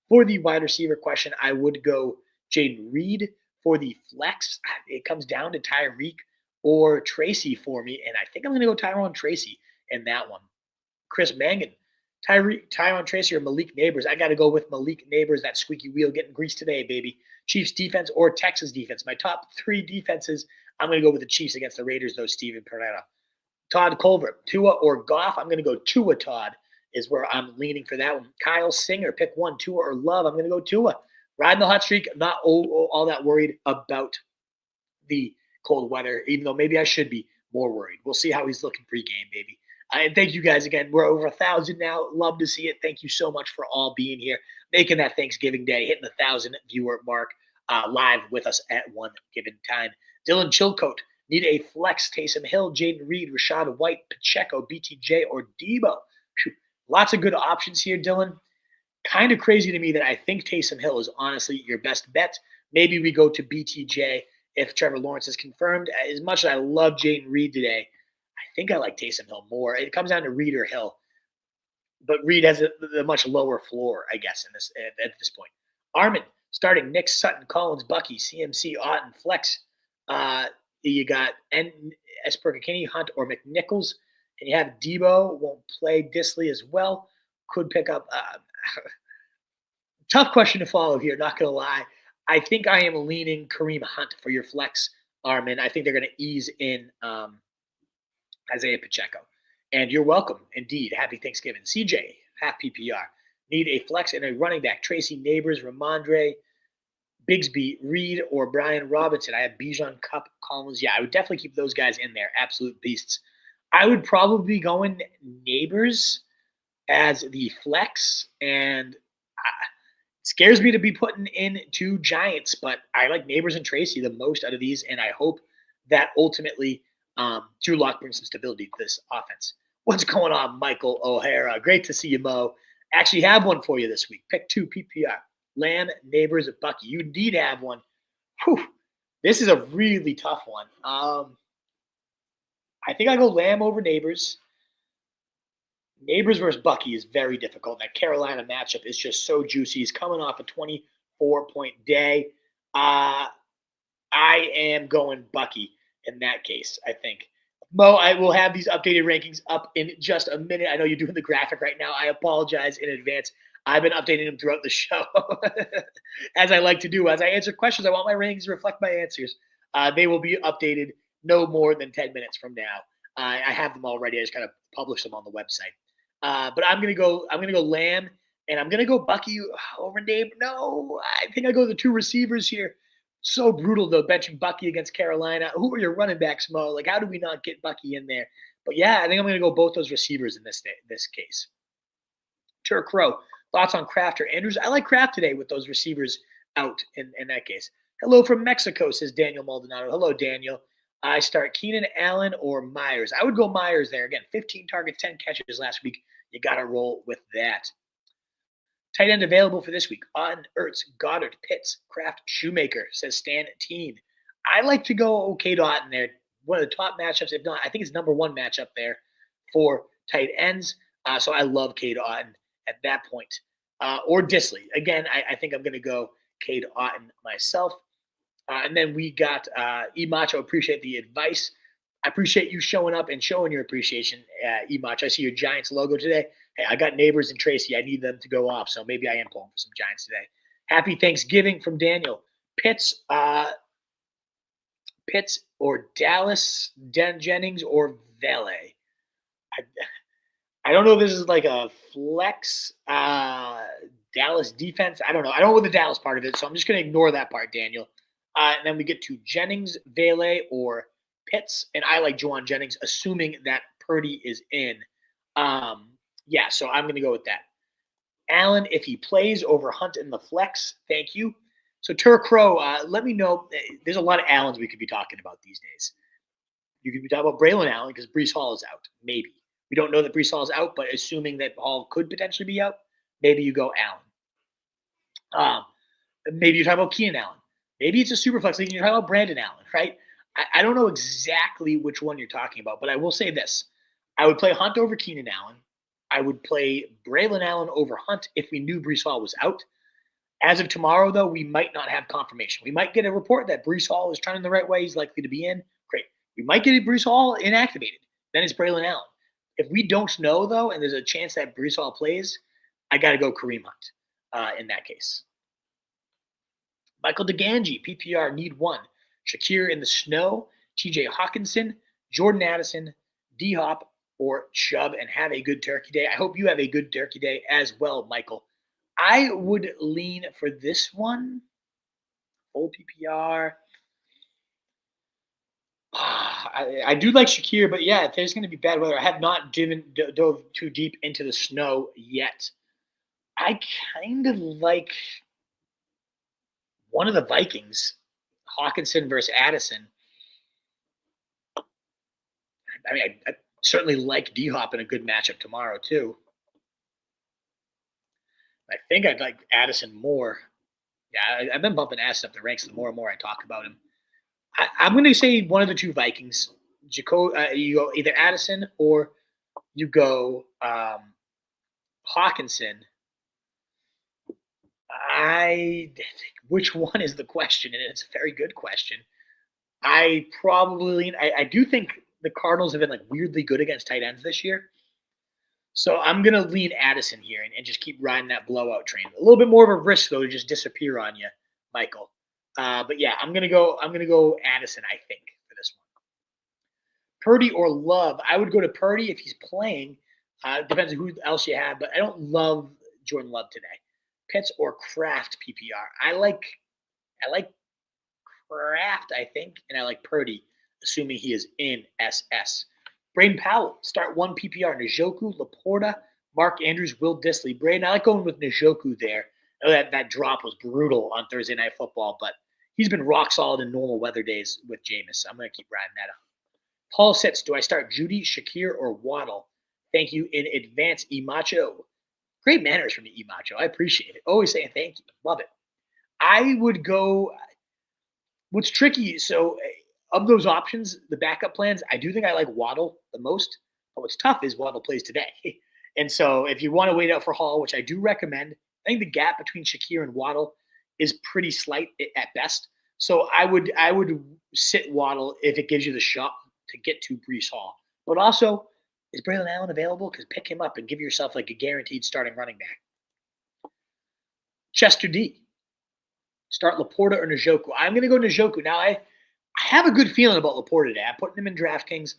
For the wide receiver question, I would go Jaden Reed. For the flex, it comes down to Tyreek or Tracy for me, and I think I'm going to go Tyrone Tracy in that one. Chris Mangan, Tyrone Tracy or Malik Neighbors. I got to go with Malik Neighbors, that squeaky wheel getting greased today, baby. Chiefs defense or Texas defense. My top 3 defenses, I'm going to go with the Chiefs against the Raiders, though, Steven Pereira. Todd Culver, Tua or Goff. I'm going to go Tua, Todd, is where I'm leaning for that one. Kyle Singer, pick 1, Tua or Love. I'm going to go Tua. Riding the hot streak, not all that worried about the cold weather, even though maybe I should be more worried. We'll see how he's looking pregame, baby. And thank you guys again. We're over 1,000 now. Love to see it. Thank you so much for all being here, making that Thanksgiving Day, hitting the 1,000 viewer mark live with us at one given time. Dylan Chilcote, need a flex. Taysom Hill, Jaden Reed, Rashad White, Pacheco, BTJ, or Debo. Lots of good options here, Dylan. Kind of crazy to me that I think Taysom Hill is honestly your best bet. Maybe we go to BTJ if Trevor Lawrence is confirmed. As much as I love Jaden Reed today, I think I like Taysom Hill more. It comes down to Reed or Hill. But Reed has a much lower floor, I guess, at this point. Armin, starting Nick, Sutton, Collins, Bucky, CMC, Otten, Flex. You got Esper McKinney, Hunt, or McNichols. And you have Debo, won't play. Disley as well. Could pick up. Tough question to follow here, not going to lie. I think I am leaning Kareem Hunt for your flex, Armin. I think they're going to ease in Isaiah Pacheco. And you're welcome, indeed. Happy Thanksgiving. CJ, half PPR. Need a flex and a running back. Tracy Neighbors, Ramondre, Bigsby, Reed, or Brian Robinson. I have Bijan, Cup, Collins. Yeah, I would definitely keep those guys in there. Absolute beasts. I would probably be going Neighbors as the flex, and it scares me to be putting in 2 Giants, but I like Neighbors and Tracy the most out of these, and I hope that ultimately Drew Lock brings some stability to this offense. What's going on, Michael O'Hara? Great to see you, Mo. Actually have one for you this week. Pick 2 PPR. Lamb, Neighbors, Bucky. You indeed have one. Whew. This is a really tough one. I think I go Lamb over Neighbors. Neighbors versus Bucky is very difficult. That Carolina matchup is just so juicy. He's coming off a 24-point day. I am going Bucky in that case, I think. Mo, I will have these updated rankings up in just a minute. I know you're doing the graphic right now. I apologize in advance. I've been updating them throughout the show, as I like to do. As I answer questions, I want my rankings to reflect my answers. They will be updated no more than 10 minutes from now. I have them already. I just kind of publish them on the website. But I'm gonna go Lamb, and I'm gonna go Bucky over Nate. No, I think I go the two receivers here. So brutal though, benching Bucky against Carolina. Who are your running backs, Mo? Like, how do we not get Bucky in there? But yeah, I think I'm gonna go both those receivers in this case. Turk Crow, thoughts on Kraft or Andrews? I like Kraft today with those receivers out in that case. Hello from Mexico, says Daniel Maldonado. Hello, Daniel. I start Keenan Allen or Myers. I would go Myers there. Again, 15 targets, 10 catches last week. You got to roll with that. Tight end available for this week. On Ertz, Goddard, Pitts, Kraft, Shoemaker, says Stan Teen. I like to go Cade Otton there. One of the top matchups, if not, I think it's number one matchup there for tight ends. So I love Cade Otton at that point. Or Disley. Again, I think I'm going to go Cade Otton myself. And then we got Macho. Appreciate the advice. I appreciate you showing up and showing your appreciation, Macho. I see your Giants logo today. Hey, I got neighbors in Tracy. I need them to go off, so maybe I am pulling for some Giants today. Happy Thanksgiving from Daniel. Pitts or Dallas, Jennings or Valet. I don't know if this is like a flex Dallas defense. I don't know. I don't know the Dallas part of it, so I'm just going to ignore that part, Daniel. And then we get to Jennings, Valet, or Pitts. And I like Juwan Jennings, assuming that Purdy is in. Yeah, so I'm going to go with that. Allen, if he plays over Hunt in the flex, thank you. So Turk Crow, let me know. There's a lot of Allens we could be talking about these days. You could be talking about Braylon Allen because Breece Hall is out. Maybe. We don't know that Breece Hall is out, but assuming that Hall could potentially be out, maybe you go Allen. Maybe you're talking about Keenan Allen. Maybe it's a super flex league and you're talking about Brandon Allen, right? I don't know exactly which one you're talking about, but I will say this. I would play Hunt over Keenan Allen. I would play Braylon Allen over Hunt if we knew Breece Hall was out. As of tomorrow, though, we might not have confirmation. We might get a report that Breece Hall is turning the right way. He's likely to be in. Great. We might get Breece Hall inactivated. Then it's Braylon Allen. If we don't know, though, and there's a chance that Breece Hall plays, I got to go Kareem Hunt in that case. Michael DeGangi, PPR, need one. Shakir in the snow, TJ Hawkinson, Jordan Addison, D-Hop, or Chubb, and have a good turkey day. I hope you have a good turkey day as well, Michael. I would lean for this one. Full PPR. I do like Shakir, but yeah, there's going to be bad weather. I have not dove too deep into the snow yet. I kind of like one of the Vikings, Hawkinson versus Addison. I mean, I certainly like D-Hop in a good matchup tomorrow, too. I think I'd like Addison more. Yeah, I've been bumping Addison up the ranks the more and more I talk about him. I'm going to say one of the two Vikings. You go either Addison or you go Hawkinson. Which one is the question? And it's a very good question. I do think the Cardinals have been like weirdly good against tight ends this year. So I'm going to lean Addison here and just keep riding that blowout train. A little bit more of a risk, though, to just disappear on you, Michael. But yeah, I'm gonna go Addison, I think, for this one. Purdy or Love. I would go to Purdy if he's playing. Depends on who else you have, but I don't love Jordan Love today. Pitts or Kraft PPR. I like Kraft, I think, and I like Purdy, assuming he is in SS. Braden Powell, start one PPR. Njoku, Laporta, Mark Andrews, Will Disley. Braden, I like going with Njoku there. I know that drop was brutal on Thursday Night Football, but he's been rock solid in normal weather days with Jameson. I'm going to keep riding that up. Paul sits. Do I start Judy, Shakir, or Waddle? Thank you in advance, Macho. Great manners from you, Macho. I appreciate it. Always saying thank you. Love it. I would go – what's tricky, so of those options, the backup plans, I do think I like Waddle the most. But what's tough is Waddle plays today. And so if you want to wait out for Hall, which I do recommend, I think the gap between Shakir and Waddle is pretty slight at best. So I would sit Waddle if it gives you the shot to get to Breece Hall. But also, is Braylon Allen available? Because pick him up and give yourself like a guaranteed starting running back. Chester D. Start Laporta or Njoku. I'm going to go Njoku. Now, I have a good feeling about Laporta today. I'm putting him in DraftKings.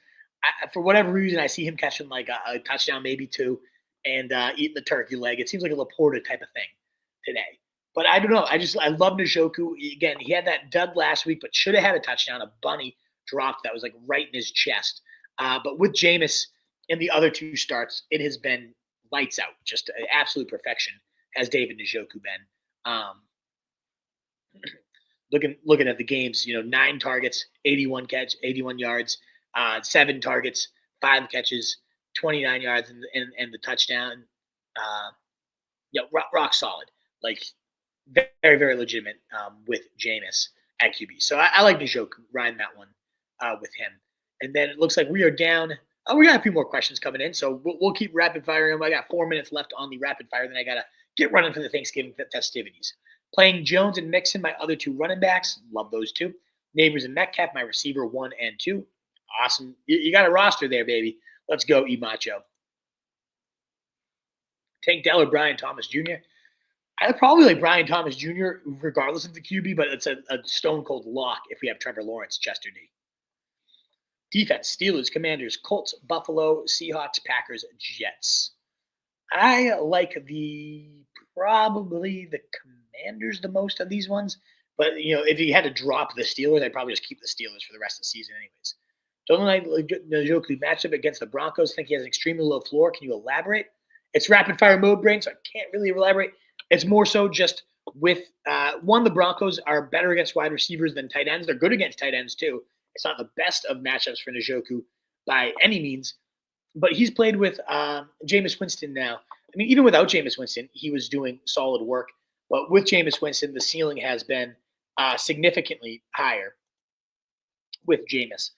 For whatever reason, I see him catching like a touchdown, maybe two. and eating the turkey leg. It seems like a Laporta type of thing today. But I don't know. I love Njoku. Again, he had that dud last week, but should have had a touchdown. A bunny dropped that was like right in his chest. But with Jameis in the other two starts, it has been lights out, just absolute perfection. Has David Njoku been? Looking at the games, 9 targets, 81 yards, 7 targets, 5 catches, 29 yards, and the touchdown. Rock solid. Like very, very legitimate with Jameis at QB. So I like Njoku riding that one with him. And then it looks like we are down. Oh, we got a few more questions coming in, so we'll keep rapid firing. I got 4 minutes left on the rapid fire. Then I gotta get running for the Thanksgiving festivities. Playing Jones and Mixon, my other 2 running backs. Love those 2. Neighbors and Metcalf, my receiver 1 and 2. Awesome. You got a roster there, baby. Let's go, E Macho. Tank Dell or Brian Thomas Jr. I probably like Brian Thomas Jr. regardless of the QB, but it's a stone cold lock if we have Trevor Lawrence, Chester D. Defense: Steelers, Commanders, Colts, Buffalo, Seahawks, Packers, Jets. I like probably the Commanders the most of these ones, but if you had to drop the Steelers, I'd probably just keep the Steelers for the rest of the season, anyways. Don't like Njoku matchup against the Broncos. Think he has an extremely low floor. Can you elaborate? It's rapid fire mode, brain, so I can't really elaborate. It's more so just with the Broncos are better against wide receivers than tight ends. They're good against tight ends too. It's not the best of matchups for Njoku by any means, but he's played with Jameis Winston now. I mean, even without Jameis Winston, he was doing solid work. But with Jameis Winston, the ceiling has been significantly higher with Jameis.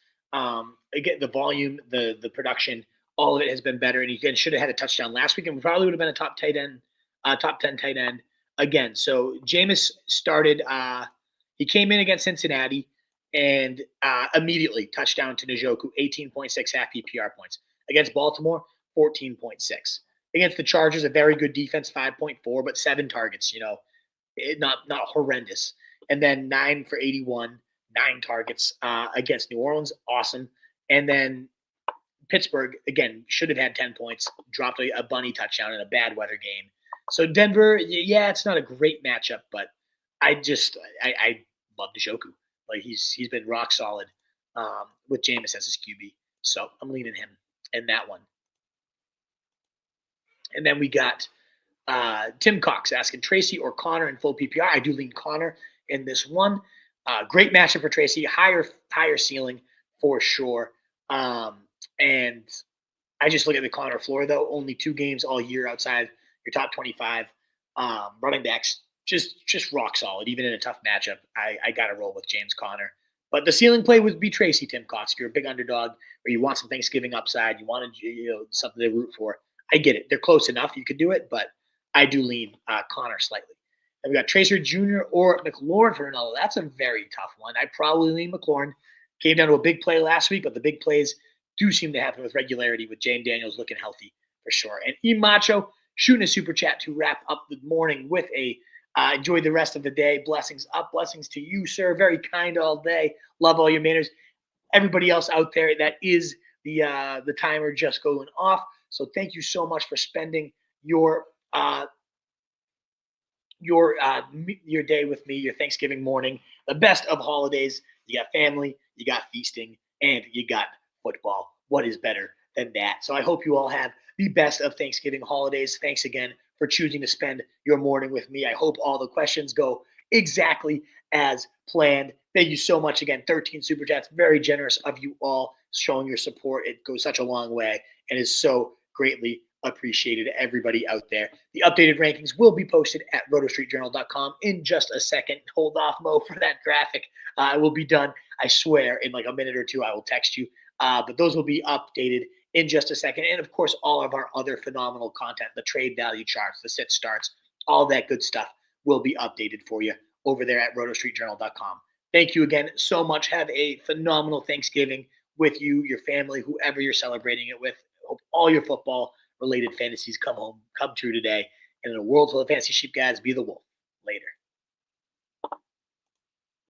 Again, the volume, the production, all of it has been better. And he should have had a touchdown last week, and we probably would have been a top 10 tight end again. So Jameis started. He came in against Cincinnati and immediately touchdown to Njoku, 18.6 half PPR points. Against Baltimore, 14.6. Against the Chargers, a very good defense, 5.4, but 7 targets, not horrendous. And then 9 for 81, 9 targets against New Orleans, awesome. And then Pittsburgh, again, should have had 10 points, dropped a bunny touchdown in a bad weather game. So Denver, yeah, it's not a great matchup, but I love Njoku. Like he's been rock solid with Jameis as his QB. So I'm leaning him in that one. And then we got Tim Cox asking Tracy or Connor in full PPR. I do lean Connor in this one. Great matchup for Tracy. Higher ceiling for sure. And I just look at the Connor floor, though. Only 2 games all year outside your top 25. Running backs, just rock solid. Even in a tough matchup, I got to roll with James Conner. But the ceiling play would be Tracy, Tim Cox. If you're a big underdog or you want some Thanksgiving upside, you want something to root for, I get it. They're close enough. You could do it, but I do lean Connor slightly. And we got Tracer Jr. or McLaurin for another. That's a very tough one. I probably lean McLaurin. Came down to a big play last week, but the big plays do seem to happen with regularity with Jane Daniels looking healthy for sure. And E Macho shooting a super chat to wrap up the morning with a enjoy the rest of the day. Blessings up. Blessings to you, sir. Very kind all day. Love all your manners. Everybody else out there, that is the timer just going off. So thank you so much for spending your day with me, your Thanksgiving morning. The best of holidays. You got family, you got feasting, and you got football. What is better than that? So I hope you all have the best of Thanksgiving holidays. Thanks again for choosing to spend your morning with me. I hope all the questions go exactly as planned. Thank you so much again. 13 Super Chats. Very generous of you all showing your support. It goes such a long way and is so greatly appreciated, everybody out there. The updated rankings will be posted at rotostreetjournal.com in just a second. Hold off, Mo, for that graphic. It will be done, I swear, in like a minute or two. I will text you. But those will be updated in just a second. And, of course, all of our other phenomenal content, the trade value charts, the sit starts, all that good stuff will be updated for you over there at rotostreetjournal.com. Thank you again so much. Have a phenomenal Thanksgiving with you, your family, whoever you're celebrating it with. Hope all your football-related fantasies come true today. And in a world full of fantasy sheep guys, be the wolf.